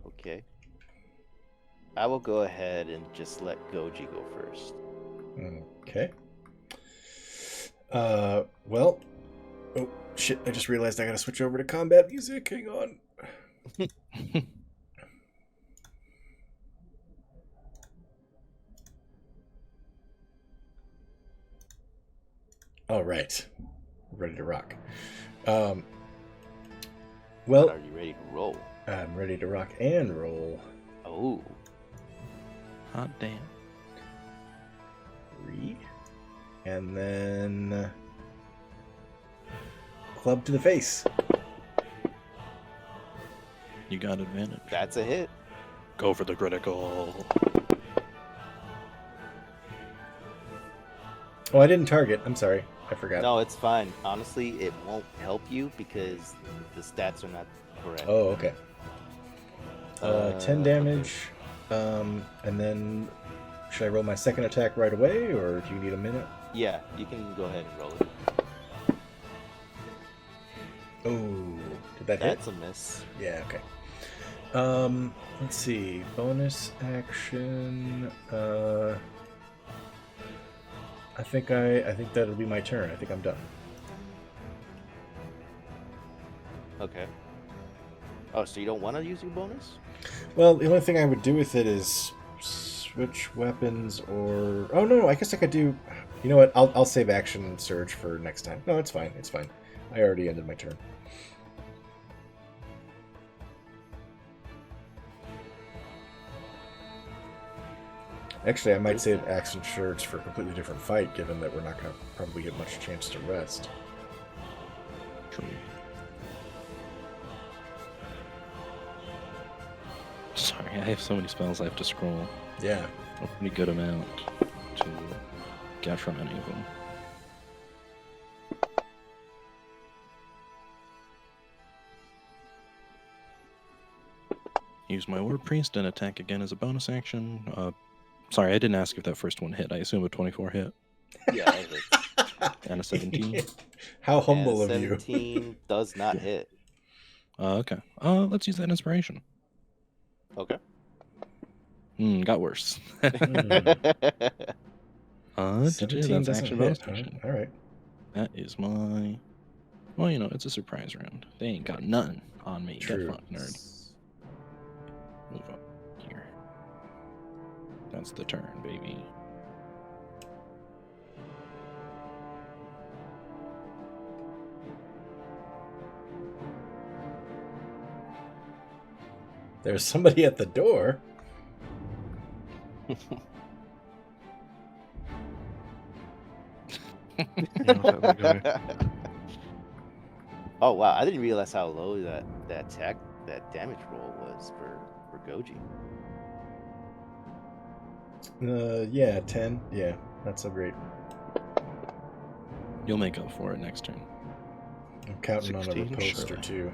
Okay. I will go ahead and just let Goji go first. Okay. Well. Oh, shit. I just realized I gotta switch over to combat music. Hang on. All right. Ready to rock. Well, Are you ready to roll? I'm ready to rock and roll. Oh, Hot damn. 3. And then... club to the face. You got advantage. that's a hit. Go for the critical. Oh, I didn't target. I'm sorry. I forgot. No, it's fine. Honestly, it won't help you because the stats are not correct. Oh, okay. 10 damage. And then should I roll my second attack right away, or do you need a minute? Yeah, you can go ahead and roll it. Oh, did that hit? That's a miss. Yeah, okay. Let's see. Bonus action. I think that'll be my turn. I think I'm done. Okay. Oh, so you don't want to use your bonus? Well, the only thing I would do with it is switch weapons, or no, I guess I could do. You know what? I'll save action and surge for next time. No, it's fine. It's fine. I already ended my turn. Actually, I might save action surge for a completely different fight, given that we're not going to probably get much chance to rest. True. Sorry, I have so many spells I have to scroll Yeah. a pretty good amount to get from any of them. Use my Word Priest and attack again as a bonus action. Sorry, I didn't ask if that first one hit. I assume a 24 hit. Yeah, it hits. And a 17. How humble And of you. 17 does not hit. Okay. Let's use that inspiration. Okay. Got worse. Hmm. 17 that's doesn't action hit, bonus huh? action. All right. That is my... Well, you know, it's a surprise round. They ain't got nothing on me. True. That fuck nerd. Move up here. That's the turn, baby. There's somebody at the door. Oh wow, I didn't realize how low that damage roll was for Goji. Yeah, 10. Yeah, not so great. You'll make up for it next turn. I'm counting on a 16, riposte or surely. two.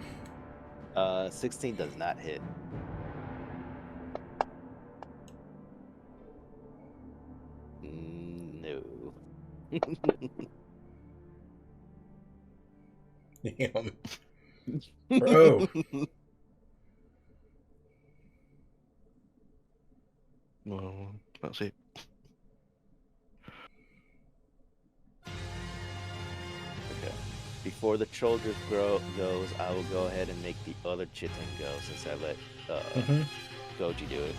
16 does not hit. No. Damn. Bro. Well, that's it. Okay. Before the soldier goes, I will go ahead and make the other chitin go since I let Goji do it.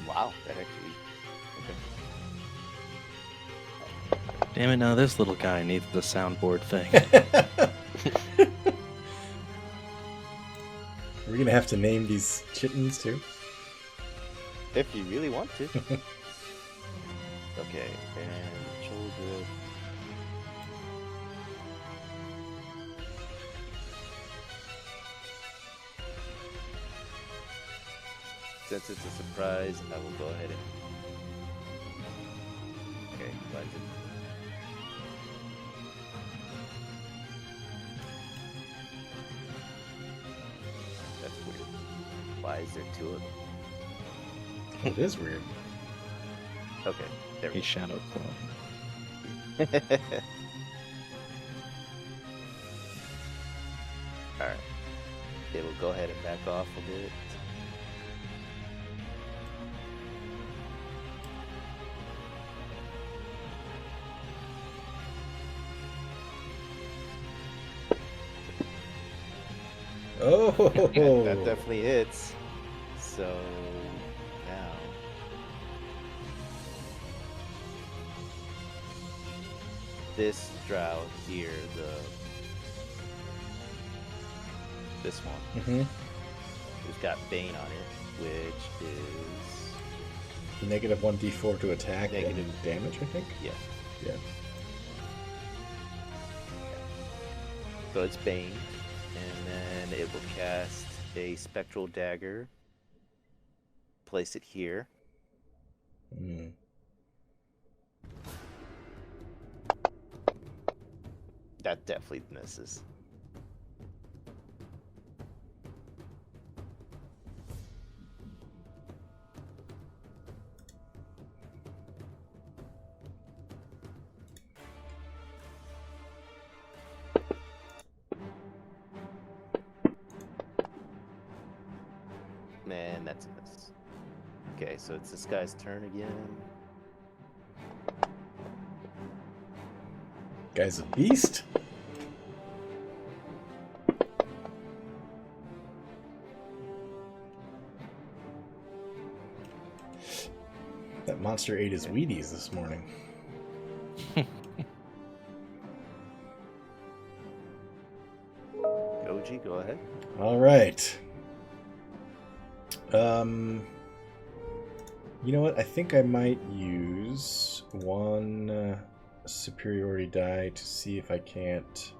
Wow, that actually. Okay. Damn it, now this little guy needs the soundboard thing. We're gonna have to name these chittens too. If you really want to. Okay, and shoulder. Since it's a surprise, I will go ahead and. Okay, why is it? That's weird. Why is there two of them? It is weird. Okay, there we He's Shadow Claw. go. Alright. It will go ahead and back off a bit. Oh, That definitely hits. So now this drow here, this one, it's got Bane on it, which is negative 1d4 to attack Negative. and damage, I think. yeah. Yeah. So it's Bane, and then it will cast a spectral dagger place it here. Hmm. That definitely misses. Man, that's a miss. Okay, so it's this guy's turn again. Guy's a beast. That monster ate his Wheaties this morning. Goji, go ahead. All right. You know what? I think I might use one superiority die to see if I can't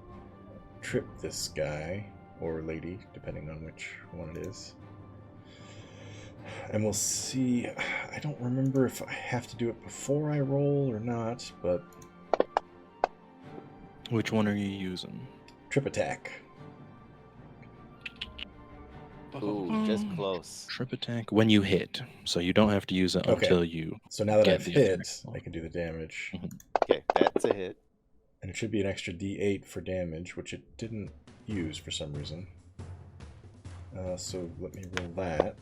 trip this guy or lady, depending on which one it is. And we'll see. I don't remember if I have to do it before I roll or not, but Which one are you using? trip attack. Ooh, just close. Trip attack when you hit, so you don't have to use it Okay. until you. So now that Get I've the hit, attack roll. I can do the damage. Okay, that's a hit. And it should be an extra d8 for damage, which it didn't use for some reason. So let me roll that.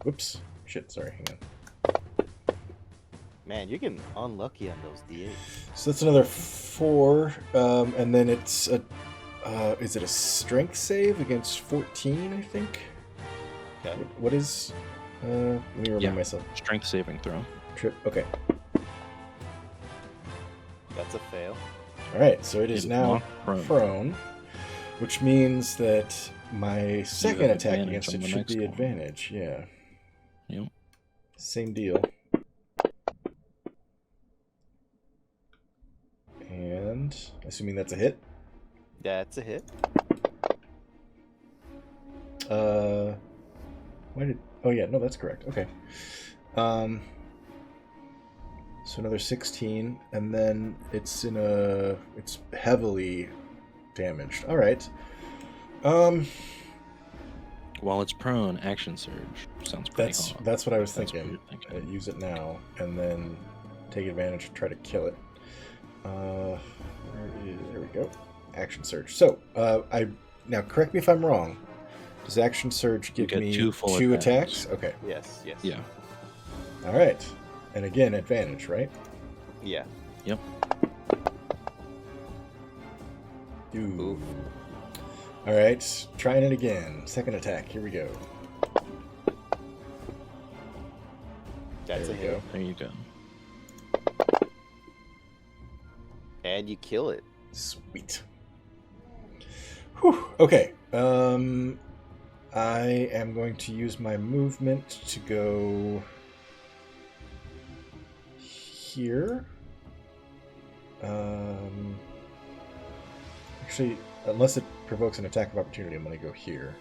Whoops. Shit, sorry, hang on. Man, you're getting unlucky on those D8s. So that's another 4, and then it's a... is it a strength save against 14, I think? Okay. What is... let me remind myself. Strength saving throw. Trip. Okay. That's a fail. Alright, so it is It is now knocked prone, which means that my second have attack advantage against on it the should next be one. advantage, yeah. Yep. Same deal. And assuming that's a hit. That's a hit. Why did... Oh yeah, no, that's correct. Okay. So another 16, and then it's in a... It's heavily damaged. Alright. While it's prone, action surge sounds pretty hot. That's what I was That's what thinking. you're thinking. Use it now, and then take advantage and try to kill it. There we go. Action surge. So, now correct me if I'm wrong. Does action surge give get me two full two attacks. attacks? Okay. Yes, yes. Yeah. All right. And again, advantage, right? Yeah. Yep. Ooh. Oof. All right. Trying it again. Second attack. Here we go. That's There a we hit. go. There you go. And you kill it. Sweet. Whew. Okay. I am going to use my movement to go here. Actually, unless it provokes an attack of opportunity, I'm going to go here.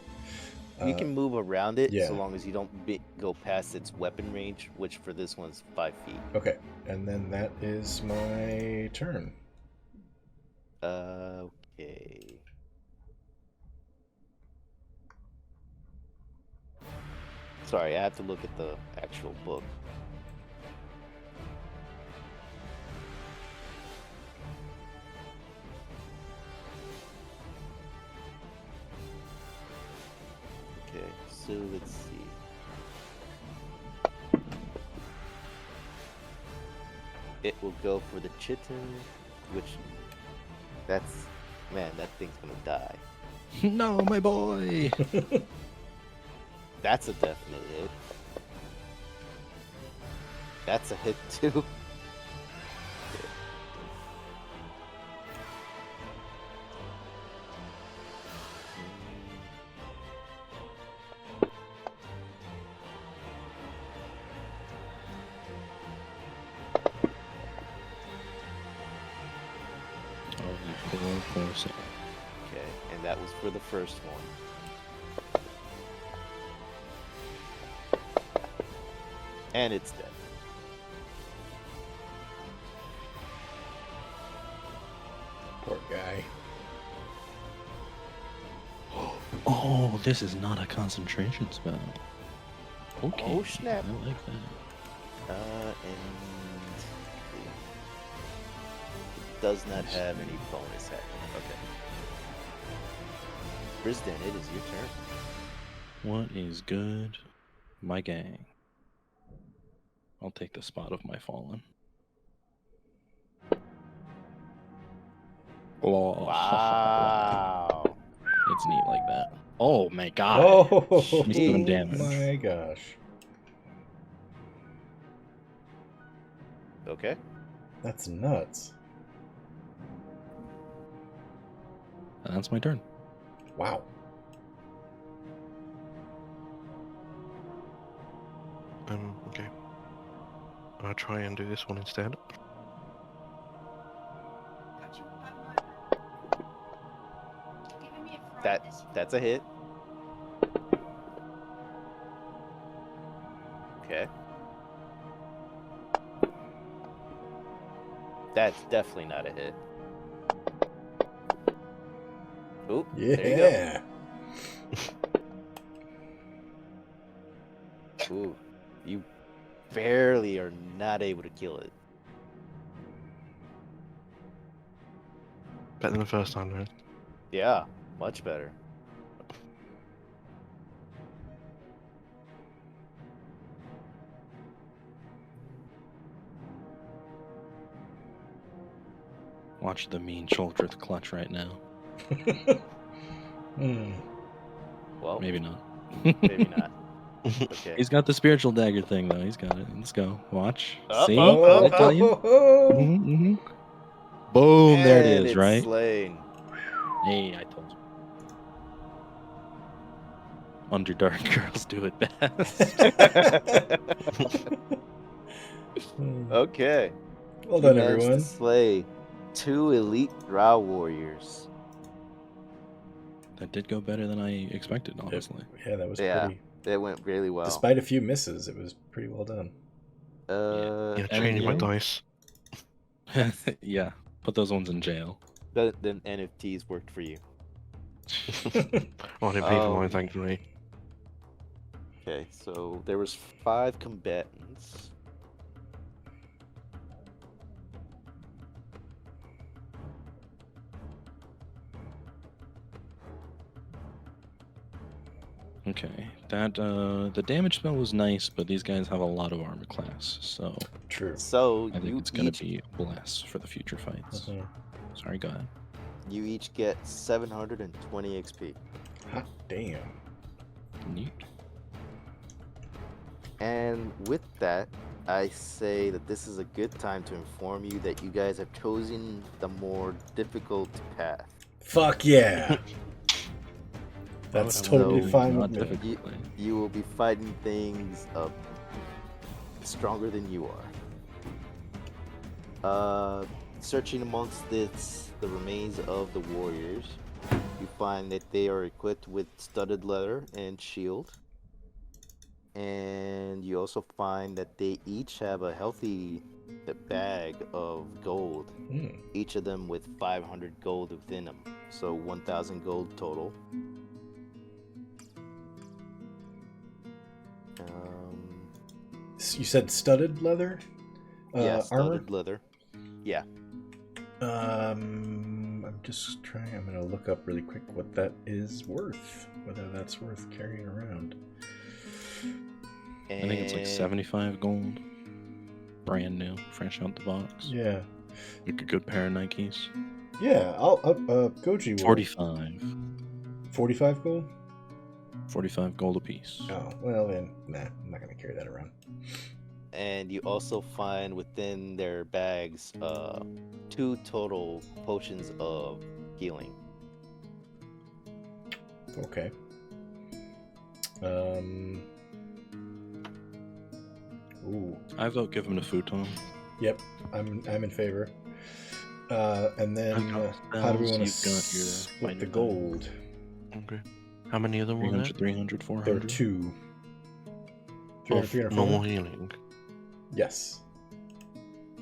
You can move around it yeah. so long as you don't go past its weapon range, which for this one's 5 feet. Okay, and then that is my turn. Okay. Sorry, I have to look at the actual book. Okay, so let's see. It will go for the chitin, which that's, man, that thing's gonna die. No, my boy. That's a definite hit. That's a hit too. Okay, and that was for the first one. And it's dead. Poor guy. Oh, this is not a concentration spell. Okay. Oh, snap. I like that. And it does not have any bonus action. Okay. Vrisdan, it is your turn. What is good, my gang? I'll take the spot of my fallen. Oh, Wow. it's neat like that. Oh my god. Oh, He's doing damage. my gosh. Okay. That's nuts. That's my turn. Wow. Okay. I'll try and do this one instead. That's a hit. Okay. That's definitely not a hit. Oop, there you go. Yeah. Ooh, you barely are not able to kill it. Better than the first time, though. Yeah, much better. Watch the mean Choldrith clutch right now. Well, Maybe not. maybe not. Okay. He's got the spiritual dagger thing though. He's got it. Let's go. Watch. Up, See? up, Did I up, tell up. you? Mhm. Boom! There it And is. it's Right. slain. Hey, I told you. Underdark girls do it best. Okay. Well You done, managed everyone. to slay 2 elite drow warriors. That did go better than I expected, honestly. Yeah, that was Yeah. pretty. That went really well. Despite a few misses, it was pretty well done. Yeah, And changing my again? dice. Yeah. Put those ones in jail. Then NFTs worked for you. Oh, I didn't pay for Oh. mine, thankfully. Okay, so there was 5 combatants. Okay. That the damage spell was nice, but these guys have a lot of armor class, so True. So I think you it's gonna each be a bless for the future fights. Mhm. Sorry, go ahead. you each get 720 XP. Hot damn. Neat. And with that, I say that this is a good time to inform you that you guys have chosen the more difficult path. Fuck yeah. That's Would I totally know? fine Not with me. difficultly. You will be fighting things stronger than you are. Searching amongst the remains of the warriors, you find that they are equipped with studded leather and shield. And you also find that they each have a healthy bag of gold, Mm. each of them with 500 gold within them. So 1,000 gold total. You said studded leather? Yeah, armor? studded leather. Yeah. I'm just trying. I'm gonna look up really quick what that is worth. Whether that's worth carrying around. I think it's like 75 gold. Brand new, fresh out the box. Yeah. Like a good pair of Nikes. Yeah. I'll Goji. 45. 45 gold. 45 gold apiece. Oh well, then nah. I'm not gonna carry that around. And you also find within their bags 2 total potions of healing. Okay. Ooh. I vote give him to Futon. Yep. I'm in favor. And then how do we want to split the gold? Okay. How many of them were there? 300, 300, There were 400. 2. Of 300, normal 400? healing. Yes.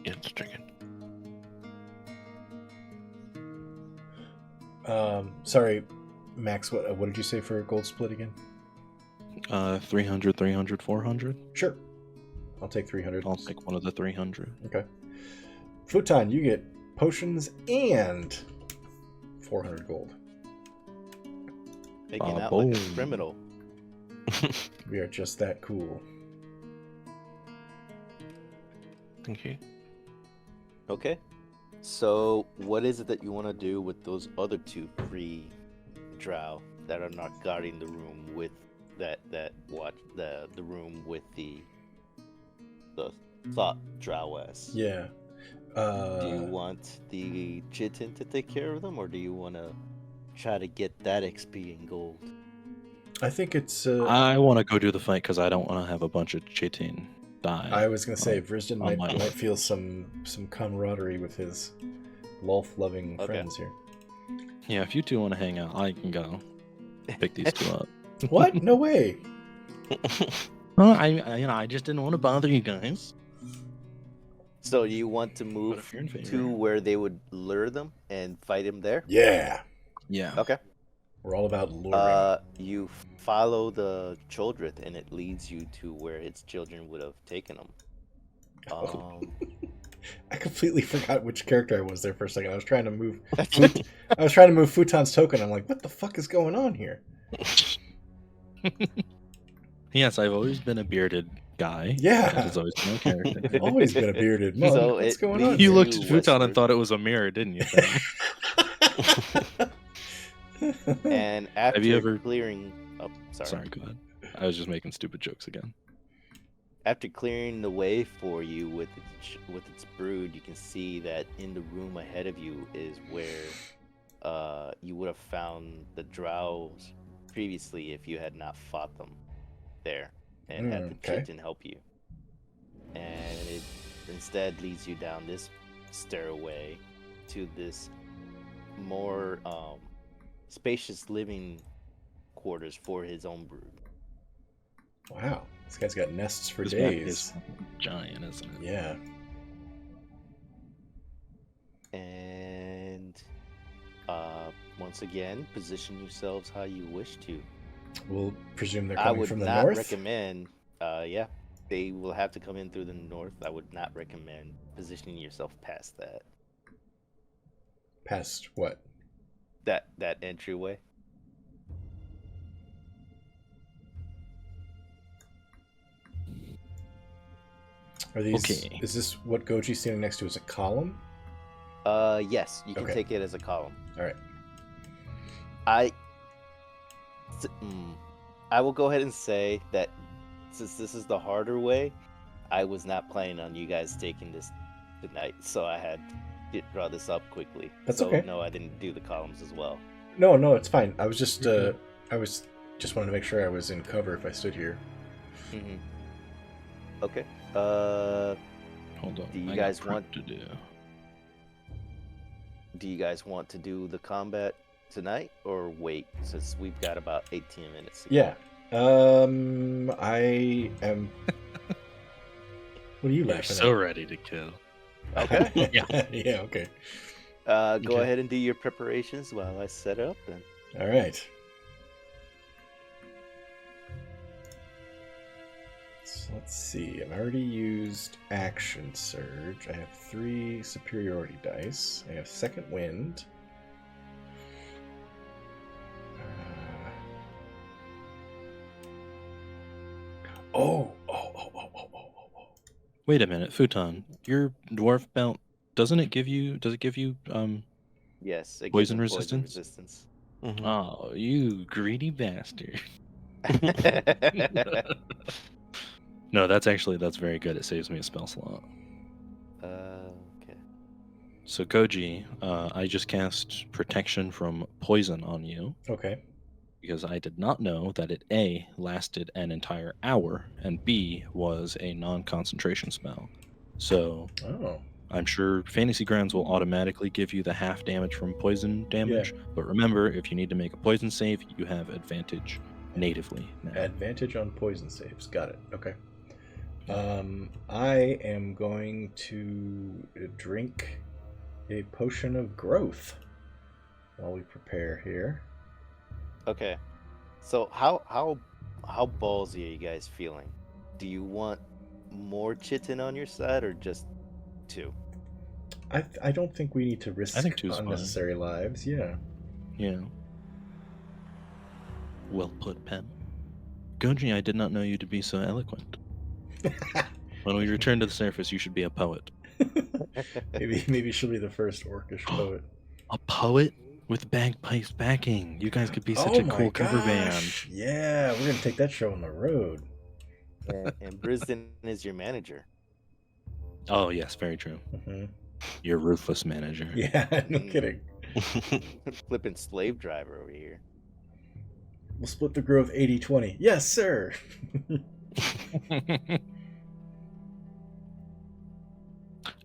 Yeah, it's chicken. Sorry, Max. What did you say for a gold split again? 300, 300, 400. Sure. I'll take 300. I'll take one of the 300. Okay. Futon, you get potions and 400 gold. Making out like a boom. criminal. We are just that cool. Thank you. Okay. So, what is it that you want to do with those other two free drow that are not guarding the room with the room with the thought drowess? Yeah. Do you want the chitin to take care of them, or do you want to try to get that XP in gold? I think it's. I want to go do the fight because I don't want to have a bunch of chitin die. I was gonna say Vrisdan on might my- feel some camaraderie with his Lolth-loving Okay. friends here. Yeah, if you two want to hang out, I can go pick these two up. What? No way. Well, I just didn't want to bother you guys. So, you want to But move if you're in favor. to where they would lure them and fight him there? Yeah. Yeah. Okay. We're all about luring. You follow the Choldrith, and it leads you to where its children would have taken him. Oh. I completely forgot which character I was there for a second. I was trying to move. I was trying to move Futon's token. I'm like, what the fuck is going on here? Yes, I've always been a bearded guy. Yeah. That has always been my character. I've always been a bearded monk. So What's it going on? leads You here? looked at to Futon and westward. thought it was a mirror, didn't you? And after you ever- clearing... Oh, sorry. Sorry, go ahead. I was just making stupid jokes again. After clearing the way for you with its brood, you can see that in the room ahead of you is where you would have found the drows previously if you had not fought them there and had the okay. chitin help you. And it instead leads you down this stairway to this more spacious living quarters for his own brood. Wow. This guy's got nests for This map days. is giant, isn't it? Yeah. And once again, position yourselves how you wish to. We'll presume they're I coming would from the not north. recommend, yeah, they will have to come in through the north. I would not recommend positioning yourself past that Past what? entryway. Are these? Okay. Is this what Goji's standing next to? Is a column? Yes, you can Okay. take it as a column. All right. I will go ahead and say that since this is the harder way, I was not planning on you guys taking this tonight, so I had to draw this up quickly. That's so, okay. No, I didn't do the columns as well. No, it's fine. I was just, You're just wanted to make sure I was in cover if I stood here. Mm-hmm. Okay. Hold on. Do you I got guys prep want- to do? Do you guys want to do the combat tonight or wait? Since we've got about 18 minutes. Yeah. I am. What are you You're laughing so ready to kill. Okay. at? Yeah. Okay. Go Okay. ahead and do your preparations while I set up then. All right. So let's see. I've already used Action Surge. I have 3 superiority dice. I have Second Wind. Oh. Wait a minute, Futon. Your dwarf belt doesn't it give you? Does it give you? Yes. It gives Poison them resistance? resistance. Mhm. Oh, you greedy bastard. No, that's very good. It saves me a spell slot. Okay. So Goji, I just cast protection from poison on you Okay. because I did not know that it A lasted an entire hour and B was a non-concentration spell. So Oh. I'm sure Fantasy Grounds will automatically give you the half damage from poison damage, but remember, if you need to make a poison save, you have advantage natively now. Advantage on poison saves. Got it. Okay. I am going to drink a potion of growth while we prepare here. Okay. So how ballsy are you guys feeling? Do you want more chitin on your side or just 2? I don't think we need to risk I think two's fine. unnecessary lives. Yeah. Yeah. Well put, Pen. Goji, I did not know you to be so eloquent. When we return to the surface, you should be a poet. maybe she'll be the first orcish poet. A poet with bagpipes backing. You guys could be such a cool cover band. Yeah, we're gonna take that show on the road. And Vrisdan is your manager. Oh yes, very true. Mm-hmm. Your ruthless manager. Yeah, no kidding. Flipping slave driver over here. We'll split the growth 80-20. Yes, sir.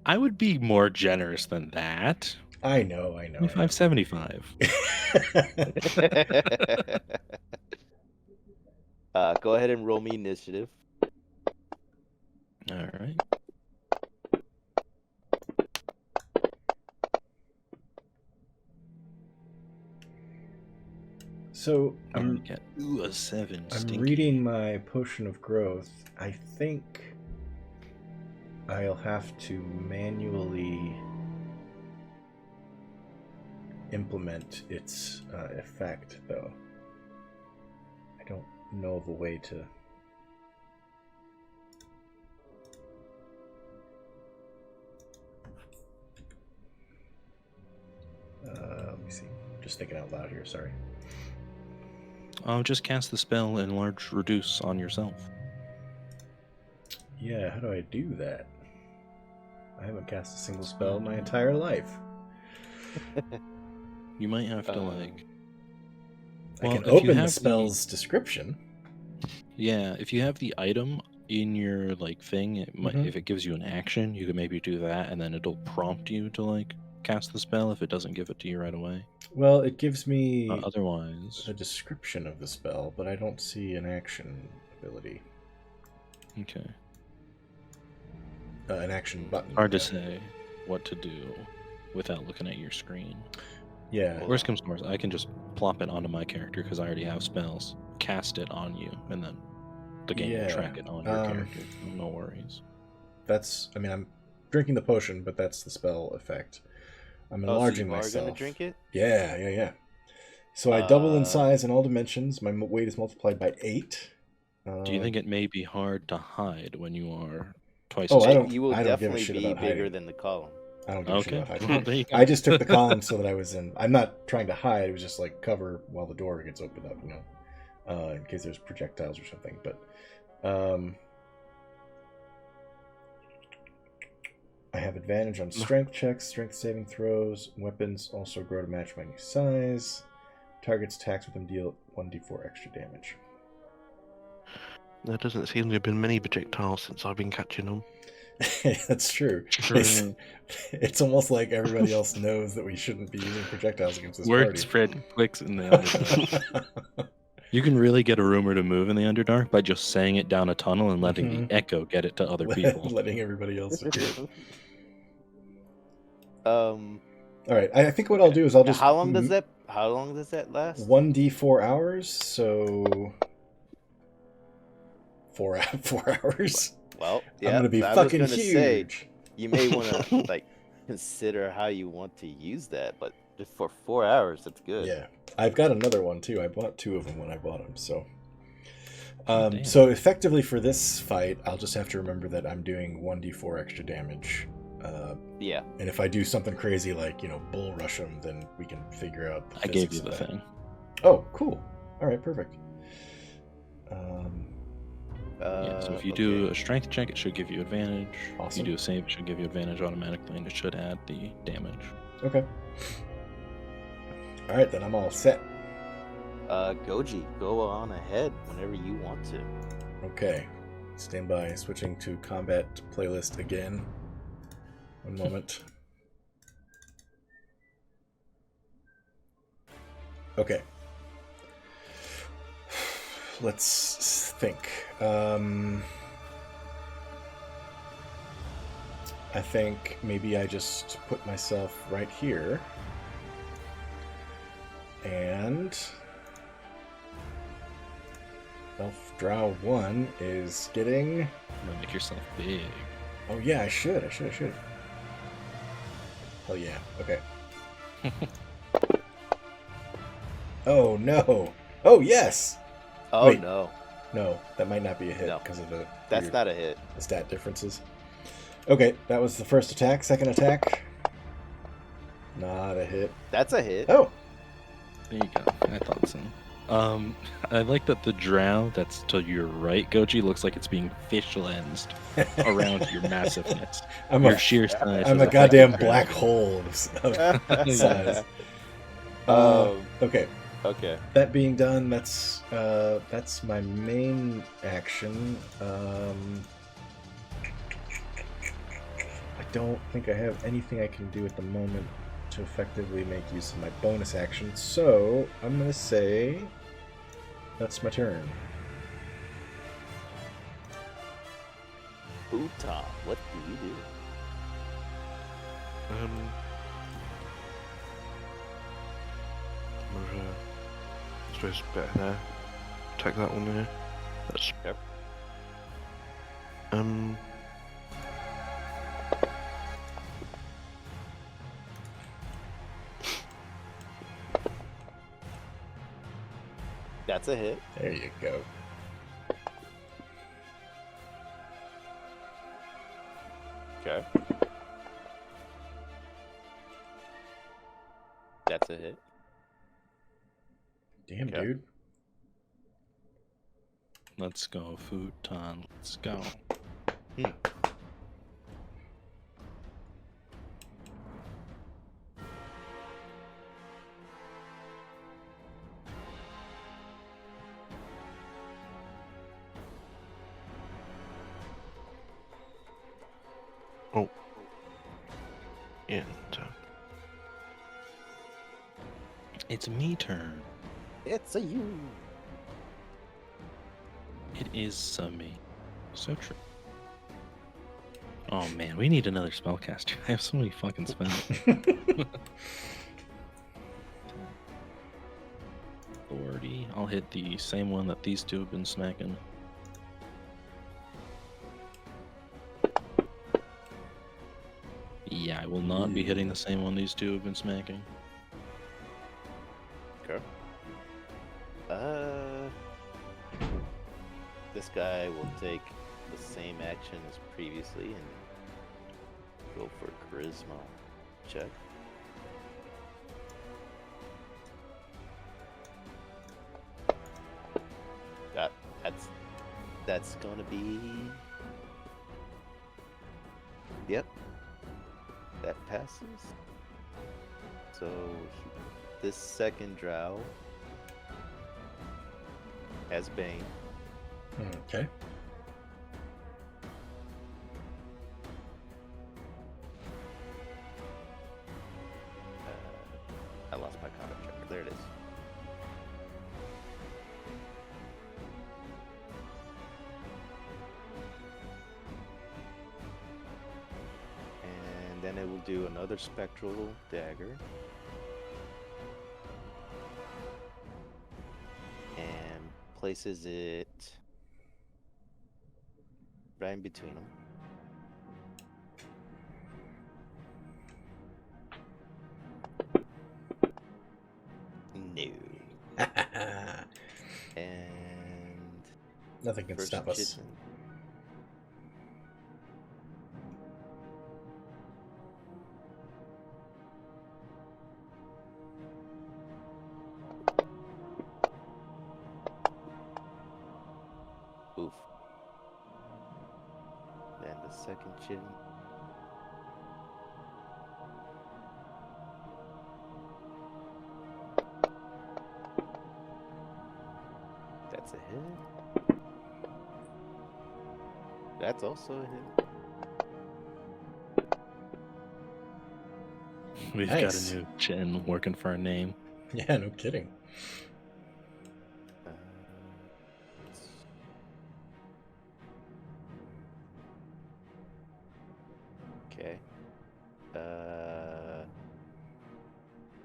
I would be more generous than that. I know. 25-75. Go ahead and roll me initiative. All right. So I'm get a 7. I'm Stinky. reading my potion of growth. I think I'll have to manually implement its effect, though. I don't know of a way to. Let me see. Just thinking out loud here. Sorry. Just cast the spell Enlarge Reduce on yourself. Yeah, how do I do that? I haven't cast a single spell in my entire life. You might have to like. I Well, can if you open the have spell's description. Yeah, if you have the item in your like thing, it might, if it gives you an action, you could maybe do that, and then it'll prompt you to like cast the spell if it doesn't give it to you right away. Well, it gives me Otherwise, a description of the spell, but I don't see an action ability. okay. An action button. Hard to say what to do without looking at your screen. Yeah. Worst comes to worst, I can just plop it onto my character because I already have spells. Cast it on you, and then the game will track it on your character. No worries. I'm drinking the potion, but that's the spell effect. I'm enlarging myself. So you are gonna drink it? Yeah. So I double in size in all dimensions. My weight is multiplied by 8. Do you think it may be hard to hide when you are twice Oh, as I tall? don't. You will I don't give a definitely shit be about bigger hiding. than the column. I don't give a shit about Well, hiding. there you go. I just took the column so that I was in. I'm not trying to hide. It was just like cover while the door gets opened up, in case there's projectiles or something. But I have advantage on strength checks, strength saving throws. Weapons also grow to match my new size. Targets attacks with them deal 1d4 extra damage. There doesn't seem to have been many projectiles since I've been catching them. That's true. It's almost like everybody else knows that we shouldn't be using projectiles against this Word party. spread clicks in the Underdark. You can really get a rumor to move in the Underdark by just saying it down a tunnel and letting the echo get it to other people. Letting everybody else hear it. All right, I think what I'll do is I'll just. How long does that last? 1d4 hours, so 4 hours. Well, yeah, I'm gonna be I was fucking gonna huge. say, you may want to consider how you want to use that, but just for 4 hours, that's good. Yeah, I've got another one too. I bought 2 of them when I bought them, so. Damn. So effectively for this fight, I'll just have to remember that I'm doing 1d4 extra damage. Yeah. And if I do something crazy like bull rush them, then we can figure out. I gave you the thing. Oh, cool! All right, perfect. So if you do a strength check, it should give you advantage. Awesome. If you do a save, it should give you advantage automatically, and it should add the damage. Okay. All right, then I'm all set. Goji, go on ahead whenever you want to. Okay. Stand by. Switching to combat playlist again. One moment. Okay. Let's think. I think maybe I just put myself right here. And Elf Drow 1 is getting... You're gonna make yourself big. Oh yeah, I should. Hell yeah. Okay. Oh no. Oh yes! Oh Wait. no, No, that might not be a hit No. because of the that's weird not a hit. stat differences. Okay, that was the first attack. Second attack. Not a hit. That's a hit. Oh! There you go. I thought so. I like that the drow that's to your right, Goji, looks like it's being fish lensed around your massiveness. I'm Your a, sheer size. I'm is a like goddamn a black dragon. hole of size. Um, Okay, okay. that being done, that's my main action. I don't think I have anything I can do at the moment to effectively make use of my bonus action, so I'm gonna say that's my turn. Futon, what do you do? I suppose better there. Take that one there. That's Yep. That's a hit. There you go. Okay. That's a hit. Damn, Okay. dude. Let's go, Futon. Let's go. oh. Yeah. It's me turn. It's a you. It is me. So true. Oh man, we need another spellcaster. I have so many fucking spells. Authority. I'll hit the same one that these two have been smacking. Yeah, I will not be hitting the same one these two have been smacking. Okay. This guy will take the same action as previously and go for charisma check. That's gonna be. Yep. That passes. So this second drow has Bane. Okay. I lost my combat tracker. There it is. And then it will do another spectral dagger. And places it right in between them. No. And Nothing can first stop us. Chitin. Oof. Then the second chin. That's a hit. That's also a hit. We've Nice. got a new Jen working for our name. Yeah, no kidding. Uh, Okay.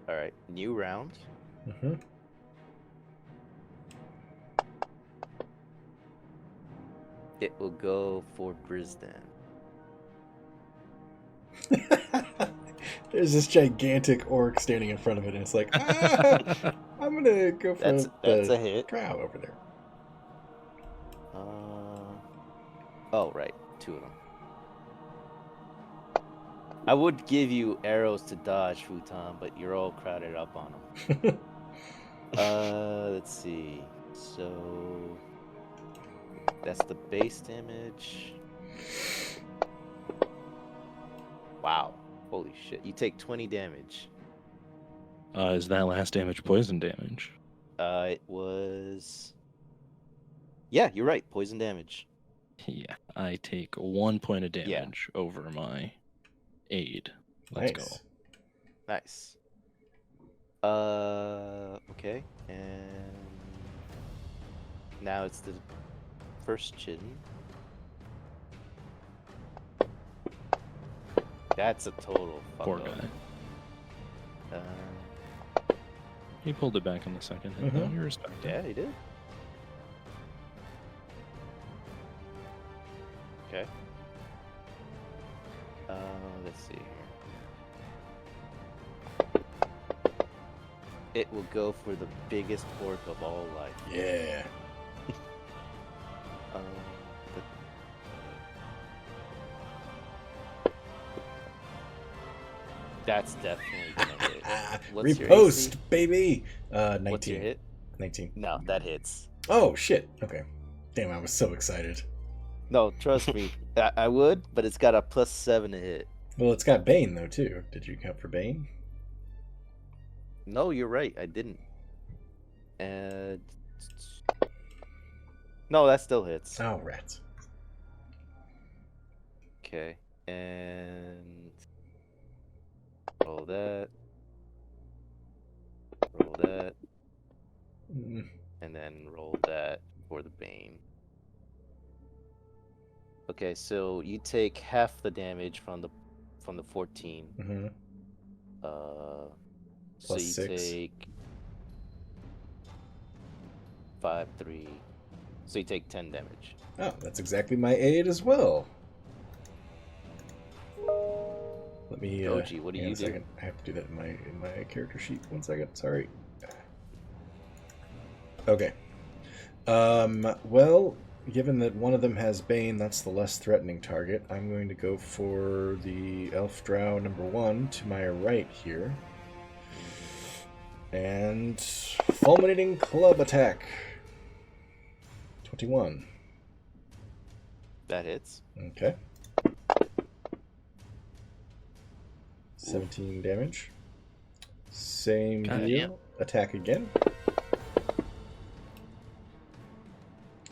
All right. New round. Mm-hmm. It will go for Vrisdan. There's this gigantic orc standing in front of it, and it's like, ah, I'm gonna go for That's the a hit. drow over there. Oh, right. 2 of them. I would give you arrows to dodge, Futon, but you're all crowded up on them. Let's see. So that's the base damage. Wow. Holy shit. You take 20 damage. Is that last damage poison damage? It was... Yeah, you're right. Poison damage. Yeah, I take 1 point of Yeah. damage over my aid. Let's go. Nice. Nice. Okay. And now it's the first chin. That's a total fuck Poor up. guy. He pulled it back in the second hit. Mhm. No, you respect it. Yeah, he did. Okay. Let's see here. It will go for the biggest orc of all life. Yeah. But- That's definitely gonna hit. What's your Repost, AC? baby. 19. What's your hit? 19. No, that hits. Oh shit. Okay. Damn, I was so excited. No, trust me. I would, but it's got a +7 to hit. Well, it's got Bane though too. Did you count for Bane? No, you're right. I didn't. No, that still hits. Oh, rats. Okay, and roll that. Roll that, Mm, and then roll that for the Bane. Okay, so you take half the damage from the 14. mhm. So Plus you 6. take 5, 3. So you take 10 damage. Oh, that's exactly my aid as well. Let me. Goji, what do hang on you a do? second. I have to do that in my character sheet. 1 second. Sorry. Okay. Well, given that one of them has Bane, that's the less threatening target. I'm going to go for the elf drow number 1 to my right here. And fulminating club attack. 21. That hits. Okay. 17 damage. Same God deal. damn. Attack again.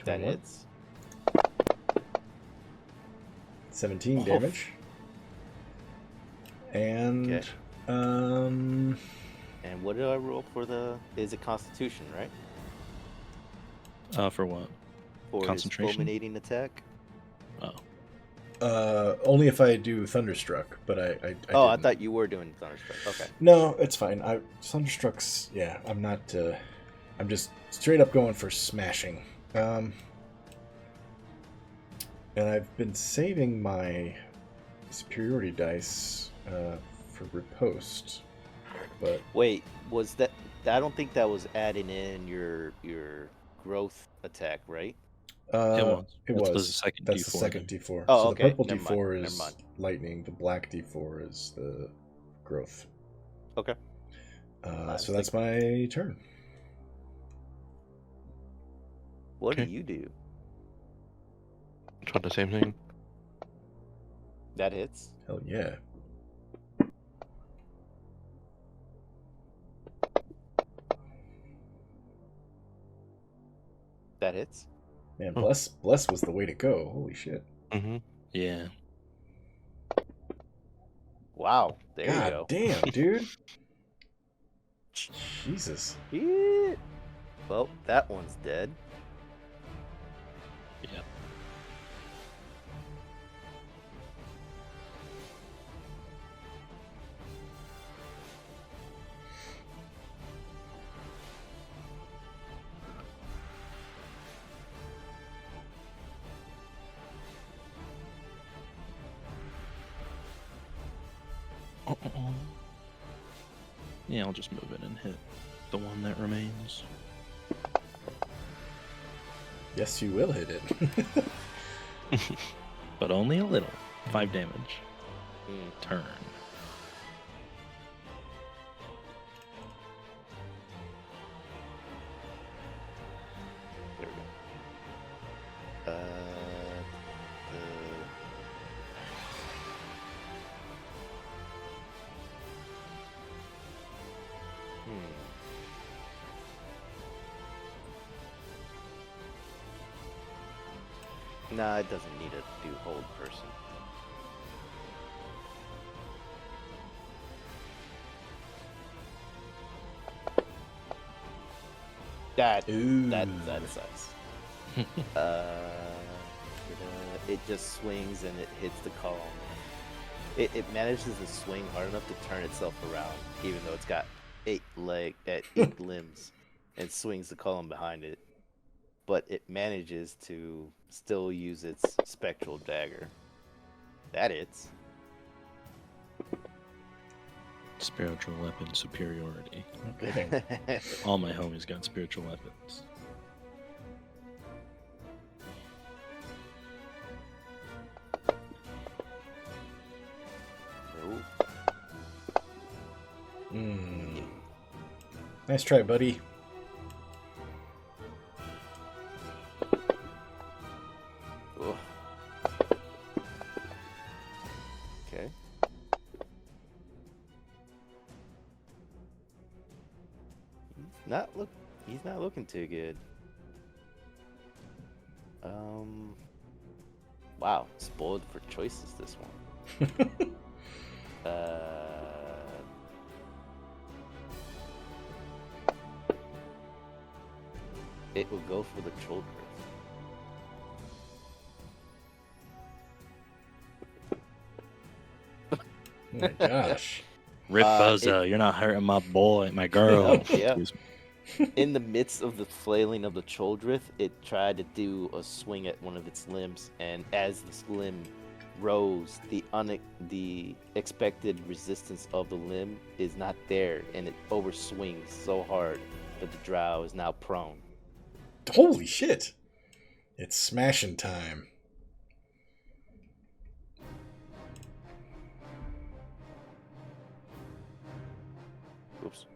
That 21. hits. 17 damage. And Okay. And what did I roll for the? Is it Constitution, right? For what? For his Concentration? fulminating attack. Oh. only if I do Thunderstruck, but I I didn't. thought you were doing Thunderstruck. Okay. No, it's fine. Thunderstruck's, yeah, I'm not, I'm just straight up going for smashing. And I've been saving my superiority dice, for riposte, but... Wait, was that? I don't think that was adding in your growth attack, right? It was. It That's was. the second That's D4 the second then. D4. Oh, so okay. the purple Never D4 mind. is Never mind. lightning. The black D4 is the growth. Okay. So that's my turn. What Okay. do you do? Tried the same thing. That hits. Hell yeah. That hits. Man, Oh. bless was the way to go. Holy shit. Mm-hmm. Yeah. Wow. There you God go. damn, dude. Jesus. Yeah. Well, that one's dead. Yeah. Yeah, I'll just move it and hit the one that remains. Yes, you will hit it. But only a little. 5 damage. Turn. There we go. Nah, it doesn't need to do hold person. That sucks. It just swings and it hits the column. It manages to swing hard enough to turn itself around, even though it's got 8 limbs, and swings the column behind it. But it manages to still use its spectral dagger. That hits. Spiritual weapon superiority. Okay. All my homies got spiritual weapons. Nice try, buddy. Ugh. Okay. He's not looking too good. Wow, spoiled for choices this one. It will go for the children. Oh my gosh. Rip Buzzo, you're not hurting my boy, my girl. Yeah. In the midst of the flailing of the Choldrith, it tried to do a swing at one of its limbs, and as this limb rose, the expected resistance of the limb is not there, and it overswings so hard that the drow is now prone. Holy shit! It's smashing time. Oops.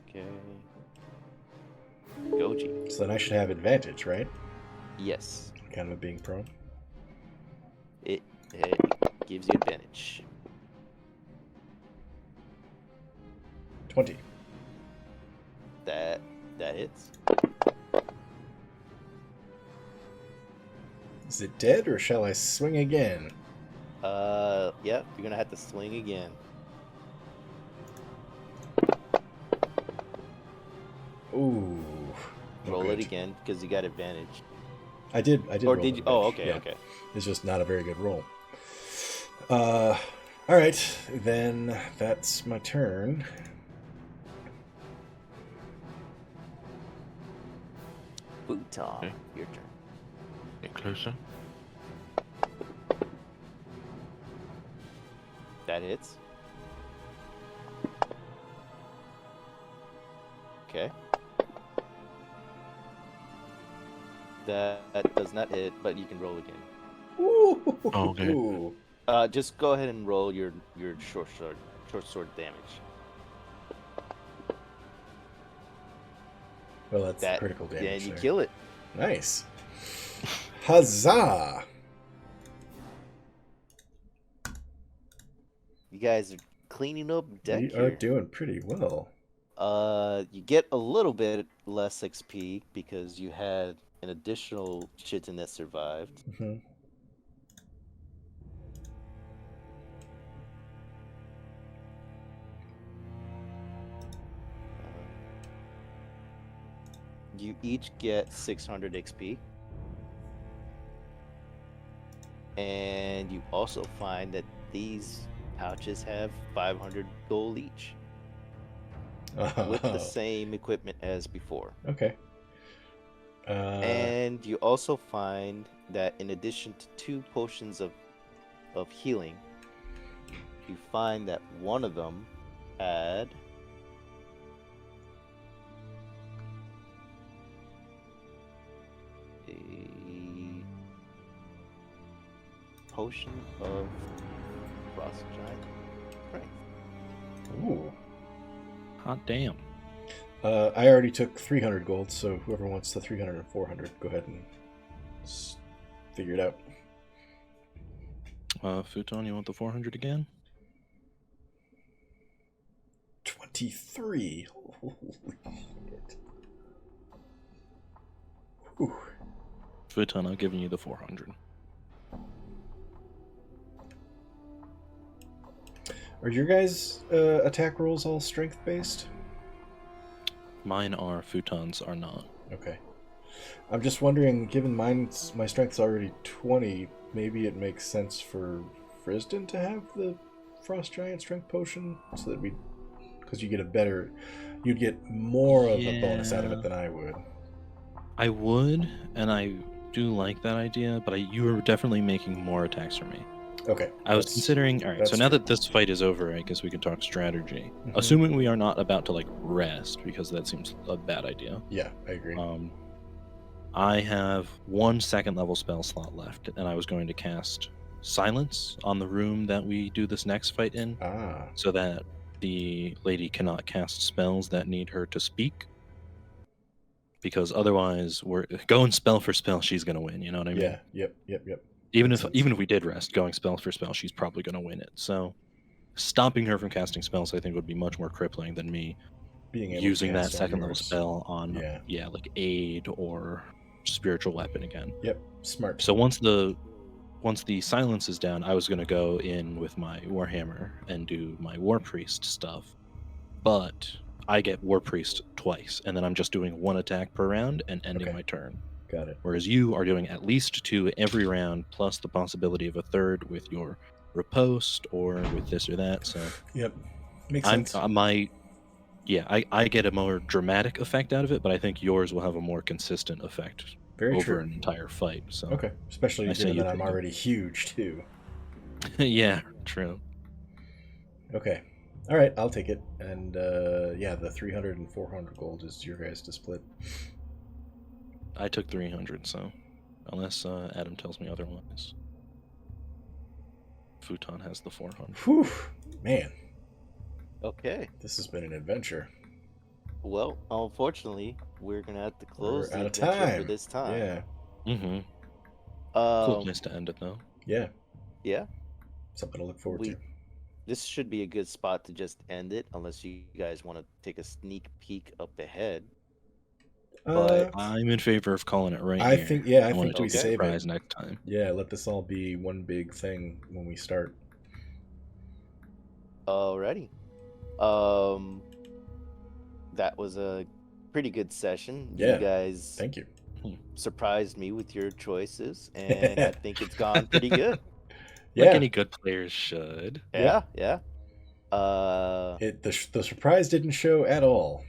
Okay. Goji. So then I should have advantage, right? Yes. Kind of being prone. It gives you advantage. 20. That hits. Is it dead, or shall I swing again? Yeah, you're gonna have to swing again. Ooh. Roll it again because you got advantage. I did. Or roll did you? advantage, Oh, okay, yeah. okay. It's just not a very good roll. All right, then that's my turn. Futon, Okay. your turn. Get closer. That hits. Okay. That does not hit, but you can roll again. Ooh. Oh, okay. Ooh. Just go ahead and roll your short sword damage. Well, that's That critical damage. Yeah, you there. kill it. Nice. Huzzah! You guys are cleaning up deck We here. are doing pretty well. You get a little bit less XP because you had an additional chitin that survived. Hmm. You each get 600 XP. And you also find that these pouches have 500 gold each with the same equipment as before. Okay. And you also find that in addition to 2 potions of healing, you find that one of them had a potion of frost giant strength. Ooh. Hot damn. I already took 300 gold, so whoever wants the 300 and 400, go ahead and figure it out. Futon, you want the 400 again? 23. Holy shit. Whew. Futon, I've given you the 400. Are your guys' attack rolls all strength based? Mine are, Futon's are not. Okay. I'm just wondering, given my strength's already 20, maybe it makes sense for Vrisdan to have the Frost Giant Strength Potion, so that because you'd get more of a bonus out of it than I would. I would, and I do like that idea, but you are definitely making more attacks for me. Okay. I was considering, alright, so now that this fight is over, I guess we can talk strategy. Mhm. Assuming we are not about to, like, rest, because that seems a bad idea. Yeah, I agree. I have 1 second level spell slot left, and I was going to cast Silence on the room that we do this next fight in, so that the lady cannot cast spells that need her to speak. Because otherwise, we're going spell for spell, she's going to win, you know what I mean? Yeah, yep. Even Makes if sense. we did rest, going spell for spell, she's probably going to win it. So, stopping her from casting spells, I think, would be much more crippling than me Being able using to that cast on second level yours. spell on, Yeah. like aid or spiritual weapon again. Yep, smart. So once the silence is down, I was going to go in with my warhammer and do my war priest stuff, but I get war priest twice, and then I'm just doing 1 attack per round and ending Okay. my turn. Got it. Whereas you are doing at least 2 every round, plus the possibility of a third with your riposte or with this or that. So Yep, makes sense. I get a more dramatic effect out of it, but I think yours will have a more consistent effect Very over true. an entire fight. So Okay, especially I say given you that I'm take it. already huge too. yeah, true. Okay. All right, I'll take it. And yeah, the 300 and 400 gold is your guys to split. I took 300, so unless Adam tells me otherwise. Futon has the 400. Whew, man, Okay. this has been an adventure. Well, unfortunately, we're gonna have to close We're the out of adventure for time. this time. Yeah, Mm-hmm. Cool Um, place to end it, though. yeah, yeah. something to look forward to. This should be a good spot to just end it, unless you guys want to take a sneak peek up ahead. But I'm in favor of calling it right I here. think, yeah, I want think it we to be a save surprise it. next time. Yeah, let this all be one big thing when we start. alrighty. That was a pretty good session. Yeah, You guys Thank you. surprised me with your choices, and I think it's gone pretty good. Yeah, Like any good players should. Yeah. the surprise didn't show at all.